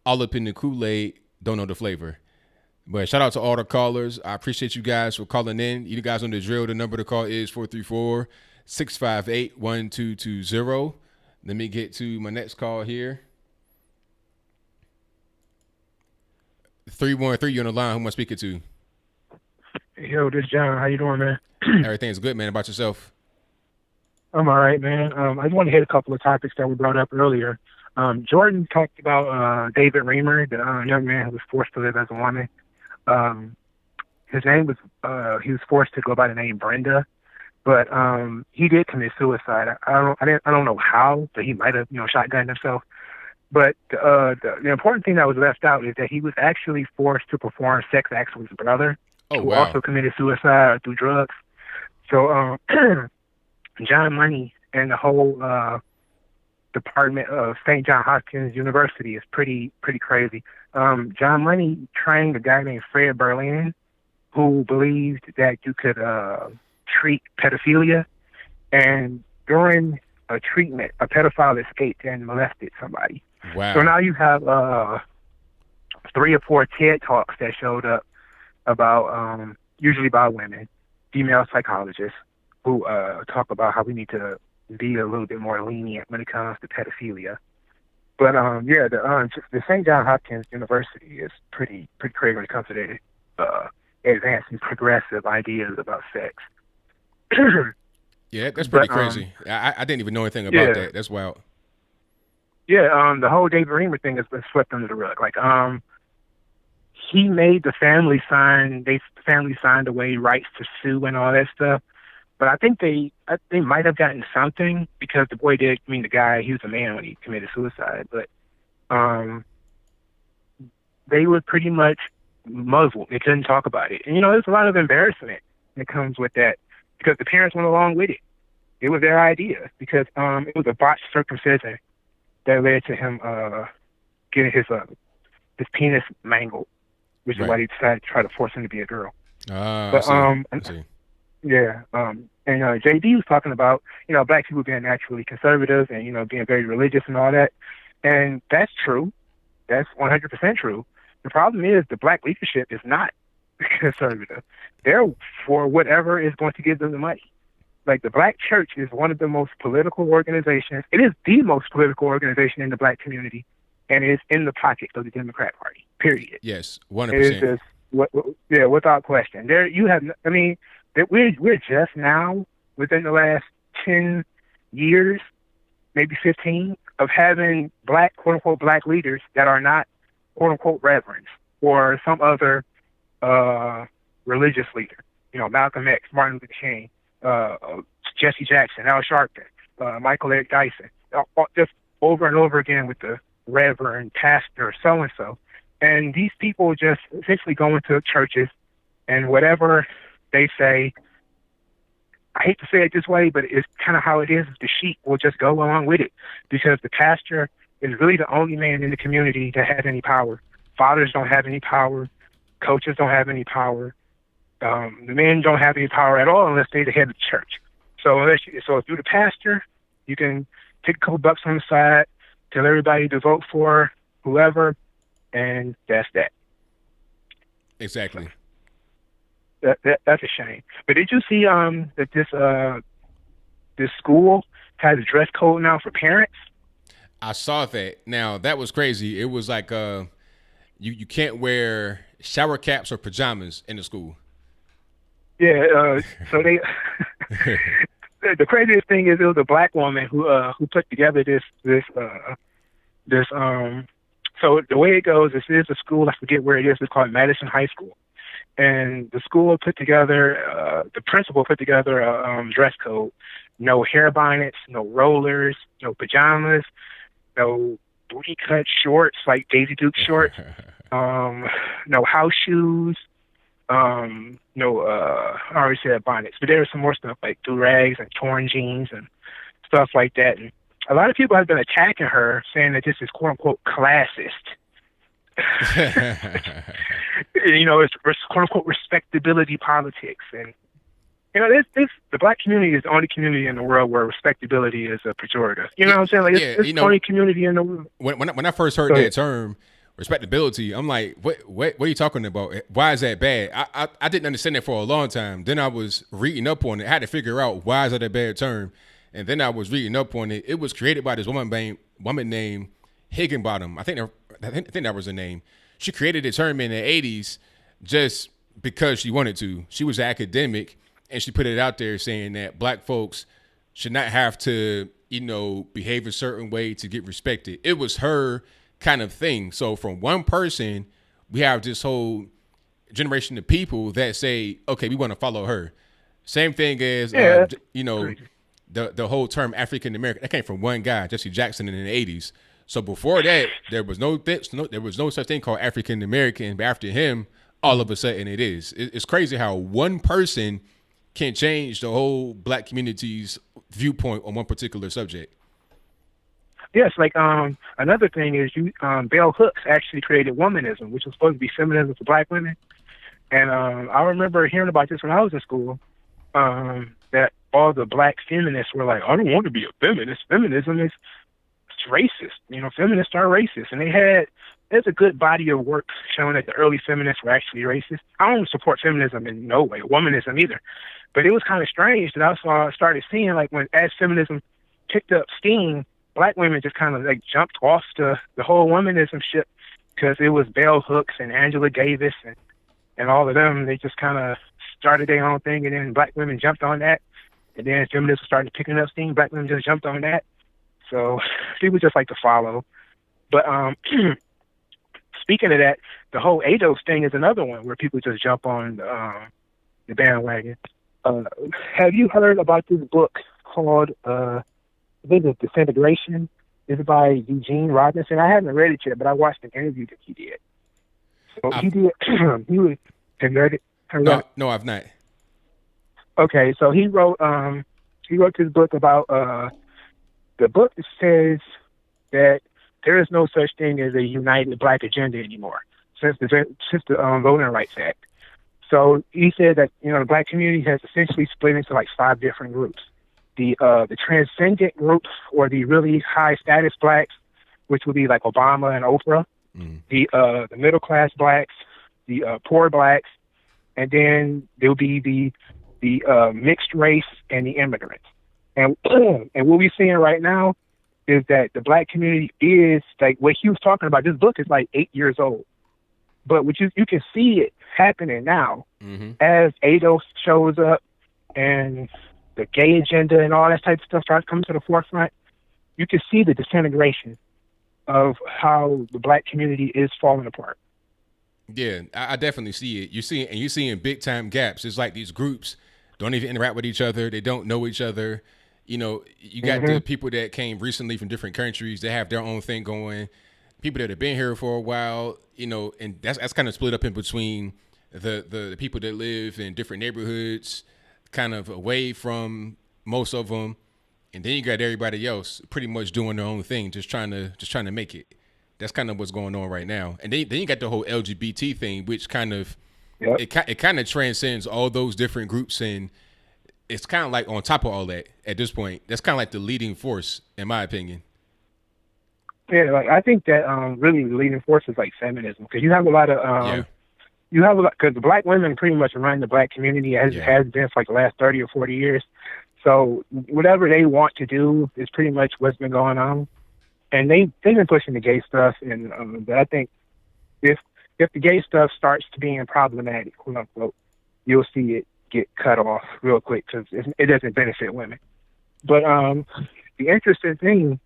A: all up in the Kool-Aid, don't know the flavor. But shout out to all the callers. I appreciate you guys for calling in. You guys on the drill. The number to call is 434-658-1220. Let me get to my next call here. 313, you're on the line. Who am I speaking to?
L: Yo, this is John. How you doing, man?
A: Everything's good, man. About yourself?
L: I'm all right, man. I just want to hit a couple of topics that were brought up earlier. Jordan talked about David Reimer, the young man who was forced to live as a woman. His name was he was forced to go by the name Brenda, but he did commit suicide. I don't know how, but he might have shotgunned himself. But the important thing that was left out is that he was actually forced to perform sex acts with his brother, who also committed suicide through drugs. So John Money and the whole department of St. John Hopkins University is pretty crazy. John Money trained a guy named Fred Berlin, who believed that you could treat pedophilia, and during a treatment, a pedophile escaped and molested somebody.
A: Wow.
L: So now you have 3 or 4 TED Talks that showed up about, usually by women, female psychologists, who talk about how we need to be a little bit more lenient when it comes to pedophilia. But the St. John Hopkins University is pretty crazy when it comes to the advancing progressive ideas about sex.
A: Yeah, that's pretty crazy. I didn't even know anything about that. That's wild.
L: Yeah, the whole David Reimer thing has been swept under the rug. Like, he made the family sign. The family signed away rights to sue and all that stuff. But I think they might have gotten something, because the boy did. I mean, the guy, he was a man when he committed suicide. But they were pretty much muzzled. They couldn't talk about it. And there's a lot of embarrassment that comes with that, because the parents went along with it. It was their idea, because it was a botched circumcision that led to him getting his penis mangled, which is why he decided to try to force him to be a girl.
A: I see.
L: Yeah, and JD was talking about black people being naturally conservative and being very religious and all that, and that's true. That's 100% true. The problem is the black leadership is not conservative. They're for whatever is going to give them the money. Like, the black church is one of the most political organizations. It is the most political organization in the black community, and it is in the pocket of the Democrat Party. Period.
A: Yes, 100%.
L: It is just, without question. We're just now, within the last 10 years, maybe 15, of having black, quote unquote, black leaders that are not, quote unquote, reverends or some other religious leader. Malcolm X, Martin Luther King, Jesse Jackson, Al Sharpton, Michael Eric Dyson, just over and over again with the reverend, pastor, so-and-so. And these people just essentially go into churches, and whatever they say, I hate to say it this way, but it's kind of how it is. The sheep will just go along with it, because the pastor is really the only man in the community that has any power Fathers don't have any power. Coaches don't have any power. The men don't have any power at all unless they're the head of the church. So if you're the pastor, you can take a couple bucks on the side, tell everybody to vote for whoever, and that's that.
A: Exactly.
L: That's a shame. But did you see that this school has a dress code now for parents?
A: I saw that. Now that was crazy. It was like you can't wear shower caps or pajamas in the school.
L: Yeah. So they the craziest thing is it was a black woman who put together this. So the way it goes, this is a school. I forget where it is. It's called Madison High School, and the school put together. The principal put together a dress code: no hair bonnets, no rollers, no pajamas, no booty cut shorts like Daisy Duke shorts, no house shoes, no. I already said bonnets, but there was some more stuff like do-rags and torn jeans and stuff like that. And a lot of people have been attacking her, saying that this is "quote unquote" classist. It's "quote unquote" respectability politics, and the black community is the only community in the world where respectability is a pejorative. You know what I'm saying? Like it's the only community in the world.
A: When I first heard that term, respectability, I'm like, what are you talking about? Why is that bad? I didn't understand that for a long time. Then I was reading up on it. I had to figure out why is that a bad term. And then I was reading up on it. It was created by this woman named Higginbottom. I think that was her name. She created the term in the 80s just because she wanted to. She was an academic, and she put it out there saying that black folks should not have to, behave a certain way to get respected. It was her kind of thing. So from one person, we have this whole generation of people that say, okay, we want to follow her. Same thing as, the whole term African American. That came from one guy, Jesse Jackson, in the 80s. So before that, there was no such thing called African American. But after him, all of a sudden it is. It's crazy how one person can change the whole black community's viewpoint on one particular subject.
L: Yes, like another thing is Bell Hooks actually created womanism, which was supposed to be feminism for black women. And I remember hearing about this when I was in school, that all the black feminists were like, I don't want to be a feminist. Feminism is racist. Feminists are racist. And there's a good body of work showing that the early feminists were actually racist. I don't support feminism in no way, womanism either. But it was kind of strange that I started seeing, like, as feminism picked up steam, black women just kind of like jumped off the whole womanism ship because it was Bell Hooks and Angela Davis and all of them. They just kind of started their own thing, and then black women jumped on that. And then feminism started picking up steam. Black women just jumped on that. So people just like to follow. But speaking of that, the whole ADOS thing is another one where people just jump on the bandwagon. Have you heard about this book called, I think it's Disintegration? It's by Eugene Robinson. I haven't read it yet, but I watched an interview that he did. So he did. He was. Have you heard it?
A: No, I've not.
L: Okay, so he wrote this book about the book says that there is no such thing as a united black agenda anymore since the Voting Rights Act. So he said that the black community has essentially split into like 5 different groups: the transcendent groups, or the really high status blacks, which would be like Obama and Oprah; the middle class blacks, the poor blacks, and then there'll be the mixed race and the immigrants. And what we're seeing right now is that the black community is like what he was talking about. This book is like 8 years old, but what you can see it happening now as ADOS shows up and the gay agenda and all that type of stuff starts coming to the forefront. You can see the disintegration of how the black community is falling apart.
A: Yeah, I definitely see it. You're seeing big time gaps. It's like these groups don't even interact with each other. They don't know each other. You got the people that came recently from different countries. They have their own thing going. People that have been here for a while, and that's kind of split up in between the people that live in different neighborhoods, kind of away from most of them, and then you got everybody else pretty much doing their own thing, just trying to make it. That's kind of what's going on right now. And then you got the whole LGBT thing, which kind of it kind of transcends all those different groups, and it's kind of like on top of all that at this point. That's kind of like the leading force, in my opinion.
L: Yeah, like I think that really the leading force is like feminism, because you have a lot of because the black women pretty much run the black community as it has been for like the last 30 or 40 years. So whatever they want to do is pretty much what's been going on. And they've been pushing the gay stuff, and but I think if the gay stuff starts to being problematic, quote unquote, you'll see it get cut off real quick because it doesn't benefit women. But the interesting thing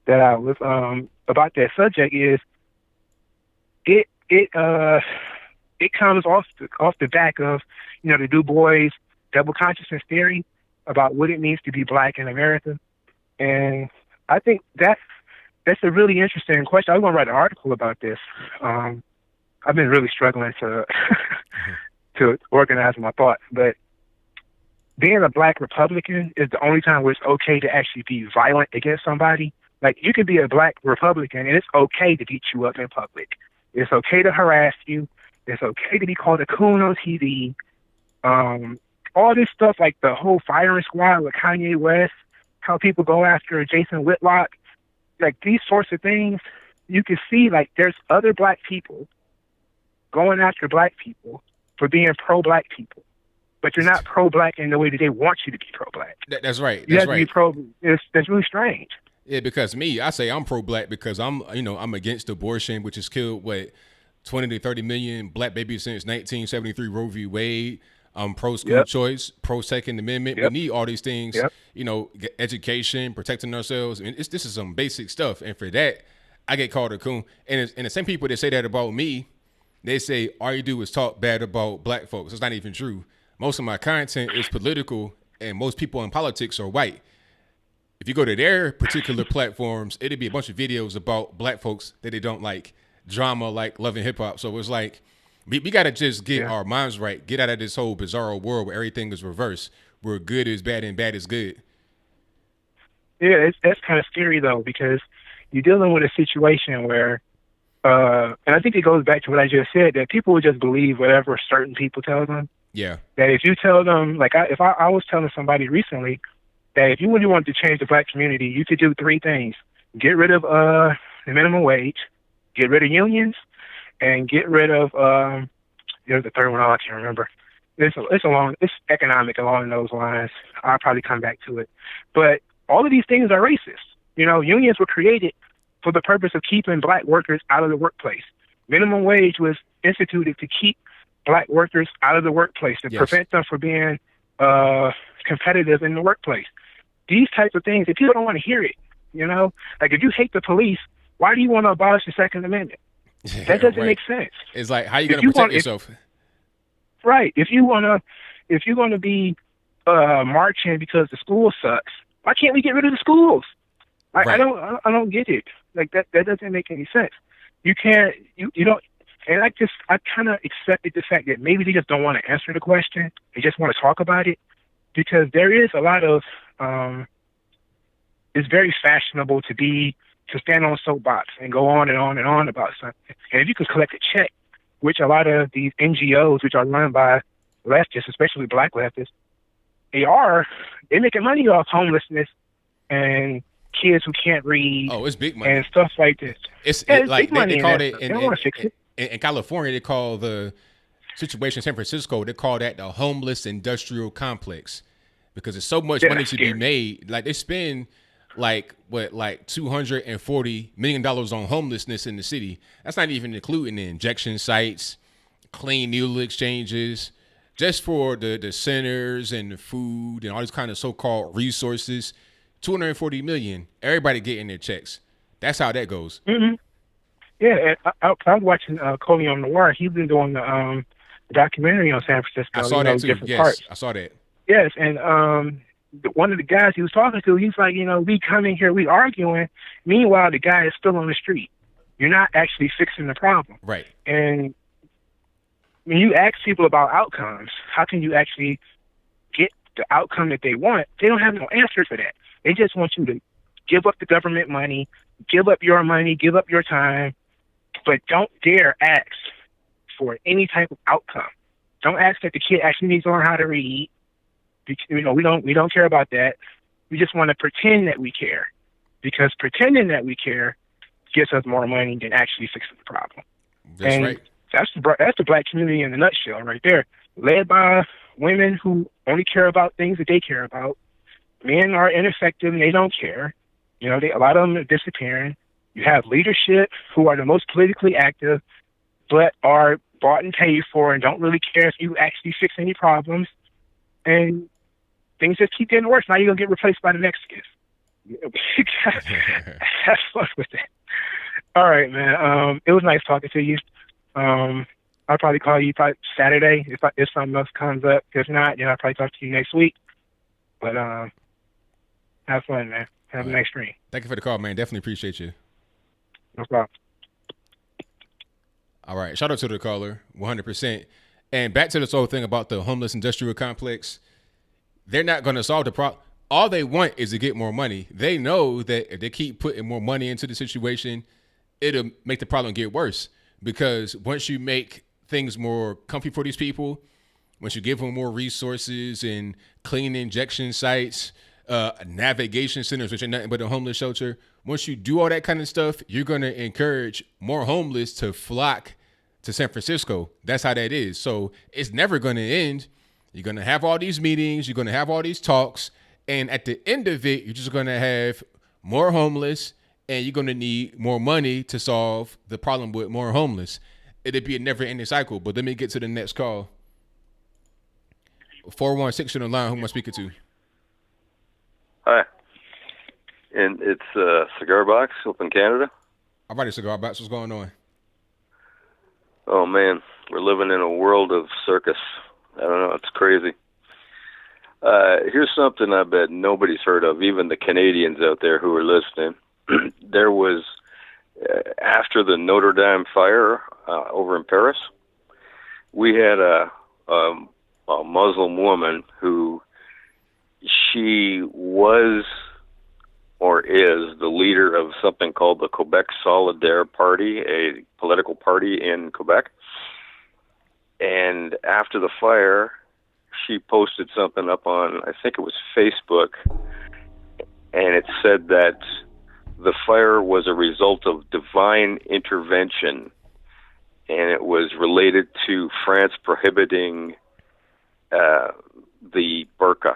L: that I was about that subject is it comes off the back of the Du Bois double consciousness theory about what it means to be black in America, and I think that's a really interesting question. I was going to write an article about this. I've been really struggling to to organize my thoughts, but being a black Republican is the only time where it's okay to actually be violent against somebody. Like, you can be a black Republican and it's okay to beat you up in public. It's okay to harass you. It's okay to be called a coon on TV. All this stuff, like the whole firing squad with Kanye West, how people go after Jason Whitlock, like these sorts of things, you can see like there's other black people going after black people for being pro-black people, but you're not pro-black in the way that they want you to be pro-black.
A: That's right.
L: You
A: That's
L: have
A: right.
L: to be that's really strange.
A: Yeah, because I say I'm pro-black because I'm against abortion, which has killed 20 to 30 million black babies since 1973 Roe v. Wade. Pro-school choice, pro-Second Amendment. We need all these things, education, protecting ourselves. I mean, this is some basic stuff. And for that, I get called a coon. And the same people that say that about me, they say all you do is talk bad about black folks. It's not even true. Most of my content is political, and most people in politics are white. If you go to their particular platforms, it'd be a bunch of videos about black folks that they don't like, drama like Love and Hip Hop. So it's like, we got to just get our minds right, get out of this whole bizarro world where everything is reversed, where good is bad and bad is good.
L: Yeah, that's kind of scary, though, because you're dealing with a situation where, and I think it goes back to what I just said, that people will just believe whatever certain people tell them.
A: Yeah.
L: That if you tell them, like I was telling somebody recently, that if you really wanted to change the black community, you could do three things. Get rid of the minimum wage, get rid of unions, and get rid of the third one. I can't remember. It's economic along those lines. I'll probably come back to it. But all of these things are racist. Unions were created for the purpose of keeping black workers out of the workplace. Minimum wage was instituted to keep black workers out of the workplace, to prevent them from being competitive in the workplace. These types of things, if people don't want to hear it, like if you hate the police, why do you want to abolish the Second Amendment? That doesn't make sense.
A: It's like, how are you going to protect yourself?
L: Right. If you're going to be marching because the school sucks, why can't we get rid of the schools? I don't get it. Like that doesn't make any sense. You can't. You don't. And I kind of accepted the fact that maybe they just don't want to answer the question. They just want to talk about it, because there is a lot of. It's very fashionable to stand on a soapbox and go on and on and on about something. And if you can collect a check, which a lot of these NGOs, which are run by leftists, especially black leftists, they're making money off homelessness and kids who can't read.
A: Oh, it's big money.
L: And stuff like this.
A: It's
L: like
A: big money. They call it,
L: they don't want to fix it.
A: In California, they call the situation in San Francisco, they call that the homeless industrial complex, because there's so much money to be made. Like, they spend like $240 million on homelessness in the city. That's not even including the injection sites, clean needle exchanges, just for the centers and the food and all these kind of so-called resources. $240 million. Everybody getting their checks. That's how that goes.
L: Mm-hmm. Yeah, and I was watching Coleon Noir. He's been doing the documentary on San Francisco.
A: I saw that too. Yes,
L: parts.
A: I saw that.
L: Yes, and one of the guys he was talking to, he's like, we come in here, we arguing. Meanwhile, the guy is still on the street. You're not actually fixing the problem.
A: Right.
L: And when you ask people about outcomes, how can you actually get the outcome that they want? They don't have no answer for that. They just want you to give up the government money, give up your money, give up your time, but don't dare ask for any type of outcome. Don't ask that the kid actually needs to learn how to read. We don't care about that. We just want to pretend that we care, because pretending that we care gets us more money than actually fixing the problem.
A: That's
L: and
A: right.
L: That's the black community in a nutshell, right there. Led by women who only care about things that they care about. Men are ineffective and they don't care. A lot of them are disappearing. You have leadership who are the most politically active, but are bought and paid for and don't really care if you actually fix any problems. And things just keep getting worse. Now you're going to get replaced by the Mexicans. Have fun with that. All right, man. It was nice talking to you. I'll probably call you Saturday if something else comes up. If not, I'll probably talk to you next week. But have fun, man. Have a nice stream.
A: Thank you for the call, man. Definitely appreciate you.
L: No problem.
A: All right. Shout out to the caller, 100%. And back to this whole thing about the homeless industrial complex. They're not going to solve the problem. All they want is to get more money. They know that if they keep putting more money into the situation, it'll make the problem get worse. Because once you make things more comfy for these people, once you give them more resources and clean injection sites, navigation centers, which are nothing but a homeless shelter, once you do all that kind of stuff, you're going to encourage more homeless to flock to San Francisco. That's how that is. So it's never going to end. You're going to have all these meetings. You're going to have all these talks. And at the end of it, you're just going to have more homeless, and you're going to need more money to solve the problem with more homeless. It'd be a never-ending cycle. But let me get to the next call. 416 on the line. Who am I speaking to?
M: Hi. And it's Cigar Box up in Canada.
A: All right, Cigar Box. What's going on?
M: Oh, man. We're living in a world of circus. I don't know. It's crazy. Here's something I bet nobody's heard of, even the Canadians out there who are listening. There was, after the Notre Dame fire over in Paris, we had a Muslim woman who she was or is the leader of something called the Quebec Solidaire Party, a political party in Quebec. And after the fire, she posted something up on, I think it was Facebook, and it said that the fire was a result of divine intervention, and it was related to France prohibiting the burqa.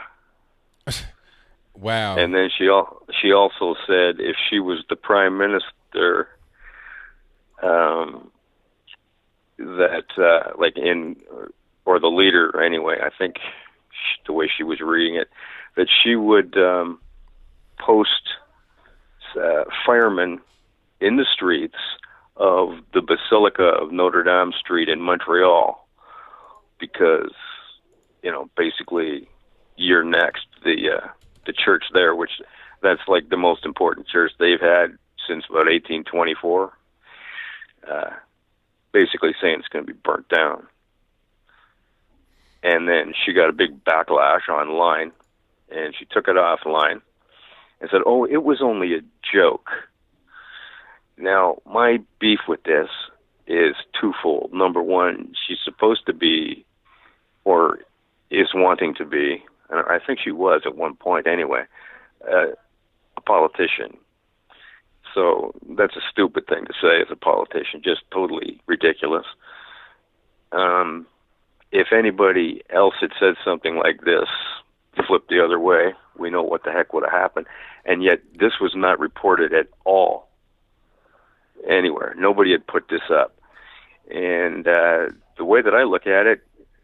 A: Wow.
M: And then she also said if she was the prime minister, that or the leader anyway, I think the way she was reading it, that she would post firemen in the streets of the Basilica of Notre Dame Street in Montreal, because basically you're next. The church there, which that's like the most important church they've had since about 1824, basically saying it's going to be burnt down. And then she got a big backlash online, and she took it offline and said, oh, it was only a joke. Now, my beef with this is twofold. Number one, she's supposed to be, or is wanting to be, and I think she was at one point anyway, a politician. So that's a stupid thing to say as a politician, just totally ridiculous. If anybody else had said something like this, flipped the other way, we know what the heck would have happened. And yet this was not reported at all anywhere. Nobody had put this up. And the way that I look at it,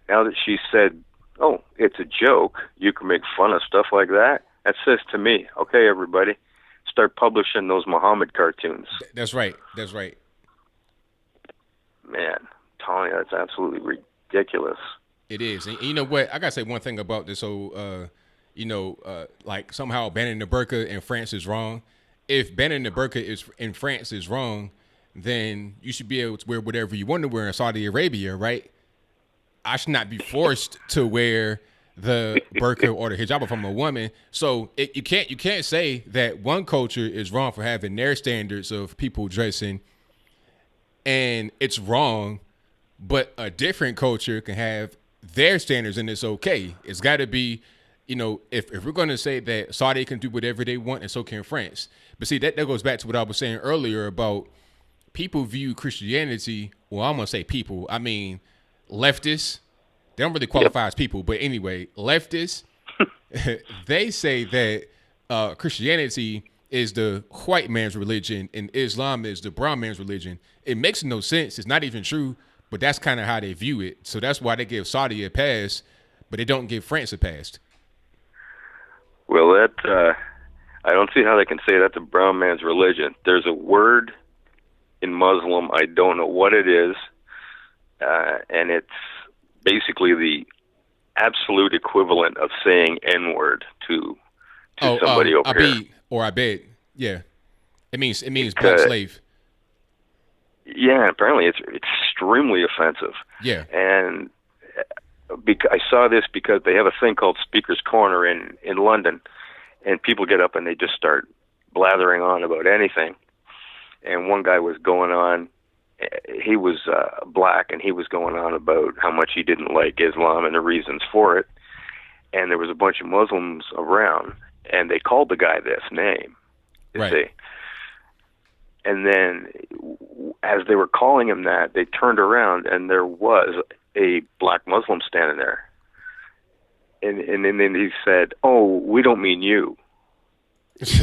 M: now that she said, oh, it's a joke, you can make fun of stuff like that, that says to me, okay, everybody, start publishing those Muhammad cartoons.
A: That's right. That's right.
M: Man, Tony, that's absolutely ridiculous.
A: It is. And you know what? I got to say one thing about this whole, like somehow banning the burqa in France is wrong. If banning the burqa in France is wrong, then you should be able to wear whatever you want to wear in Saudi Arabia, right? I should not be forced to wear the burqa or the hijab from a woman. So you can't say that one culture is wrong for having their standards of people dressing, and it's wrong, but a different culture can have their standards and it's okay. It's got to be, if we're going to say that Saudi can do whatever they want and so can France. But see, that goes back to what I was saying earlier about people view Christianity. Well, I'm going to say people. I mean, leftists. They don't really qualify as people. But anyway, leftists, they say that Christianity is the white man's religion and Islam is the brown man's religion. It makes no sense. It's not even true. But that's kind of how they view it. So that's why they give Saudi a pass, but they don't give France a pass.
M: Well, I don't see how they can say that's a brown man's religion. There's a word in Muslim, I don't know what it is, and it's basically the absolute equivalent of saying N-word to somebody over here.
A: Or abed, yeah. It means black slave.
M: Yeah, apparently it's extremely offensive.
A: Yeah.
M: And I saw this because they have a thing called Speaker's Corner in London, and people get up and they just start blathering on about anything. And one guy was going on, he was black, and he was going on about how much he didn't like Islam and the reasons for it. And there was a bunch of Muslims around, and they called the guy this name, you see. And then as they were calling him that, they turned around and there was a black Muslim standing there. And then he said, "Oh, we don't mean you. It's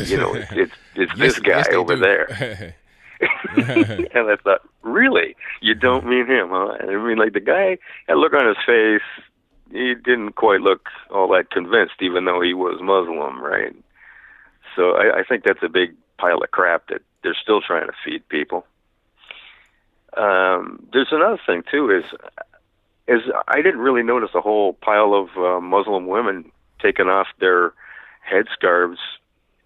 M: this guy over there." And I thought, really? You don't mean him, huh? And I mean, like, the guy had a look on his face. He didn't quite look all that convinced, even though he was Muslim, right? So I think that's a big pile of crap that they're still trying to feed people. There's another thing too, is I didn't really notice a whole pile of Muslim women taking off their headscarves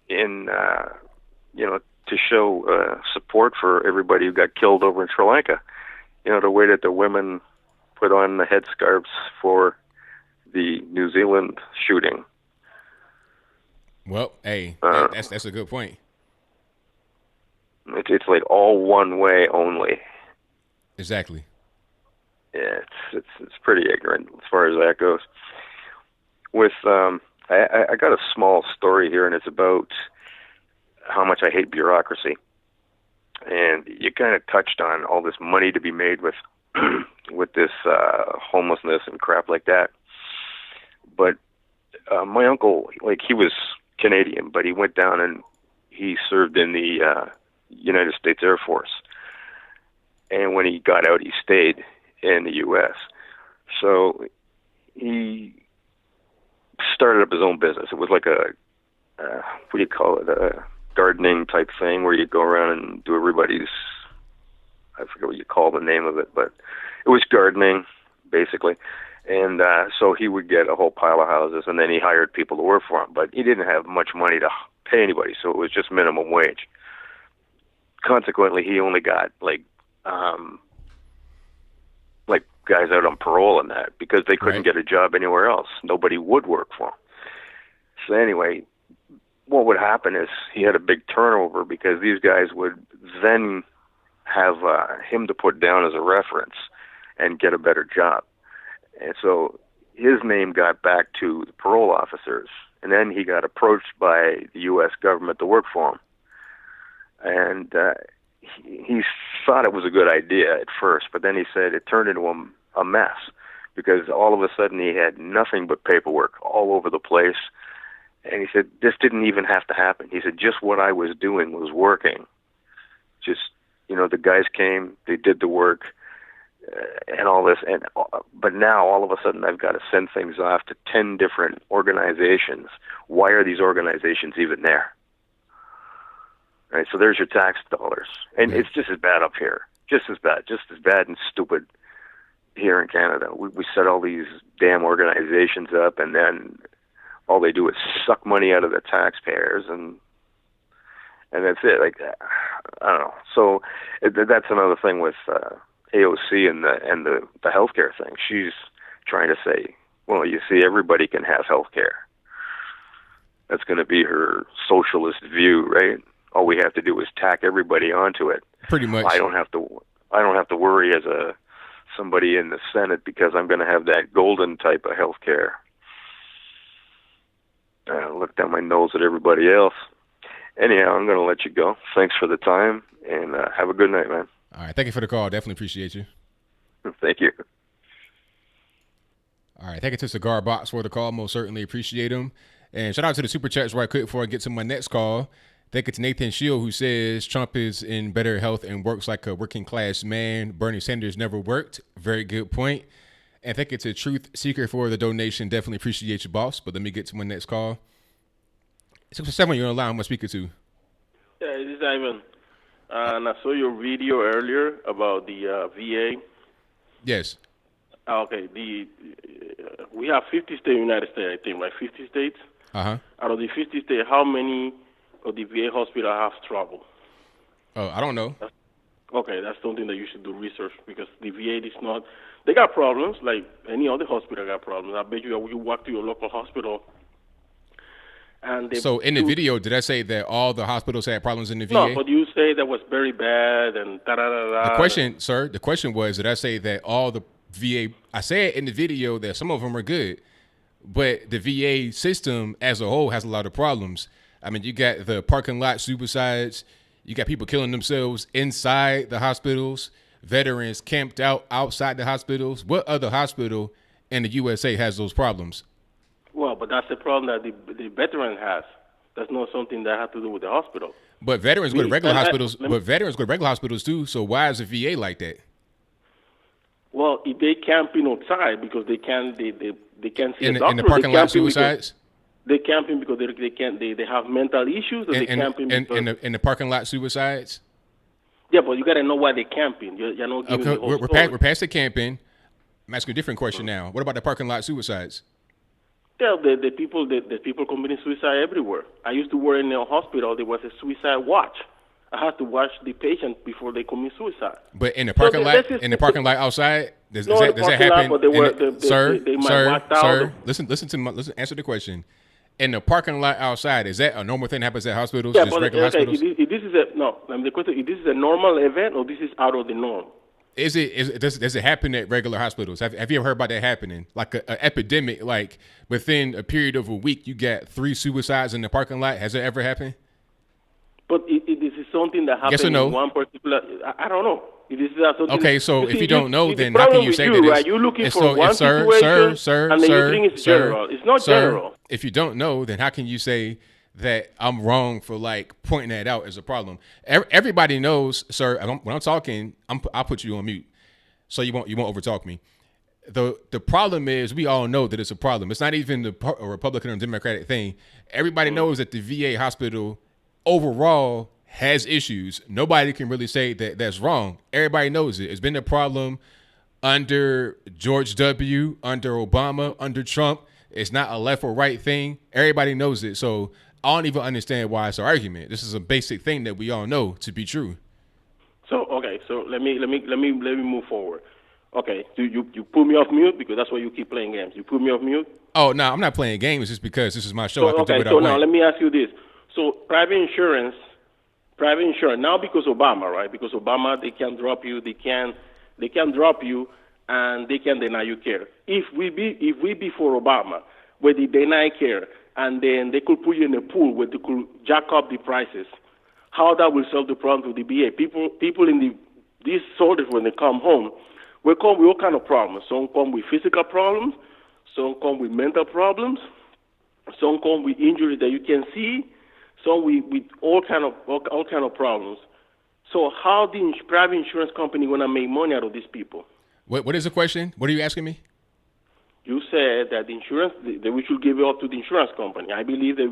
M: in, to show support for everybody who got killed over in Sri Lanka. The way that the women put on the headscarves for the New Zealand shooting.
A: Well, hey, that's a good point.
M: It's like all one way only.
A: Exactly.
M: Yeah, it's pretty ignorant as far as that goes. With I got a small story here, and it's about how much I hate bureaucracy. And you kind of touched on all this money to be made with with this homelessness and crap like that. But my uncle, he was Canadian, but he went down and he served in the United States Air Force. And when he got out, he stayed in the U.S. So he started up his own business. It was like a, what do you call it, a gardening type thing where you go around and do everybody's, I forget what you call the name of it, but it was gardening, basically. And so he would get a whole pile of houses, and then he hired people to work for him. But he didn't have much money to pay anybody, so it was just minimum wage. Consequently, he only got like guys out on parole and that because they couldn't get a job anywhere else. Nobody would work for him. So anyway, what would happen is he had a big turnover because these guys would then have him to put down as a reference and get a better job. And so his name got back to the parole officers, and then he got approached by the U.S. government to work for him. And he thought it was a good idea at first, but then he said it turned into a mess because all of a sudden he had nothing but paperwork all over the place. And he said, this didn't even have to happen. He said, just what I was doing was working. Just, the guys came, they did the work, and all this. But now all of a sudden I've got to send things off to 10 different organizations. Why are these organizations even there? Right, so there's your tax dollars. And it's just as bad up here. Just as bad and stupid here in Canada. We set all these damn organizations up, and then all they do is suck money out of the taxpayers, and that's it. Like, I don't know. So that's another thing with AOC and the healthcare thing. She's trying to say Well, you see, everybody can have health care. That's going to be her socialist view, right? All we have to do is tack everybody onto it.
A: Pretty much.
M: I don't have to worry as somebody in the Senate because I'm going to have that golden type of health care. Look down my nose at everybody else. Anyhow, I'm going to let you go. Thanks for the time, and have a good night, man.
A: All right. Thank you for the call. Definitely appreciate you.
M: Thank you.
A: All right. Thank you to Cigar Box for the call. Most certainly appreciate them. And shout out to the super chats right quick before I get to my next call. Thank you to Nathan Shield, who says Trump is in better health and works like a working class man. Bernie Sanders never worked. Very good point. And thank you to Truth Seeker for the donation. Definitely appreciate you, boss. But let me get to my next call. 647, you're on the line. I'm speaking to.
N: Yeah, this is Ivan. And I saw your video earlier about the VA.
A: Yes.
N: Okay. We have 50 states in the United States, I think, right? 50 states.
A: Uh-huh.
N: Out of the 50 states, how many of the VA hospitals have trouble?
A: Oh, I don't know.
N: Okay, that's something that you should do research because the VA is not. They got problems like any other hospital got problems. I bet you walk to your local hospital. And
A: so in the video, did I say that all the hospitals had problems in the VA?
N: No, but you say that was very bad and da-da-da-da.
A: The question was, did I say that all the VA, I said in the video that some of them are good, but the VA system as a whole has a lot of problems. I mean, you got the parking lot suicides, you got people killing themselves inside the hospitals, veterans camped out outside the hospitals. What other hospital in the USA has those problems?
N: Well, but that's the problem that the veteran has. That's not something that has to do with the hospital.
A: But veterans go to regular hospitals. But veterans go to regular hospitals too. So why is the VA like that?
N: Well, if they camping outside because they can't see
A: in
N: a doctor.
A: In the parking lot suicides.
N: They camping because they can't. They have mental issues. Or they camping
A: in the parking lot suicides.
N: Yeah, but you got to know why they're camping. You're not giving the whole story.
A: We're past the camping. I'm asking a different question now. What about the parking lot suicides?
N: Yeah, the people committing suicide everywhere. I used to work in a hospital. There was a suicide watch. I had to watch the patient before they commit suicide.
A: But in the parking lot, outside, does that happen? Sir, listen. Answer the question. In the parking lot outside, is that a normal thing that happens at hospitals?
N: Yeah,
A: just
N: but
A: regular hospitals?
N: If this is the question: if this is a normal event or this is out of the norm?
A: Does it happen at regular hospitals? Have you ever heard about that happening? Like an epidemic, like within a period of a week, you got 3 suicides in the parking lot. Has it ever happened?
N: But this is something that happens
A: yes or no?
N: in one particular. I don't know. This is
A: okay, so if you don't know, then how can you say that?
N: Right? You're looking for one situation, and then you think it's general. It's not general.
A: If you don't know, then how can you say that I'm wrong for like pointing that out as a problem? Everybody knows, sir. When I'm talking, I'll put you on mute, so you won't overtalk me. The problem is we all know that it's a problem. It's not even a Republican or Democratic thing. Everybody knows that the VA hospital overall has issues. Nobody can really say that that's wrong. Everybody knows it. It's been a problem under George W., under Obama, under Trump. It's not a left or right thing. Everybody knows it. So I don't even understand why it's an argument. This is a basic thing that we all know to be true.
N: So okay, so let me move forward. Okay, you put me off mute because that's why you keep playing games. You put me off mute.
A: Oh no, I'm not playing games. Just because this is my show.
N: So, now let me ask you this. So private insurance now because Obama, right? Because Obama, they can drop you, they can drop you, and they can deny you care. If we be for Obama, where they deny care, and then they could put you in a pool where they could jack up the prices, how that will solve the problem with the VA? People in these soldiers when they come home, will come with all kind of problems. Some come with physical problems, some come with mental problems, some come with injuries that you can see. So with all kind of problems. So how the private insurance company gonna make money out of these people?
A: What is the question? What are you asking me?
N: You said that that we should give it up to the insurance company. I believe that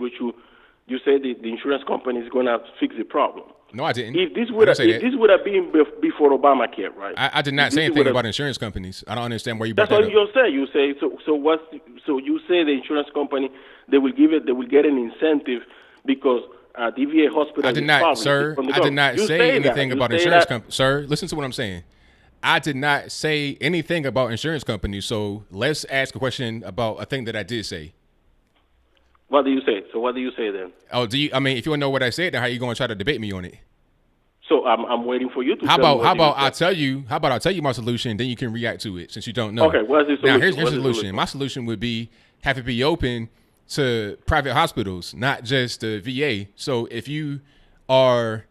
N: you said the insurance company is gonna fix the problem.
A: No, I didn't.
N: If this would have been before Obamacare, right?
A: I did not say anything about insurance companies. I don't understand why you brought that up.
N: That's what you say. So you say the insurance company they will get an incentive. Because the VA hospital
A: I did not say anything about insurance companies. Sir, listen to what I'm saying. I did not say anything about insurance companies. So let's ask a question about a thing that I did say.
N: What do you say? So what do you say then?
A: Oh, if you want to know what I said, then how you going to try to debate me on it?
N: So I'm waiting for you to.
A: How about I tell you my solution, then you can react to it since you don't know.
N: Okay, what's the solution?
A: Now here's the solution. My solution would be have it be open to private hospitals, not just the VA. So if you are,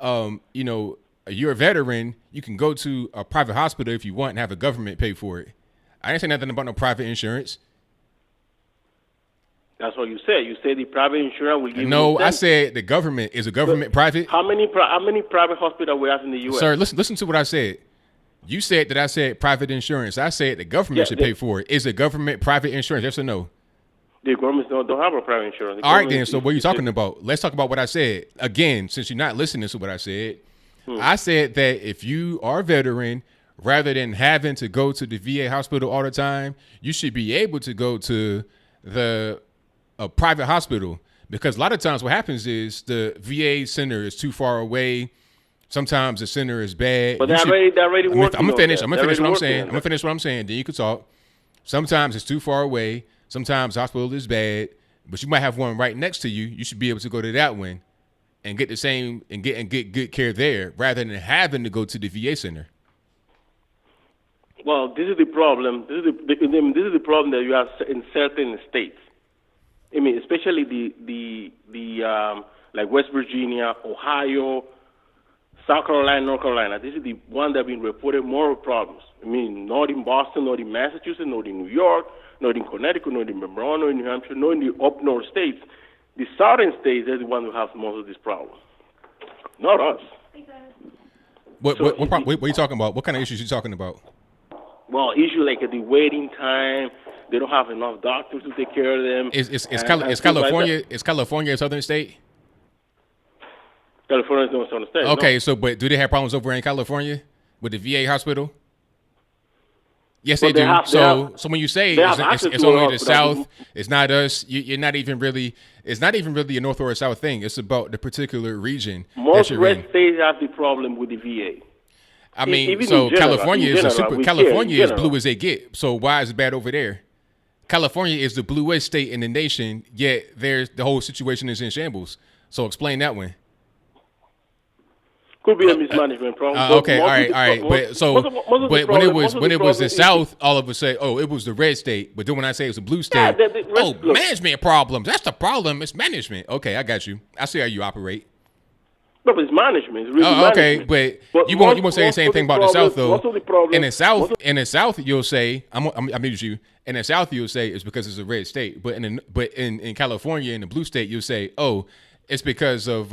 A: you're a veteran, you can go to a private hospital if you want and have a government pay for it. I ain't saying nothing about no private insurance.
N: That's what you said. You said the private insurance will give.
A: No, I said the government is a government private.
N: How many private hospitals we have in the U.S.?
A: Sir, listen to what I said. You said that I said private insurance. I said the government should pay for it. Is it government private insurance? Yes or no?
N: The government don't have a private insurance.
A: All right, then. So what are you talking about? Let's talk about what I said. Again, since you're not listening to what I said, I said that if you are a veteran, rather than having to go to the VA hospital all the time, you should be able to go to a private hospital, because a lot of times what happens is the VA center is too far away. Sometimes the center is bad.
N: But they're already working.
A: I'm gonna finish what I'm saying. Then you can talk. Sometimes it's too far away. Sometimes the hospital is bad, but you might have one right next to you. You should be able to go to that one and get the same and get good care there, rather than having to go to the VA center.
N: Well, this is the problem. This is the problem that you have in certain states. I mean, especially the like West Virginia, Ohio, South Carolina, North Carolina. This is the one that have been reported more problems. I mean, not in Boston, not in Massachusetts, not in New York, not in Connecticut, not in Vermont, not in New Hampshire, not in the up north states. The southern states are the one who have most of this problem, not us.
A: What are you talking about? What kind of issues are you talking about?
N: Well, issue like the waiting time. They don't have enough doctors to take care of them.
A: Is California is California a southern state?
N: California is not a southern state.
A: Okay,
N: no.
A: so but do they have problems over in California with the VA hospital? Yes, they do. So when you say it's only the South, it's not us. You're not even really. It's not even really a North or a South thing. It's about the particular region.
N: Most red states have the problem with the VA.
A: I mean, so California is blue as they get. So why is it bad over there? California is the bluest state in the nation, yet the whole situation is in shambles. So explain that one.
N: Could be a mismanagement problem.
A: Okay, all right. But when it was the South, all of us say, oh, it was the red state. But then when I say it's a blue state, management problems. That's the problem. It's management. Okay, I got you. I see how you operate.
N: No, but it's management. It's really
A: okay, but you won't say the same thing about the South though. In the South, you'll say I muted you. In the South, you'll say it's because it's a red state. But in California, in the blue state, you'll say, oh, it's because of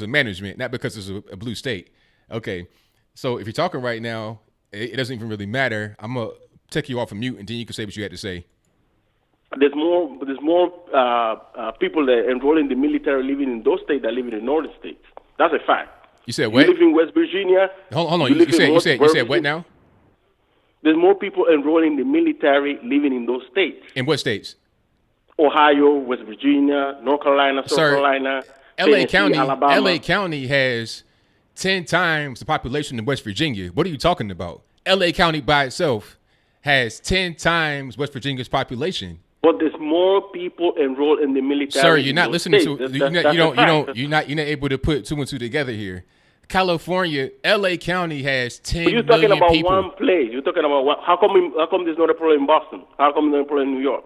A: management, not because it's a blue state. Okay, so if you're talking right now, it doesn't even really matter. I'm gonna take you off of mute, and then you can say what you had to say.
N: There's more people that enroll in the military living in those states that live in the northern states. That's a fact.
A: You said what?
N: You live in West Virginia.
A: Hold on. You said what now?
N: There's more people enrolling in the military living in those states.
A: In what states?
N: Ohio, West Virginia, North Carolina, South Carolina,
A: LA
N: Tennessee, Alabama.
A: LA County has 10 times the population in West Virginia. What are you talking about? LA County by itself has 10 times West Virginia's population.
N: But there's more people enrolled in the military.
A: Sir, you're not listening to. You're not able to put two and two together here. California, LA County has 10 million people.
N: You're talking about one place. You're talking about how come there's not a problem in Boston? How come there's not a problem in New York?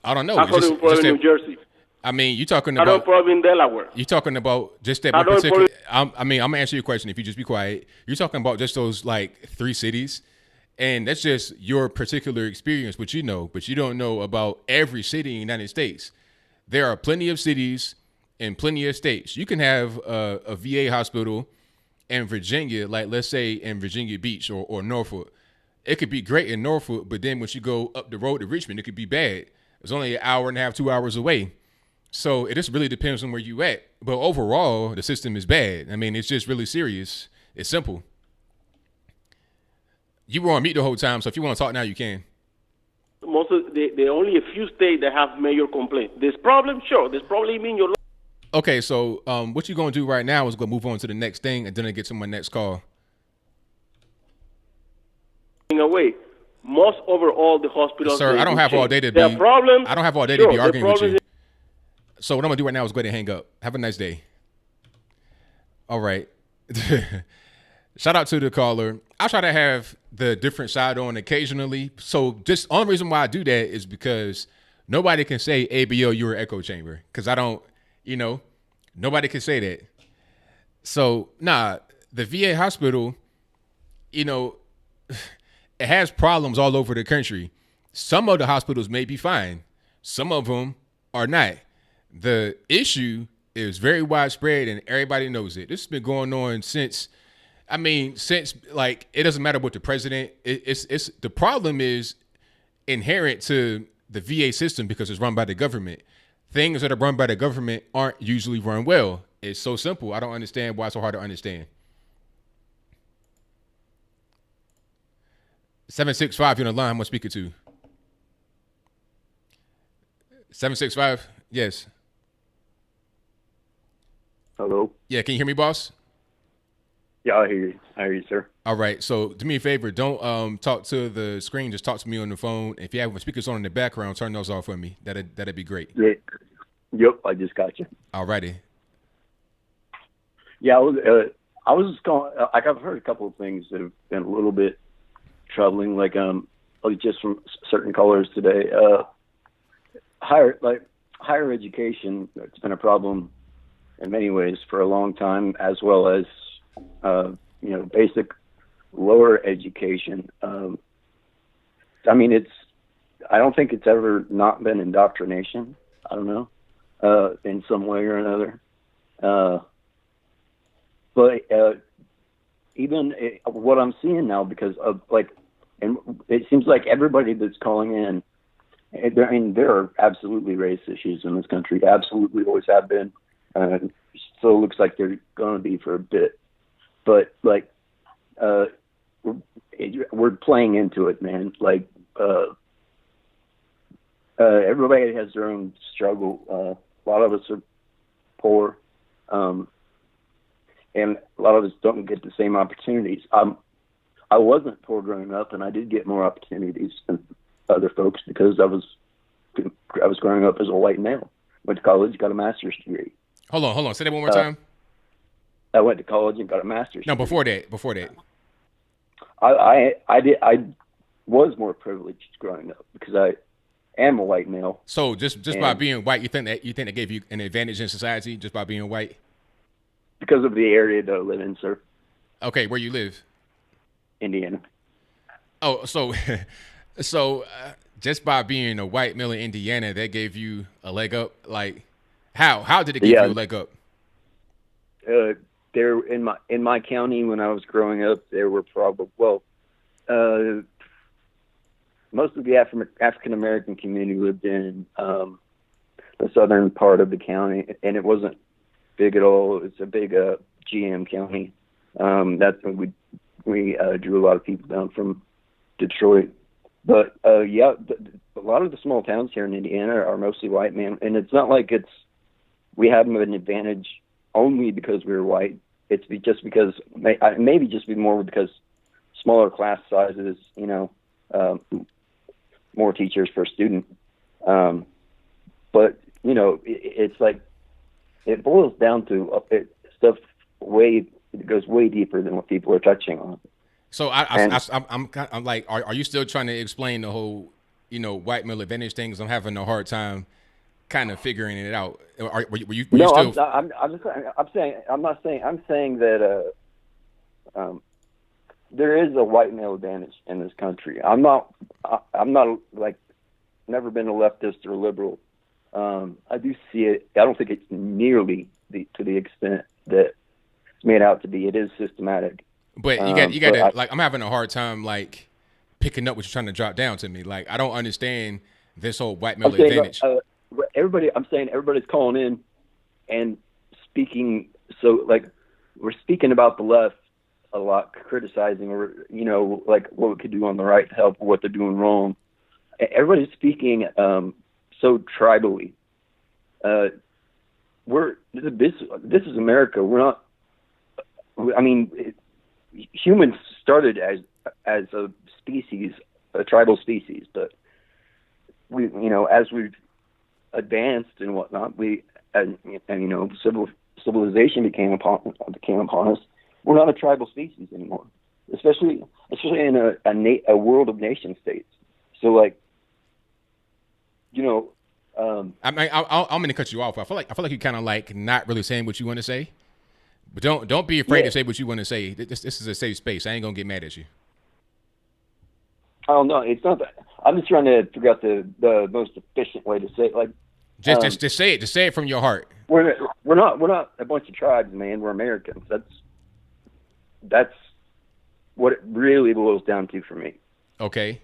A: I don't know.
N: How come there's a problem in New Jersey?
A: I mean, you're talking
N: about. I don't problem in Delaware.
A: You're talking about just that particular. I'm gonna answer your question if you just be quiet. You're talking about just those like 3 cities. And that's just your particular experience, but you don't know about every city in the United States. There are plenty of cities and plenty of states. You can have a VA hospital in Virginia, like let's say in Virginia Beach or Norfolk. It could be great in Norfolk, but then once you go up the road to Richmond, it could be bad. It's only an hour and a half, 2 hours away. So it just really depends on where you at. But overall, the system is bad. I mean, it's just really serious. It's simple. You were on mute the whole time, so if you want to talk now, you can.
N: Most of there are only a few states that have major complaints. There's problem, sure. There's problem in your.
A: Okay, so what you're gonna do right now is go move on to the next thing, and then I get to my next call.
N: way, most overall the hospitals.
A: Sir, I don't have all day to be.
N: There are problems.
A: I don't have all day to be arguing with you. So what I'm gonna do right now is go ahead and hang up. Have a nice day. All right. Shout out to the caller. I try to have the different side on occasionally. So just only reason why I do that is because nobody can say ABL, you're an echo chamber. Because I don't, nobody can say that. So the VA hospital, it has problems all over the country. Some of the hospitals may be fine. Some of them are not. The issue is very widespread and everybody knows it. This has been going on since like, it doesn't matter what the president, it's the problem is inherent to the VA system because it's run by the government. Things that are run by the government aren't usually run well. It's so simple. I don't understand why it's so hard to understand. 765, you're on the line. I'm going to speak it to. 765, yes.
O: Hello?
A: Yeah, can you hear me, boss?
O: Yeah, I hear you. I hear you, sir.
A: All right, so do me a favor. Don't talk to the screen. Just talk to me on the phone. If you have speakers on in the background, turn those off for me. That'd be great.
O: Yeah. Yep, I just got you.
A: All righty.
O: Yeah, I was going. I've heard a couple of things that have been a little bit troubling, like just from certain callers today. Higher education, it's been a problem in many ways for a long time, as well as basic lower education. I don't think it's ever not been indoctrination. I don't know, in some way or another. But even what I'm seeing now, because of and it seems like everybody that's calling in, there are absolutely race issues in this country. Absolutely, always have been. So it looks like they're going to be for a bit. But we're playing into it, man. Everybody has their own struggle. A lot of us are poor, and a lot of us don't get the same opportunities. I wasn't poor growing up, and I did get more opportunities than other folks because I was growing up as a white male. Went to college, got a master's degree.
A: Hold on. Say that one more time.
O: I went to college and got a master's.
A: No, before that.
O: I was more privileged growing up because I am a white male.
A: So just by being white, you think that gave you an advantage in society just by being white?
O: Because of the area that I live in, sir.
A: Okay, where you live?
O: Indiana.
A: Oh, so just by being a white male in Indiana, that gave you a leg up? Like, how did it give you a leg up?
O: There in my county when I was growing up, there were probably most of the African American community lived in the southern part of the county, and it wasn't big at all. It's a big GM county. That's when we drew a lot of people down from Detroit. But a lot of the small towns here in Indiana are mostly white, man. And it's not like we have an advantage only because we were white. It's just because maybe just be more because smaller class sizes, more teachers per student. But it's like it boils down to stuff it goes way deeper than what people are touching on.
A: So I'm like, are you still trying to explain the whole, white male advantage things? I'm having a hard time kind of figuring it out. Were you still? I'm saying that there is a white male advantage in this country. I'm not like never been a leftist or liberal. I do see it. I don't think it's nearly to the extent that it's made out to be. It is systematic. But you got to like, I'm having a hard time like picking up what you're trying to drop down to me. Like, I don't understand this whole white male advantage.
O: I'm saying everybody's calling in and speaking. So like, we're speaking about the left a lot, criticizing or, like what we could do on the right to help what they're doing wrong. Everybody's speaking so tribally. This is America. We're not. Humans started as as a species, a tribal species, but we, as we've advanced and whatnot, and civilization became upon us. We're not a tribal species anymore, especially in a world of nation states. So, like,
A: I'm going to cut you off. I feel like you're kind of like not really saying what you want to say, but don't be afraid to say what you want to say. This is a safe space. I ain't gonna get mad at you.
O: Oh no, it's not that. I'm just trying to figure out the most efficient way to say it. Like,
A: just say it. Just say it from your heart.
O: We're not a bunch of tribes, man. We're Americans. That's what it really boils down to for me.
A: Okay.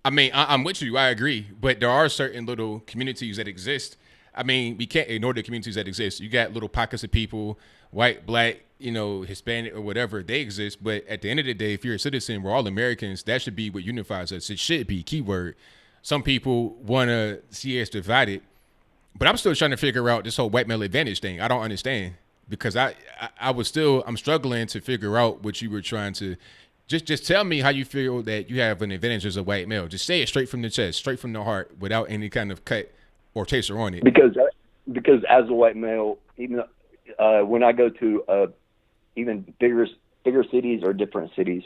A: I mean, I'm with you. I agree. But there are certain little communities that exist. I mean, we can't ignore the communities that exist. You got little pockets of people, white, black, Hispanic or whatever. They exist. But at the end of the day, if you're a citizen, we're all Americans. That should be what unifies us. It should be, keyword. Some people want to see us divided. But I'm still trying to figure out this whole white male advantage thing. I don't understand. Because I'm struggling to figure out what you were trying to. Just tell me how you feel that you have an advantage as a white male. Just say it straight from the chest, straight from the heart, without any kind of cut or chaser on it.
O: Because as a white male, even when I go to even bigger cities or different cities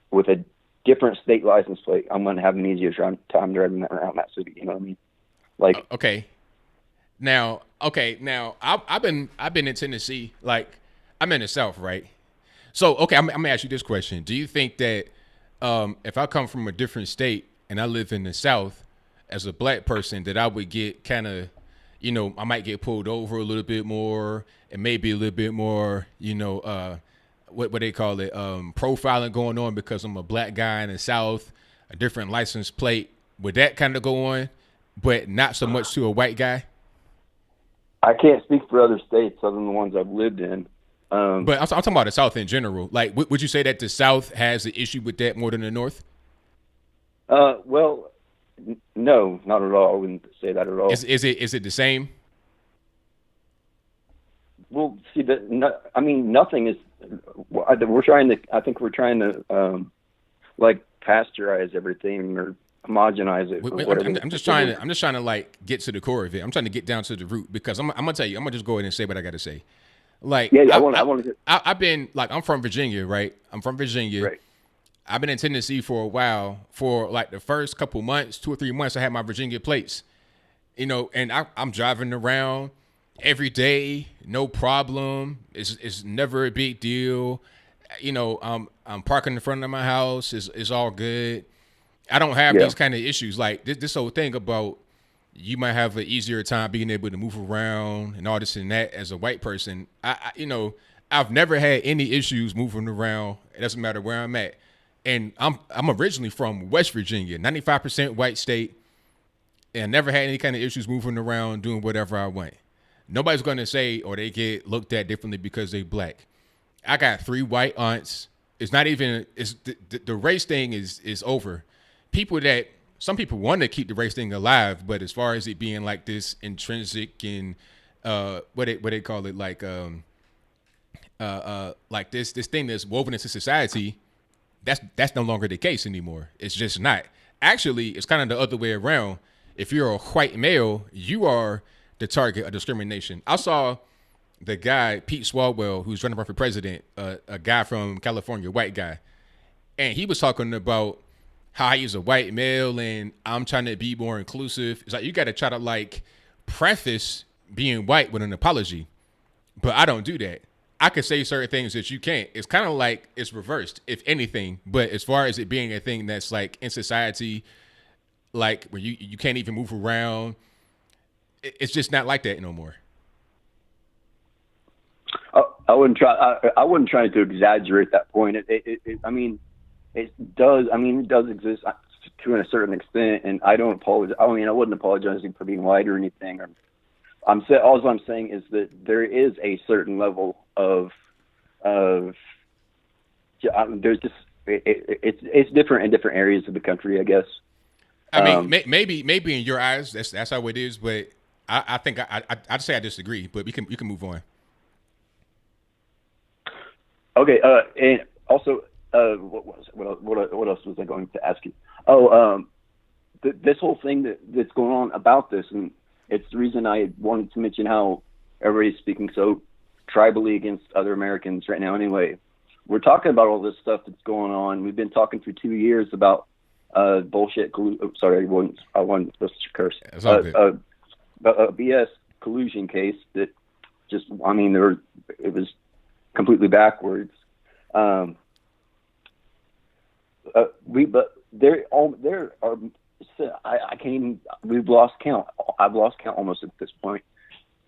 O: with a different state license plate, I'm going to have an easier time driving around that city. You know what I mean? Like,
A: okay. Now, I've been in Tennessee. Like, I'm in the South, right? So, okay, I'm gonna ask you this question: do you think that if I come from a different state and I live in the South as a black person, that I would get kind of, I might get pulled over a little bit more, and maybe a little bit more, what they call it, profiling going on because I'm a black guy in the South, a different license plate. Would that kind of go on, but not so much to a white guy?
O: I can't speak for other states other than the ones I've lived in.
A: But I'm talking about the South in general. Like, would you say that the South has an issue with that more than the North?
O: Well, no, not at all. I wouldn't say that at all.
A: Is it the same?
O: Well, see, nothing is. I think we're trying to like pasteurize everything or homogenize it.
A: I'm just trying to like get to the core of it. I'm trying to get down to the root because I'm gonna tell you. I'm gonna just go ahead and say what I got to say. Like,
O: yeah, I want to.
A: I've been like, I'm from Virginia, right? I'm from Virginia.
O: Right.
A: I've been in Tennessee for a while. For like the first couple months, 2 or 3 months, I had my Virginia plates, and I'm driving around every day, no problem. It's never a big deal. I'm parking in front of my house. It's all good. I don't have these kind of issues. Like this whole thing about you might have an easier time being able to move around and all this and that as a white person. I've never had any issues moving around. It doesn't matter where I'm at. And I'm originally from West Virginia, 95% white state, and never had any kind of issues moving around, doing whatever I want. Nobody's going to say, or they get looked at differently because they black. I got 3 white aunts. It's not even, the race thing is over. Some people want to keep the race thing alive, but as far as it being like this intrinsic and what they call it, like this thing that's woven into society, that's no longer the case anymore. It's just not. Actually, it's kind of the other way around. If you're a white male, you are the target of discrimination. I saw the guy, Pete Swalwell, who's running for president, a guy from California, white guy, and he was talking about how he's a white male and I'm trying to be more inclusive. It's like you got to try to like preface being white with an apology, but I don't do that. I could say certain things that you can't. It's kind of like it's reversed, if anything. But as far as it being a thing that's like in society, like where you can't even move around, it's just not like that no more.
O: I wouldn't try to exaggerate that point. It does exist to a certain extent, and I don't apologize. I wouldn't apologize for being white or anything. All I'm saying is that there is a certain level of there's just it's different in different areas of the country, I guess.
A: I mean, maybe in your eyes that's how it is, but I think I'd say I disagree. But you can move on.
O: Okay, and also What else was I going to ask you? Oh, this whole thing that's going on about this, and it's the reason I wanted to mention how everybody's speaking so tribally against other Americans right now. Anyway, we're talking about all this stuff that's going on. We've been talking for 2 years about bullshit. Sorry, I wasn't supposed to curse. A BS collusion case that just, I mean, it was completely backwards. But there are. I can't even. We've lost count. I've lost count almost at this point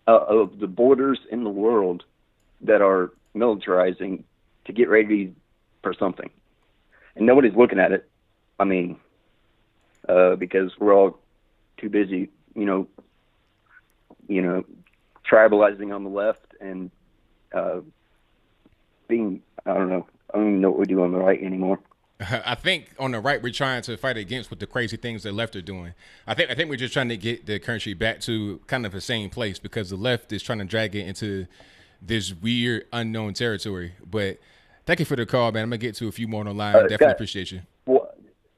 O: of the borders in the world that are militarizing to get ready for something, and nobody's looking at it. I mean, because we're all too busy, tribalizing on the left and being. I don't know. I don't even know what we do on the right anymore.
A: I think on the right, we're trying to fight against what the crazy things the left are doing. I think we're just trying to get the country back to kind of the same place because the left is trying to drag it into this weird unknown territory. But thank you for the call, man. I'm gonna get to a few more on the line. Definitely appreciate you.
O: Well,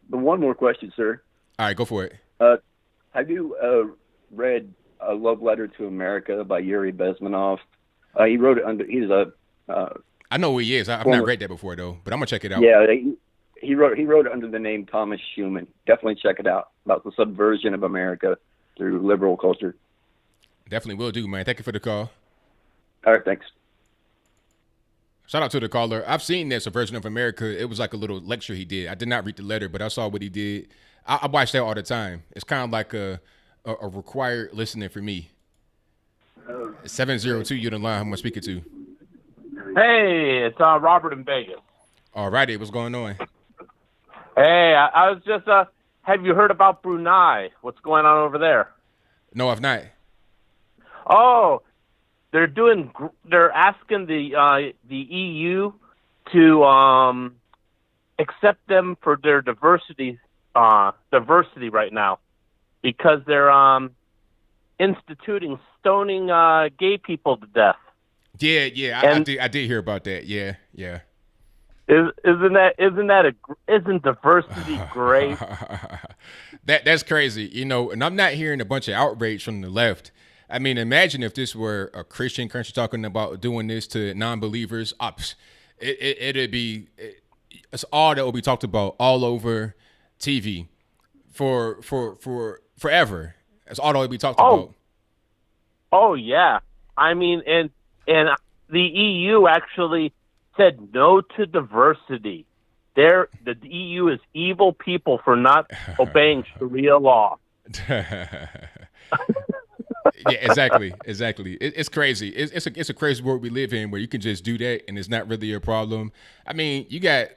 O: one more question, sir.
A: All right, go for it.
O: Have you read A Love Letter to America by Yuri Bezmenov? He wrote it under. He's a.
A: I know who he is. I've not read that before though, but I'm gonna check it out.
O: Yeah. He wrote it under the name Thomas Schumann. Definitely check it out, about the subversion of America through liberal culture.
A: Definitely will do, man. Thank you for the call.
O: All right, thanks.
A: Shout out to the caller. I've seen that subversion of America. It was like a little lecture he did. I did not read the letter, but I saw what he did. I watch that all the time. It's kind of like a required listening for me. 702, you're the line. Who am I speaking to?
P: Hey, it's Robert in Vegas.
A: All righty, what's going on?
P: Hey, I was just, have you heard about Brunei? What's going on over there?
A: No, I've not.
P: Oh, they're asking the EU to accept them for their diversity right now because they're instituting stoning gay people to death.
A: Yeah, I did hear about that. Yeah.
P: Isn't diversity great?
A: That's crazy, and I'm not hearing a bunch of outrage from the left. I mean, imagine if this were a Christian country talking about doing this to non-believers. It's all that will be talked about all over TV for forever. That's all that will be talked about.
P: Oh yeah, I mean, and the EU actually said no to diversity. The EU is evil people for not obeying Sharia law.
A: Yeah, exactly. It's crazy. It's a crazy world we live in where you can just do that and it's not really a problem. I mean, you got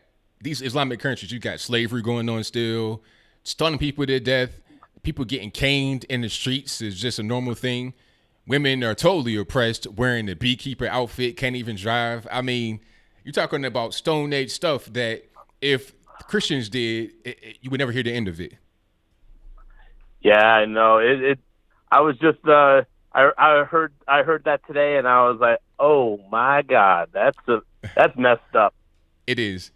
A: these Islamic countries. You got slavery going on still, stoning people to death. People getting caned in the streets is just a normal thing. Women are totally oppressed, wearing the beekeeper outfit, can't even drive. I mean, you're talking about Stone Age stuff that if Christians did, you would never hear the end of it.
P: Yeah, I know. I was just I heard that today, and I was like, oh my God, that's messed up.
A: It is.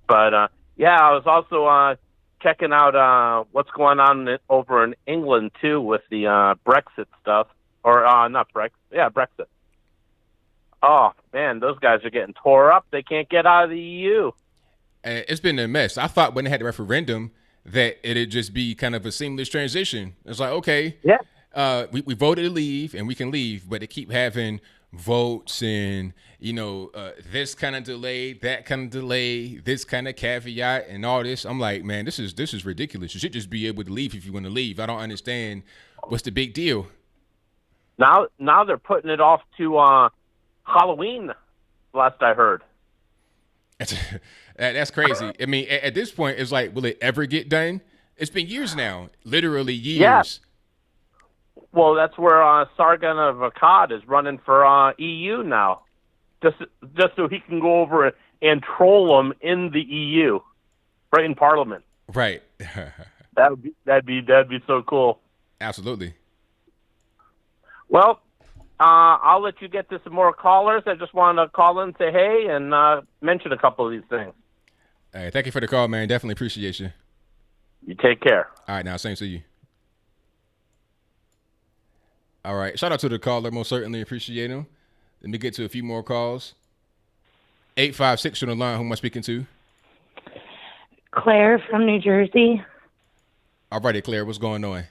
P: But yeah, I was also checking out what's going on over in England too with the Brexit stuff, or not Brexit. Yeah, Brexit. Oh man, those guys are getting tore up. They can't get out of the EU.
A: It's been a mess. I thought when they had the referendum that it'd just be kind of a seamless transition. It's like, okay,
P: yeah,
A: we voted to leave and we can leave, but they keep having votes and this kind of delay, that kind of delay, this kind of caveat and all this. I'm like, man, this is ridiculous. You should just be able to leave if you want to leave. I don't understand what's the big deal.
P: Now they're putting it off to Halloween. Last I heard.
A: That's crazy. I mean, at this point, it's like, will it ever get done? It's been years now, literally years.
P: Yeah. Well, that's where Sargon of Akkad is running for EU now, just so he can go over and troll them in the EU, right in Parliament.
A: Right.
P: that'd be so cool.
A: Absolutely.
P: Well, I'll let you get to some more callers. I just wanted to call in, say hey, and mention a couple of these things.
A: All right, thank you for the call, man. Definitely appreciate you.
P: You take care.
A: All right, now, same to you. All right, shout out to the caller. Most certainly appreciate him. Let me get to a few more calls. 856 on the line. Who am I speaking to?
Q: Claire from New Jersey.
A: All righty, Claire. What's going on?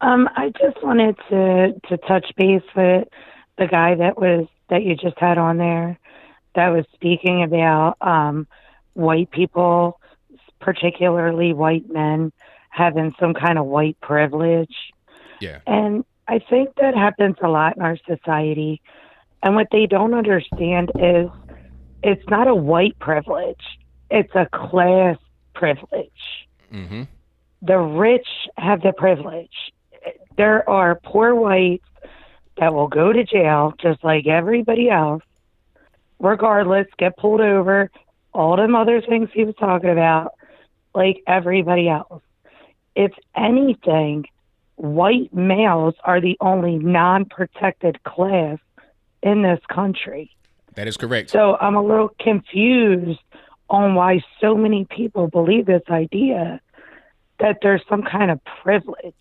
Q: I just wanted to touch base with the guy that you just had on there that was speaking about white people, particularly white men, having some kind of white privilege.
A: Yeah.
Q: And I think that happens a lot in our society. And what they don't understand is it's not a white privilege. It's a class privilege.
A: Mm-hmm.
Q: The rich have the privilege. There are poor whites that will go to jail just like everybody else, regardless, get pulled over, all them other things he was talking about, like everybody else. If anything, white males are the only non-protected class in this country.
A: That is correct.
Q: So I'm a little confused on why so many people believe this idea that there's some kind of privilege.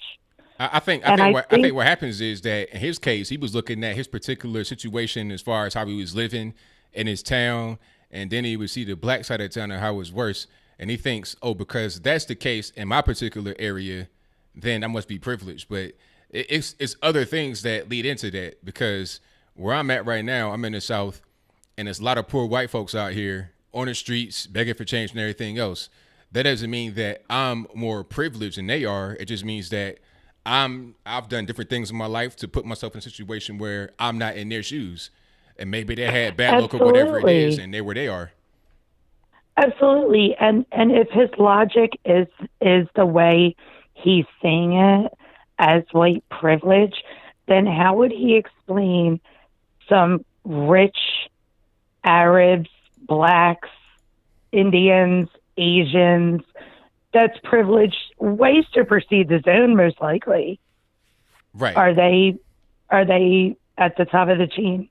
A: I think what happens is that in his case, he was looking at his particular situation as far as how he was living in his town, and then he would see the black side of town and how it was worse. And he thinks, oh, because that's the case in my particular area, then I must be privileged. But it's other things that lead into that, because where I'm at right now, I'm in the South, and there's a lot of poor white folks out here on the streets begging for change and everything else. That doesn't mean that I'm more privileged than they are. It just means that I've done different things in my life to put myself in a situation where I'm not in their shoes. And maybe they had bad luck or whatever it is, and they're where they are.
Q: Absolutely. And if his logic is the way he's saying it as white privilege, then how would he explain some rich Arabs, blacks, Indians, Asians, that's privilege way supersedes his own, most likely.
A: Right.
Q: Are they at the top of the chain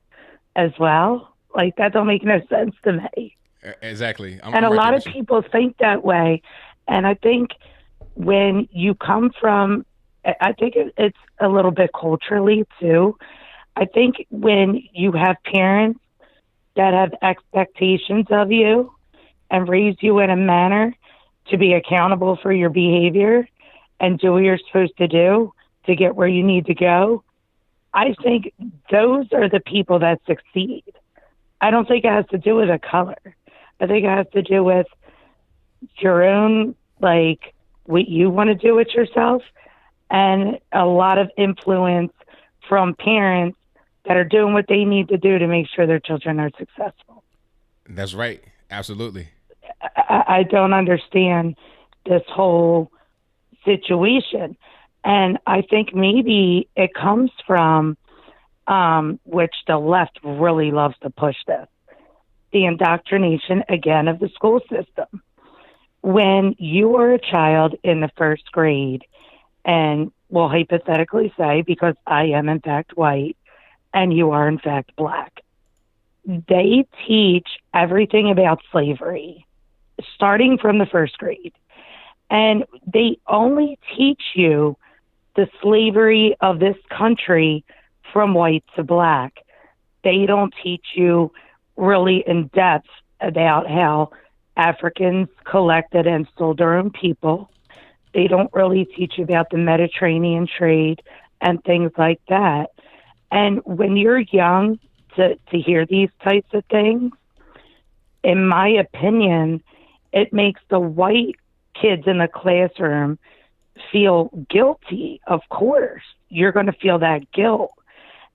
Q: as well? Like, that don't make no sense to me.
A: Exactly.
Q: And a lot of people think that way. And I think when you come from, I think it's a little bit culturally too. I think when you have parents that have expectations of you and raise you in a manner to be accountable for your behavior and do what you're supposed to do to get where you need to go, I think those are the people that succeed. I don't think it has to do with a color. I think it has to do with your own, like, what you want to do with yourself, and a lot of influence from parents that are doing what they need to do to make sure their children are successful.
A: That's right. Absolutely.
Q: I don't understand this whole situation. And I think maybe it comes from, which the left really loves to push this, the indoctrination, again, of the school system. When you are a child in the first grade, and we'll hypothetically say, because I am in fact white, and you are in fact black, they teach everything about slavery, starting from the first grade. And they only teach you the slavery of this country from white to black. They don't teach you really in depth about how Africans collected and sold their own people. They don't really teach you about the Mediterranean trade and things like that. And when you're young to hear these types of things, in my opinion, it makes the white kids in the classroom feel guilty. Of course, you're going to feel that guilt.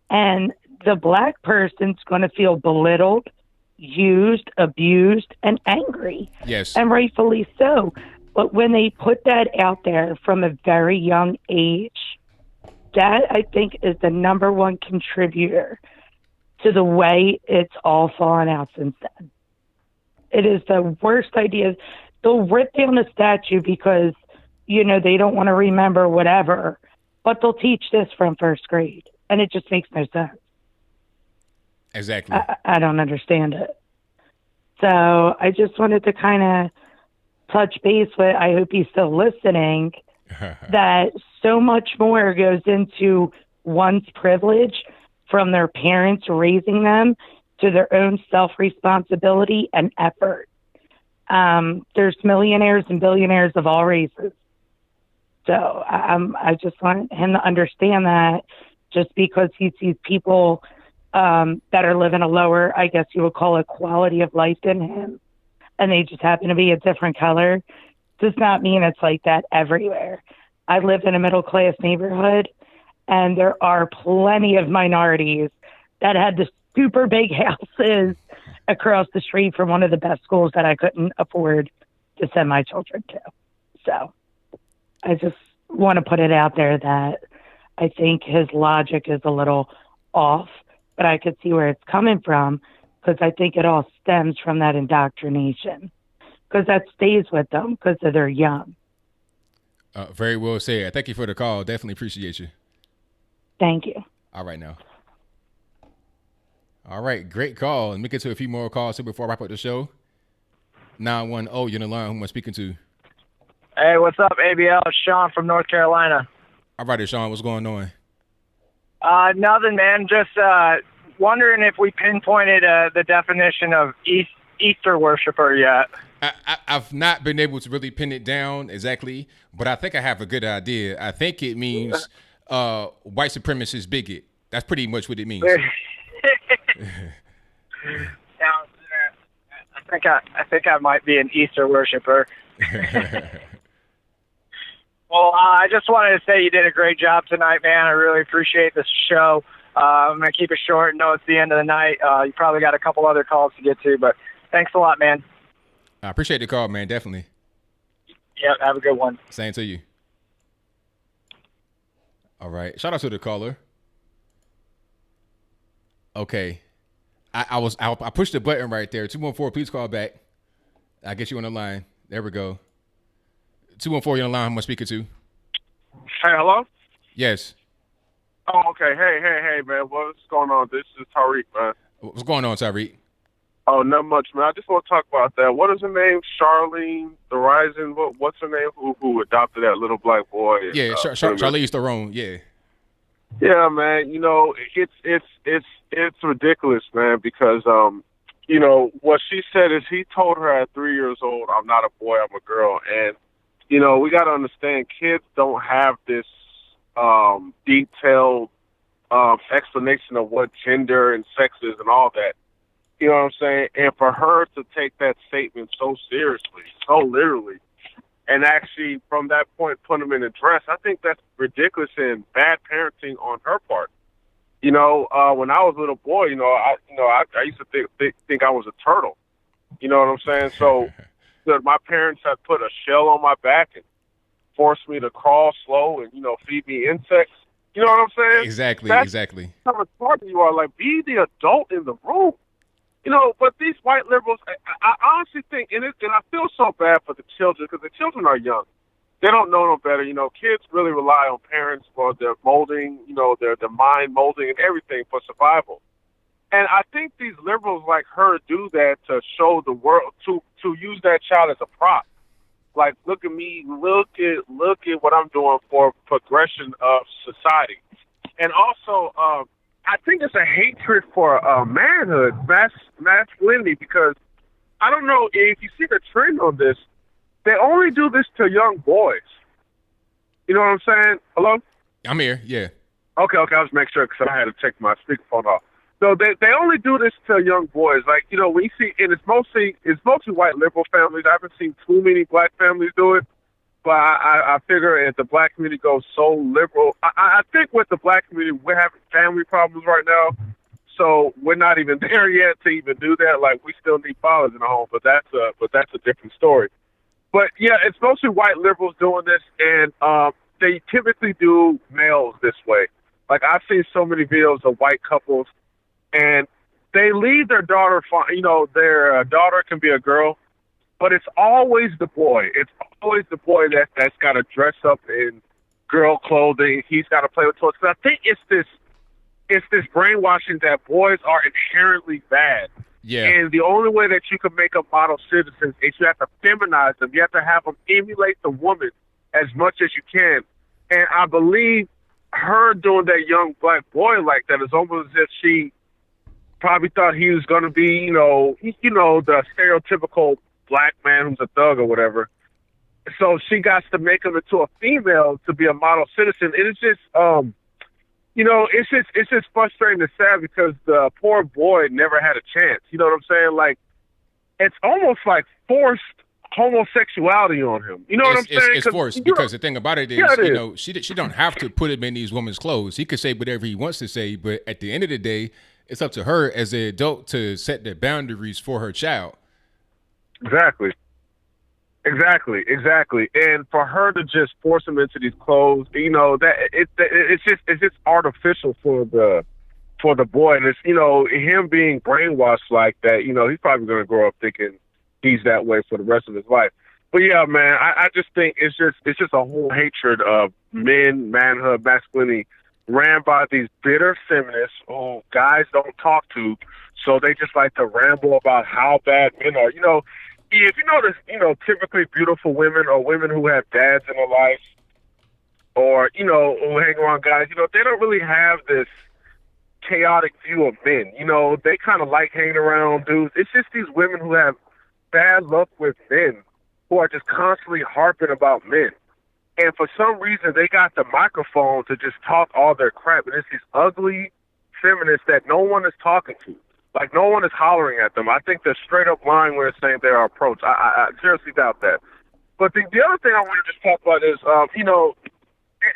Q: And the black person's going to feel belittled, used, abused, and angry.
A: Yes.
Q: And rightfully so. But when they put that out there from a very young age, that, I think, is the number one contributor to the way it's all fallen out since then. It is the worst idea. They'll rip down the statue because, you know, they don't want to remember whatever, but they'll teach this from first grade. And it just makes no sense.
A: Exactly.
Q: I don't understand it. So I just wanted to kind of touch base with, I hope he's still listening, that so much more goes into one's privilege from their parents raising them to their own self-responsibility and effort. There's millionaires and billionaires of all races. So I just want him to understand that just because he sees people that are living a lower, I guess you would call it, quality of life than him, and they just happen to be a different color, does not mean it's like that everywhere. I live in a middle-class neighborhood, and there are plenty of minorities that had the super big houses across the street from one of the best schools that I couldn't afford to send my children to. So I just want to put it out there that I think his logic is a little off, but I could see where it's coming from because I think it all stems from that indoctrination because that stays with them because they're young.
A: Very well said. Thank you for the call. Definitely appreciate you.
Q: Thank you.
A: All right, now. All right, great call. Let me get to a few more calls here before I wrap up the show. 910, you're in the line. Who am I speaking to?
R: Hey, what's up, ABL? It's Sean from North Carolina.
A: All right, Sean, what's going on?
R: Nothing, man. Just wondering if we pinpointed the definition of Easter worshiper yet.
A: I've not been able to really pin it down exactly, but I think I have a good idea. I think it means white supremacist bigot. That's pretty much what it means.
R: I think I might be an Easter worshiper. Well, I just wanted to say you did a great job tonight, man. I really appreciate this show. I'm going to keep it short. No, it's the end of the night. You probably got a couple other calls to get to, but thanks a lot, man.
A: I appreciate the call, man. Definitely.
R: Yep, have a good one.
A: Same to you. All right. Shout out to the caller. Okay. I pushed the button right there. 214, please call back. I'll get you on the line. There we go. 214, you're on the line. Who am I speaking to?
S: Hey, hello?
A: Yes.
S: Oh, okay. Hey, man. What's going on? This is Tariq, man.
A: What's going on, Tariq?
S: Oh, not much, man. I just want to talk about that. What is her name? Charlene Theron. What's her name? Who adopted that little black boy?
A: Yeah, Charlize Theron. Yeah.
S: Yeah, man. You know, it's ridiculous, man. Because what she said is he told her at 3 years old, "I'm not a boy, I'm a girl." And we got to understand, kids don't have this detailed explanation of what gender and sex is and all that. You know what I'm saying? And for her to take that statement so seriously, so literally, and actually from that point put him in a dress, I think that's ridiculous and bad parenting on her part. When I was a little boy, I used to think I was a turtle. You know what I'm saying? So my parents had put a shell on my back and forced me to crawl slow and feed me insects. You know what I'm saying?
A: Exactly.
S: How retarded you are. Like, be the adult in the room. But these white liberals, I honestly think, and I feel so bad for the children because the children are young. They don't know no better. Kids really rely on parents for their molding, their mind molding and everything for survival. And I think these liberals like her do that to show the world, to use that child as a prop. Like, look at me, look at what I'm doing for progression of society. And also, I think it's a hatred for manhood, masculinity, because I don't know if you see the trend on this, they only do this to young boys. You know what I'm saying? Hello?
A: I'm here, yeah.
S: Okay, I was making sure because I had to take my speakerphone off. So they only do this to young boys. Like, we see, and it's mostly white liberal families. I haven't seen too many black families do it. But I figure if the black community goes so liberal, I think with the black community, we're having family problems right now. So we're not even there yet to even do that. Like, we still need fathers in the home, but that's a different story. But yeah, it's mostly white liberals doing this, and they typically do males this way. Like, I've seen so many videos of white couples, and they leave their daughter. Their daughter can be a girl. But it's always the boy. It's always the boy that's got to dress up in girl clothing. He's got to play with toys. Because I think it's it's this brainwashing that boys are inherently bad.
A: Yeah.
S: And the only way that you can make them model citizens is you have to feminize them. You have to have them emulate the woman as much as you can. And I believe her doing that young black boy like that is almost as if she probably thought he was going to be, you know, the stereotypical black man who's a thug or whatever. So she got to make him into a female to be a model citizen. And it's just, it's just frustrating and sad because the poor boy never had a chance. You know what I'm saying? Like, it's almost like forced homosexuality on him. You know what I'm saying?
A: It's forced because the thing about it is, she don't have to put him in these women's clothes. He could say whatever he wants to say, but at the end of the day, it's up to her as an adult to set the boundaries for her child.
S: Exactly. And for her to just force him into these clothes, that it's just artificial for the boy. And it's, him being brainwashed like that, he's probably going to grow up thinking he's that way for the rest of his life. But yeah, man, I just think it's just a whole hatred of men, manhood, masculinity, ran by these bitter feminists who guys don't talk to, so they just like to ramble about how bad men are. If you notice, typically beautiful women or women who have dads in their lives or, who hang around guys, they don't really have this chaotic view of men. They kind of like hanging around dudes. It's just these women who have bad luck with men who are just constantly harping about men. And for some reason, they got the microphone to just talk all their crap. And it's these ugly feminists that no one is talking to. Like, no one is hollering at them. I think they're straight up lying when they're saying their approach. I seriously doubt that. But the other thing I want to just talk about is,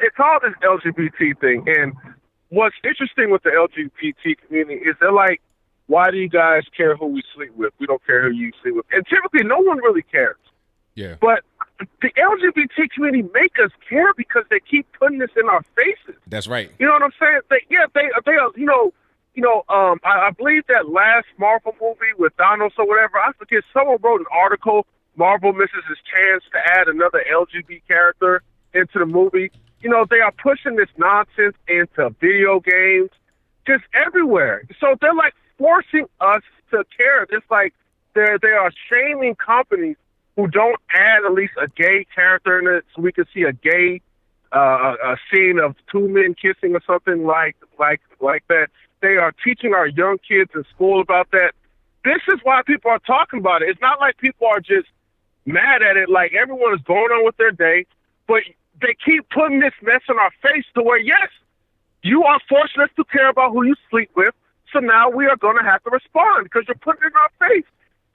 S: it's all this LGBT thing. And what's interesting with the LGBT community is they're like, why do you guys care who we sleep with? We don't care who you sleep with. And typically, no one really cares.
A: Yeah.
S: But the LGBT community make us care because they keep putting this in our faces.
A: That's right.
S: You know what I'm saying? I believe that last Marvel movie with Thanos or whatever, I forget, someone wrote an article, Marvel misses its chance to add another LGBT character into the movie. They are pushing this nonsense into video games, just everywhere. So they're like forcing us to care. It's like they are shaming companies who don't add at least a gay character in it so we can see a gay a scene of two men kissing or something like that. They are teaching our young kids in school about that. This is why people are talking about it. It's not like people are just mad at it, like everyone is going on with their day, but they keep putting this mess in our face to where, yes, you are forcing us to care about who you sleep with, so now we are going to have to respond because you're putting it in our face.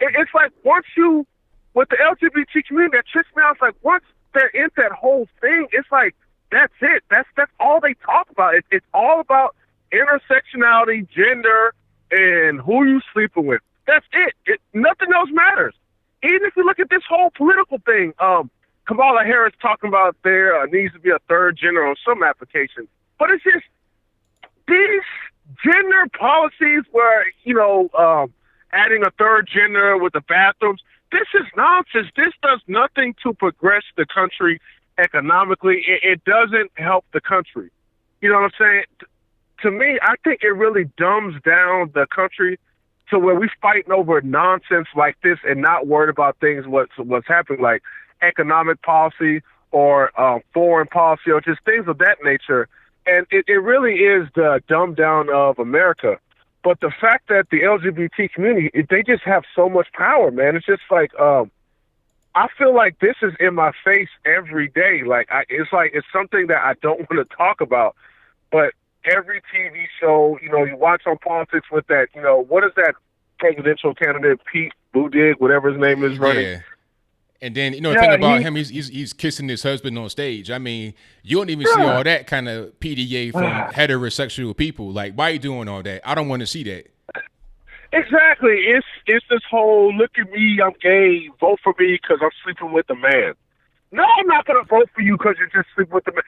S: It's like with the LGBT community, that tricks me out. It's like once they're into that whole thing, it's like, that's it. That's all they talk about. It's all about intersectionality, gender, and who you sleeping with. That's it. Nothing else matters. Even if you look at this whole political thing, Kamala Harris talking about there needs to be a third gender on some applications. But it's just these gender policies where, adding a third gender with the bathrooms, this is nonsense. This does nothing to progress the country economically. It doesn't help the country. You know what I'm saying? To me, I think it really dumbs down the country to where we fighting over nonsense like this and not worried about things what's happening, like economic policy or foreign policy or just things of that nature. And it really is the dumb down of America. But the fact that the LGBT community, they just have so much power, man. It's just like, I feel like this is in my face every day. It's something that I don't want to talk about. But every TV show, you watch on politics with that, what is that presidential candidate, Pete Buttigieg, whatever his name is, running?
A: Yeah. And then, the thing about him, he's kissing his husband on stage. I mean, you don't even see all that kind of PDA from heterosexual people. Like, why are you doing all that? I don't want to see that.
S: Exactly. It's this whole, look at me, I'm gay, vote for me because I'm sleeping with a man. No, I'm not going to vote for you because you're just sleeping with the man.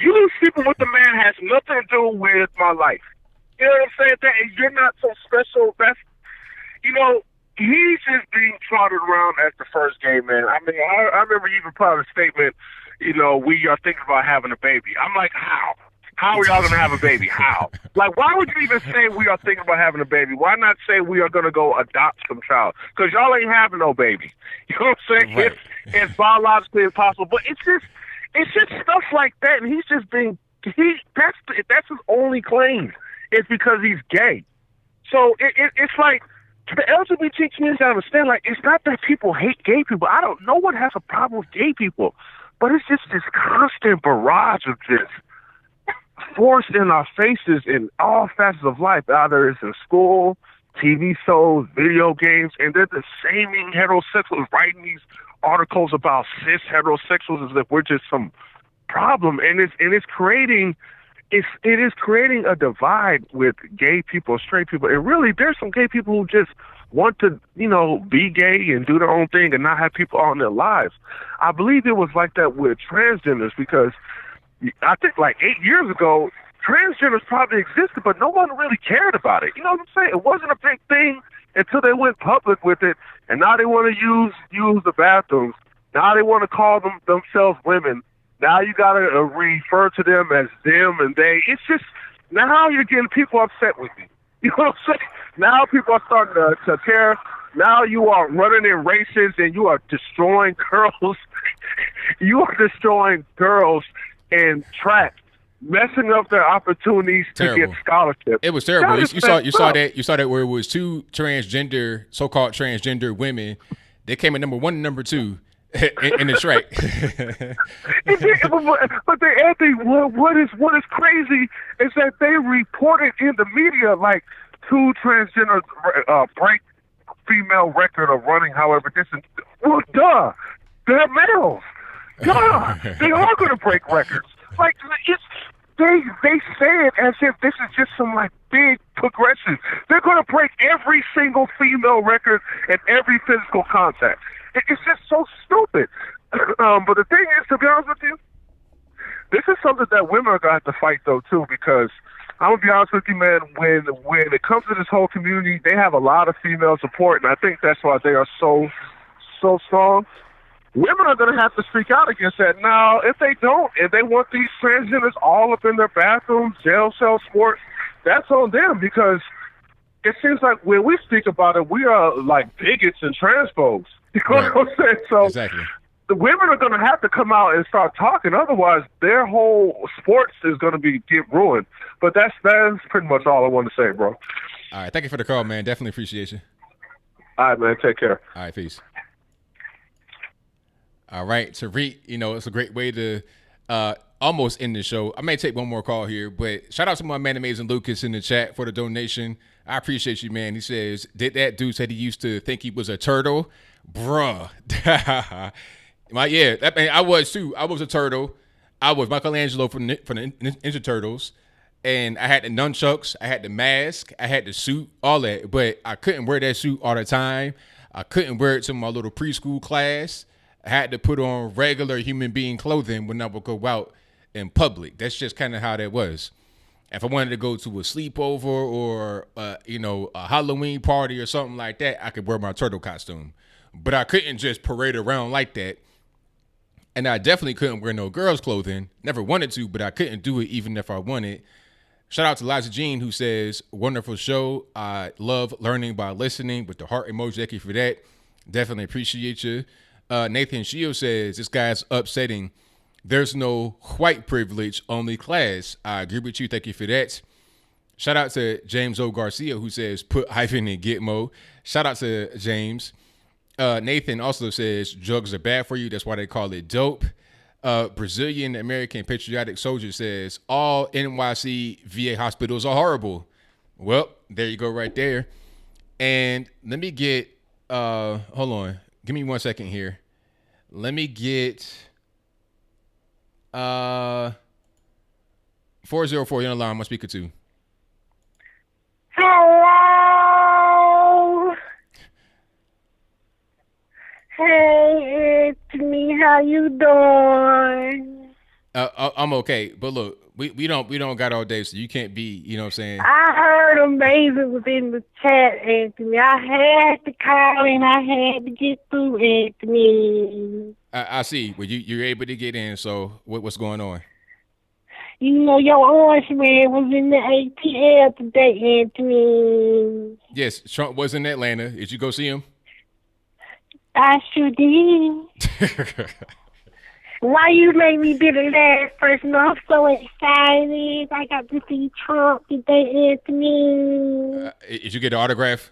S: You sleeping with the man has nothing to do with my life. You know what I'm saying? That you're not so special. That's, he's just being trotted around as the first gay man. I mean, I remember he even put out a statement, we are thinking about having a baby. I'm like, how? How are y'all going to have a baby? How? Like, why would you even say we are thinking about having a baby? Why not say we are going to go adopt some child? Because y'all ain't having no baby. You know what I'm saying?
A: Right.
S: It's biologically impossible. But it's just stuff like that. And he's just being, that's his only claim. It's because he's gay. So it's like, the LGBT community, I understand, like, it's not that people hate gay people. No one has a problem with gay people. But it's just this constant barrage of just forced in our faces in all facets of life. Either it's in school, TV shows, video games, and they're the shaming heterosexuals, writing these articles about cis heterosexuals as if we're just some problem. And it's creating a divide with gay people, straight people. And really, there's some gay people who just want to, be gay and do their own thing and not have people out in their lives. I believe it was like that with transgenders, because I think like 8 years ago, transgenders probably existed, but no one really cared about it. You know what I'm saying? It wasn't a big thing until they went public with it, and now they want to use the bathrooms. Now they want to call themselves women. Now you got to refer to them as them and they. It's just, now you're getting people upset with you. You know what I'm saying? Now people are starting to care. Now you are running in races and you are destroying girls. You are destroying girls in track, messing up their opportunities to get scholarships.
A: It was terrible. You saw that where it was two so-called transgender women. They came in number 1 and number 2 in the track.
S: But Anthony, what is crazy is that they reported in the media like 2 transgender break female record of running. However, well, duh, they're males. Duh, they are going to break records. Like they say it as if this is just some like big progression. They're going to break every single female record in every physical contact. It's just so stupid. But the thing is, to be honest with you, this is something that women are going to have to fight, though, too, because I'm going to be honest with you, man, when it comes to this whole community, they have a lot of female support, and I think that's why they are so strong. Women are going to have to speak out against that. Now, if they don't, if they want these transgenders all up in their bathrooms, jail cell sports, that's on them, because it seems like when we speak about it, we are like bigots and transphobes. You know what I'm saying? So
A: exactly.
S: The women are going to have to come out and start talking. Otherwise, their whole sports is going to get ruined. But that's pretty much all I want to say, bro.
A: All right. Thank you for the call, man. Definitely appreciate you.
S: All right, man. Take care.
A: All right. Peace. All right. Tariq, it's a great way to almost end the show. I may take one more call here, but shout out to my man, Amazing Lucas, in the chat for the donation. I appreciate you, man. He says, did that dude said he used to think he was a turtle? Bruh. I was too. I was a turtle. I was Michelangelo from the Ninja Turtles. And I had the nunchucks. I had the mask. I had the suit, all that. But I couldn't wear that suit all the time. I couldn't wear it to my little preschool class. I had to put on regular human being clothing when I would go out in public. That's just kind of how that was. If I wanted to go to a sleepover or, a Halloween party or something like that, I could wear my turtle costume. But I couldn't just parade around like that. And I definitely couldn't wear no girls' clothing. Never wanted to, but I couldn't do it even if I wanted. Shout out to Liza Jean, who says, wonderful show. I love learning by listening with the heart emoji. Thank you for that. Definitely appreciate you. Nathan Shield says, this guy's upsetting. There's no white privilege, only class. I agree with you. Thank you for that. Shout out to James O. Garcia, who says, put hyphen in Gitmo. Shout out to James. Nathan also says, drugs are bad for you. That's why they call it dope. Brazilian American Patriotic Soldier says, all NYC VA hospitals are horrible. Well, there you go right there. And let me get, hold on. Give me 1 second here. Let me get 404, you're on the line. I'm speaker 2.
T: Hello. Hey, it's me. How you doing?
A: I'm okay, but look, we don't got all day, so you can't be, you know what I'm saying?
T: I heard Amazing was in the chat, Anthony. I had to call and I had to get through, Anthony.
A: I see. Well, you're able to get in, so what's going on?
T: You know, your orange man was in the ATL today, Anthony.
A: Yes, Trump was in Atlanta. Did you go see him?
T: I sure did. Why you make me be the last person? I'm so excited. I got to see Trump today, Anthony.
A: Did you get an autograph?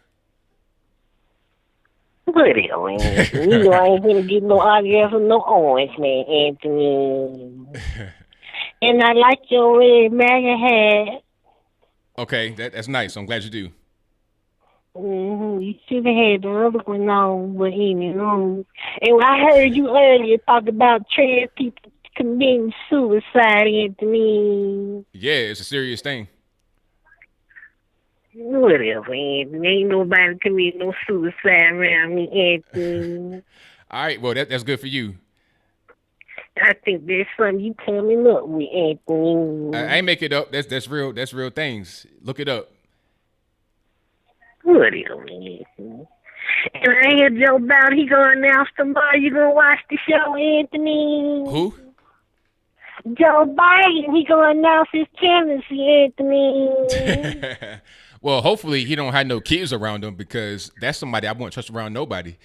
T: Whatever, Anthony. You know I ain't gonna get no autograph from no orange man, Anthony. And I like your red MAGA hat.
A: Okay, that's nice. I'm glad you do.
T: You should have had the other one on, but anyway. And I heard you earlier talk about trans people committing suicide, Anthony.
A: Yeah, it's a serious thing.
T: Whatever, Anthony. Ain't nobody committing no suicide around me, Anthony.
A: All right, well, that's good for you.
T: I think there's something you coming up with, Anthony.
A: I ain't make it up. That's real. That's real things. Look it up.
T: Whatever, Anthony. And I hear Joe Biden, he gonna announce tomorrow you gonna watch the show, Anthony.
A: Who?
T: Joe Biden, he gonna announce his candidacy, Anthony.
A: Well, hopefully he don't have no kids around him, because that's somebody I won't trust around nobody.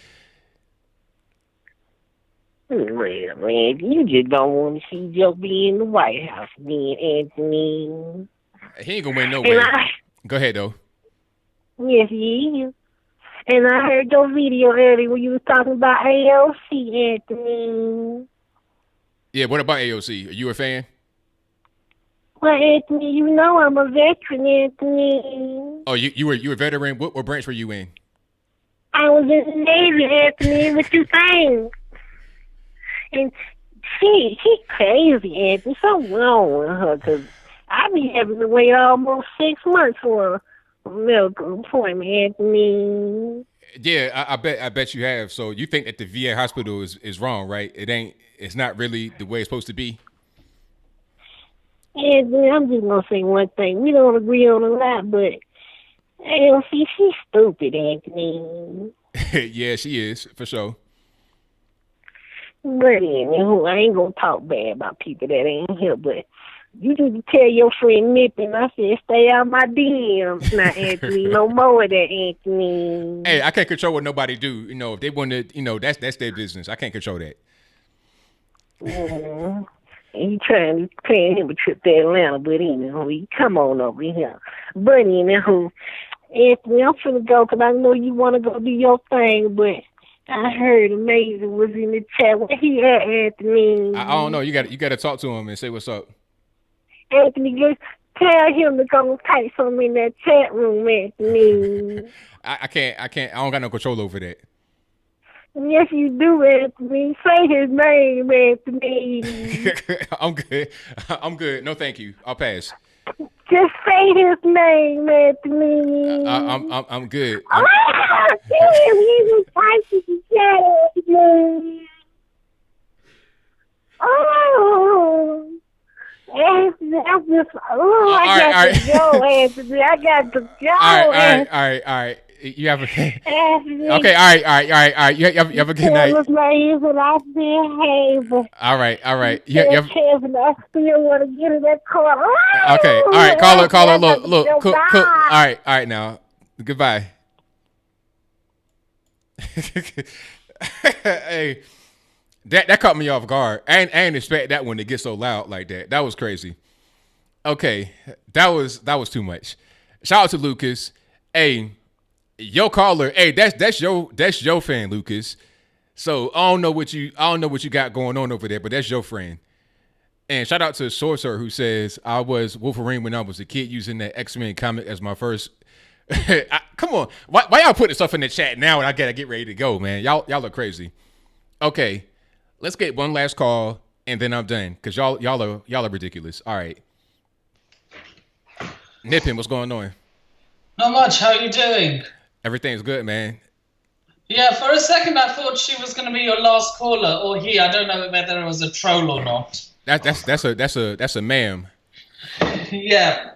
T: Well, man, you just don't want to see Joe be in the White House, then, Anthony.
A: He ain't gonna win no way. Go ahead, though.
T: Yes, he is. And I heard your video earlier where you was talking about AOC, Anthony.
A: Yeah, what about AOC? Are you a fan?
T: Well, Anthony, you know I'm a veteran, Anthony.
A: Oh, you were a veteran. What branch were you in?
T: I was in the Navy, Anthony. What you think? And she crazy, Anthony. Something wrong with her, because I be having to wait almost 6 months for a medical appointment, Anthony.
A: Yeah, I bet you have. So you think that the VA hospital is wrong, right? It's not really the way it's supposed to be.
T: Anthony, I'm just gonna say one thing. We don't agree on a lot, but AOC, she's stupid, Anthony.
A: Yeah, she is, for sure.
T: But anywho, I ain't gonna talk bad about people that ain't here, but you need to tell your friend Nippin, I said, stay out my DMs now, Anthony. No more of that, Anthony.
A: Hey, I can't control what nobody do. You know, if they want to, that's their business. I can't control that.
T: And he trying to plan him a trip to Atlanta, but he come on over here. But anywho, Anthony, I'm finna go because I know you want to go do your thing, but I heard Amazing was in the chat. Where he at, Anthony?
A: I don't know. You got to talk to him and say what's up.
T: Anthony, just tell him to go type something in that chat room, Anthony.
A: I can't. I don't got no control over that.
T: Yes, you do, Anthony. Say his name, Anthony.
A: I'm good. No, thank you. I'll pass.
T: Just say his name, Anthony.
A: I'm good.
T: Damn, he was typing the chat, Anthony. Oh. Anthony, I'm just, I got to go, Anthony. I got to go,
A: All right. You have a
T: Anthony.
A: Okay. All right. You have a good night. All right. You have,
T: I still want to get in that car.
A: okay. All right. Caller. Look. Cool. All right. Now, goodbye. Hey, that caught me off guard. I didn't expect that one to get so loud like that. That was crazy. Okay, that was too much. Shout out to Lucas. Hey, your caller. Hey, that's your fan, Lucas. So I don't know what you got going on over there, but that's your friend. And shout out to Sorcerer, who says, I was Wolverine when I was a kid, using that X-Men comic as my first. Come on, why y'all putting stuff in the chat now and I gotta get ready to go, man? Y'all are crazy. Okay, let's get one last call and then I'm done, because y'all are ridiculous. All right, Nippin, what's going on?
U: Not much. How you doing?
A: Everything's good, man.
U: Yeah, for a second I thought she was going to be your last caller, or he. I don't know whether it was a troll or not.
A: That's a ma'am.
U: Yeah.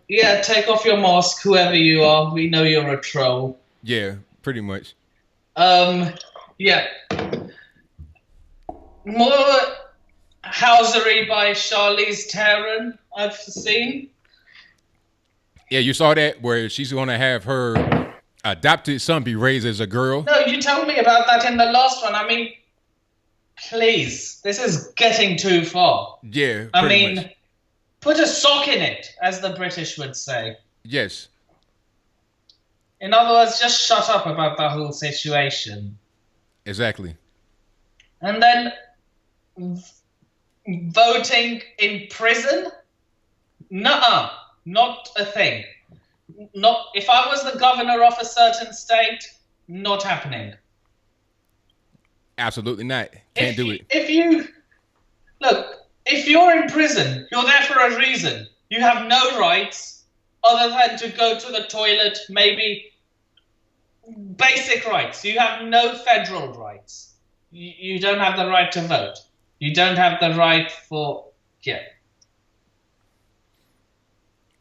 U: Yeah. Take off your mask, whoever you are. We know you're a troll.
A: Yeah, pretty much.
U: Yeah. More. housery by Charlize Theron I've seen.
A: Yeah, you saw that where she's going to have her adopted son be raised as a girl.
U: No, you told me about that in the last one. I mean, please, this is getting too far.
A: Yeah,
U: I mean,
A: much.
U: Put a sock in it, as the British would say.
A: Yes.
U: In other words, just shut up about the whole situation.
A: Exactly.
U: And then voting in prison? Nuh-uh, not a thing. Not if I was the governor of a certain state, not happening.
A: Absolutely not. Can't do it.
U: If you're in prison, you're there for a reason. You have no rights other than to go to the toilet, maybe basic rights. You have no federal rights. You don't have the right to vote. You don't have the right for,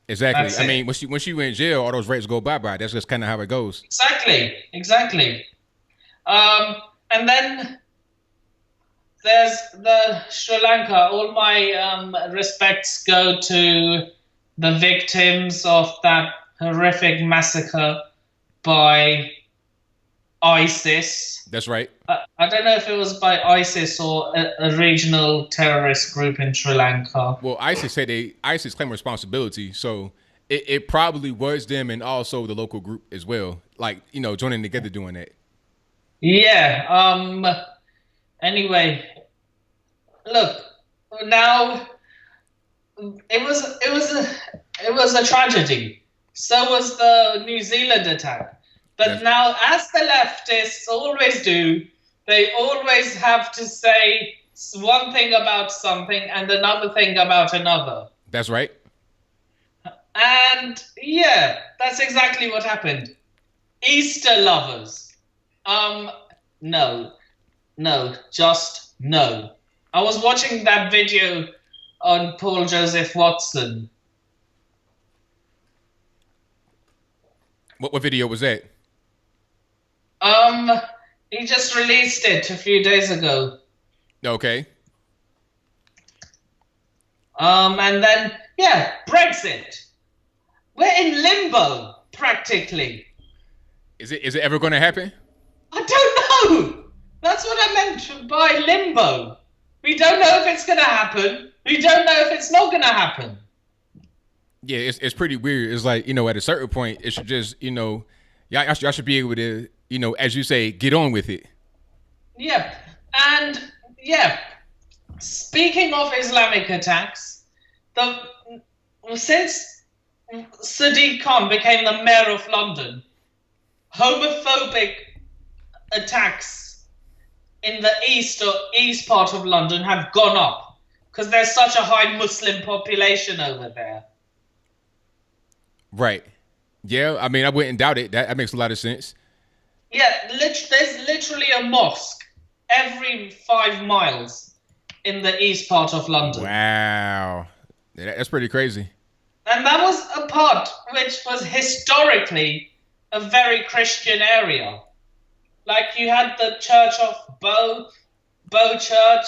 A: Exactly. I mean, once you in jail, all those rights go bye-bye. That's just kind of how it goes.
U: Exactly. And then there's the Sri Lanka. All my respects go to the victims of that horrific massacre by ISIS.
A: That's right.
U: I don't know if it was by ISIS or a regional terrorist group in Sri Lanka.
A: Well, ISIS claimed responsibility, so it probably was them and also the local group as well. Like, joining together doing that.
U: Yeah. Anyway, look. Now, it was a tragedy. So was the New Zealand attack. But now, as the leftists always do, they always have to say one thing about something and another thing about another.
A: That's right.
U: And yeah, that's exactly what happened. Easter lovers. No, just no. I was watching that video on Paul Joseph Watson.
A: What video was that?
U: He just released it a few days ago.
A: Okay.
U: And then, Brexit. We're in limbo, practically.
A: Is it ever going to happen?
U: I don't know. That's what I meant by limbo. We don't know if it's going to happen. We don't know if it's not going to happen.
A: Yeah, it's pretty weird. It's like, at a certain point, it should just, y'all should be able to, as you say, get on with it.
U: Yeah. And, speaking of Islamic attacks, since Sadiq Khan became the mayor of London, homophobic attacks in the east part of London have gone up because there's such a high Muslim population over there.
A: Right. Yeah, I mean, I wouldn't doubt it. That makes a lot of sense.
U: Yeah, there's literally a mosque every 5 miles in the east part of London.
A: Wow. That's pretty crazy.
U: And that was a part which was historically a very Christian area. Like you had the Church of Bow Church.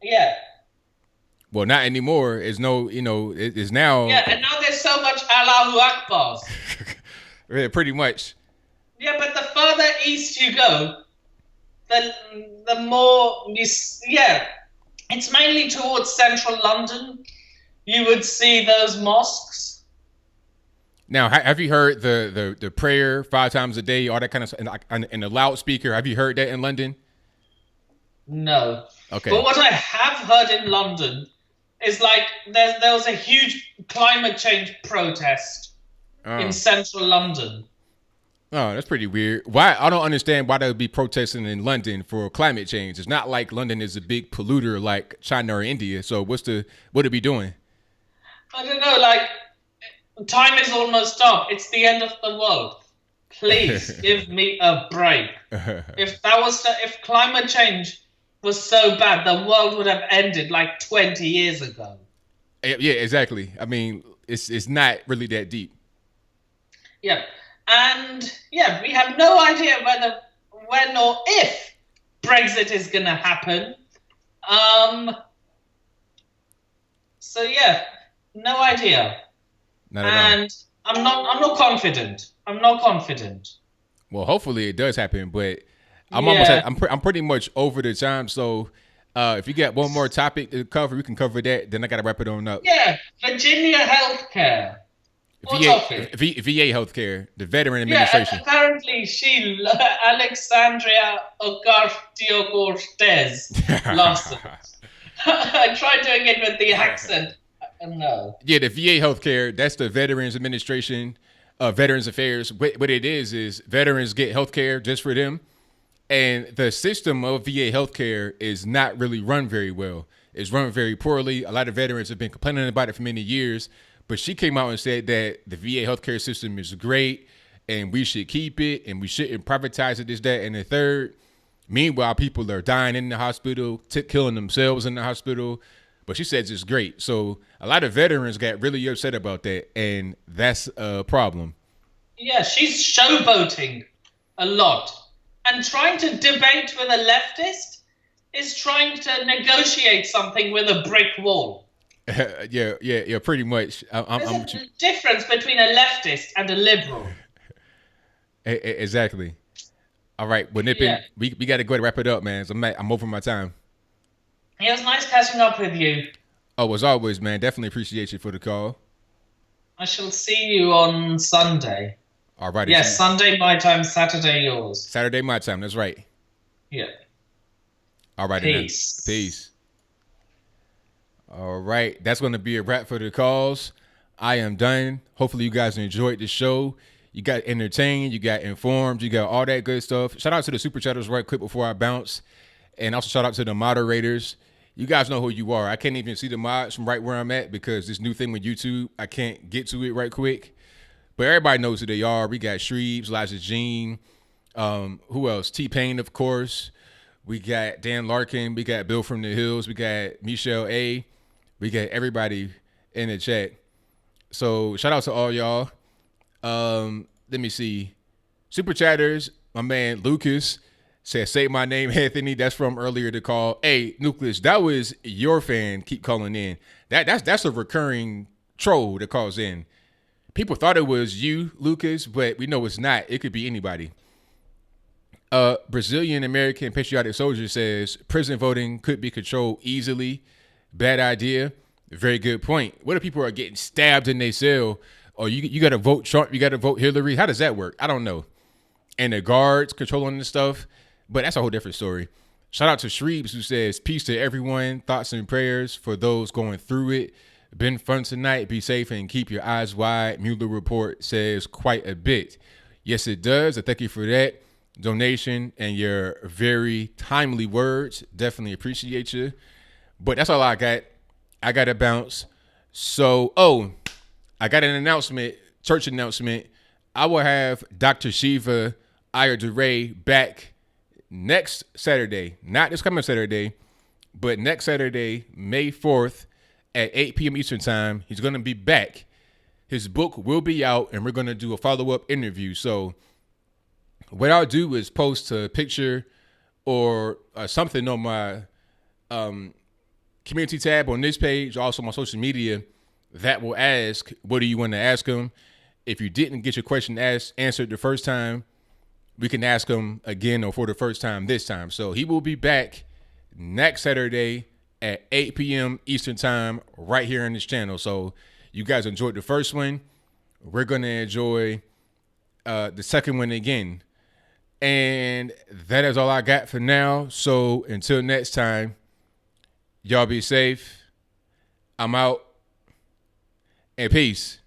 U: Yeah.
A: Well, not anymore. It's it's now.
U: Yeah, and now there's so much Allahu Akbars.
A: Yeah, pretty much.
U: Yeah, but the further east you go, the more it's mainly towards central London. You would see those mosques.
A: Now, have you heard the prayer 5 times a day, all that kind of stuff, in the loudspeaker? Have you heard that in London?
U: No.
A: Okay.
U: But what I have heard in London is like there was a huge climate change protest in central London.
A: Oh, that's pretty weird. Why? I don't understand why they would be protesting in London for climate change. It's not like London is a big polluter like China or India. So what it be doing?
U: I don't know. Like, time is almost up. It's the end of the world. Please give me a break. If climate change was so bad, the world would have ended like 20 years ago.
A: Yeah, exactly. I mean, it's not really that deep.
U: Yeah. And we have no idea when or if Brexit is going to happen. So yeah, no idea.
A: Not at all.
U: And I'm not confident. I'm not confident.
A: Well, hopefully it does happen, but I'm
U: Yeah.
A: almost I'm pretty much over the time. So if you got one more topic to cover, we can cover that. Then I got to wrap it on up.
U: Yeah, Virginia healthcare. What of it?
A: VA healthcare, the Veteran
U: Yeah,
A: Administration.
U: apparently Alexandria Ocasio-Cortez loves it. I tried doing it with the accent. No.
A: Yeah, the VA healthcare, that's the Veterans Administration, Veterans Affairs. What it is veterans get healthcare just for them. And the system of VA healthcare is not really run very well. It's run very poorly. A lot of veterans have been complaining about it for many years. But she came out and said that the VA healthcare system is great and we should keep it and we shouldn't privatize it, this, that, and the third. Meanwhile, people are dying in the hospital, killing themselves in the hospital. But she says it's great. So a lot of veterans got really upset about that, and that's a problem.
U: Yeah, she's showboating a lot. And trying to debate with a leftist is trying to negotiate something with a brick wall.
A: Yeah, pretty much.
U: There's a difference between a leftist and a liberal.
A: Exactly. All right, well, Nippin,
U: Yeah.
A: we got to go ahead and wrap it up, man. So I'm over my time.
U: It was nice catching up with you.
A: Oh, as always, man, definitely appreciate you for the call.
U: I shall see you on Sunday.
A: All right.
U: Yes, Sunday my time, Saturday yours.
A: Saturday my time, that's right.
U: Yeah.
A: All right.
U: Peace.
A: Peace. All right, that's going to be a wrap for the calls. I am done. Hopefully you guys enjoyed the show. You got entertained, you got informed, you got all that good stuff. Shout out to the super chatters right quick before I bounce. And also shout out to the moderators. You guys know who you are. I can't even see the mods from right where I'm at because this new thing with YouTube, I can't get to it right quick. But everybody knows who they are. We got Shreves, Liza Jean. Who else? T-Pain, of course. We got Dan Larkin. We got Bill from the Hills. We got Michelle A. We got everybody in the chat. So shout out to all y'all. Let me see. Super chatters, my man Lucas said, say my name, Anthony. That's from earlier to call. Hey, Nucleus, that was your fan. Keep calling in. That's a recurring troll that calls in. People thought it was you, Lucas, but we know it's not. It could be anybody. Brazilian American Patriotic Soldier says prison voting could be controlled easily. Bad idea. Very good point. What if people are getting stabbed in their cell? Or you got to vote Trump, you got to vote Hillary? How does that work? I don't know. And the guards controlling the stuff. But that's a whole different story. Shout out to Shreves who says, peace to everyone. Thoughts and prayers for those going through it. Been fun tonight. Be safe and keep your eyes wide. Mueller report says quite a bit. Yes, it does. I thank you for that donation and your very timely words. Definitely appreciate you. But that's all I got. I got to bounce. So, I got an announcement, church announcement. I will have Dr. Shiva Ayyadurai back next Saturday. Not this coming Saturday, but next Saturday, May 4th at 8 p.m. Eastern time. He's going to be back. His book will be out, and we're going to do a follow-up interview. So what I'll do is post a picture or something on my community tab on this page, also my social media, that will ask, what do you want to ask him? If you didn't get your question answered the first time, we can ask him again or for the first time this time. So he will be back next Saturday at 8 p.m. Eastern time right here on this channel. So you guys enjoyed the first one. We're going to enjoy the second one again. And that is all I got for now. So until next time, y'all be safe. I'm out. And peace.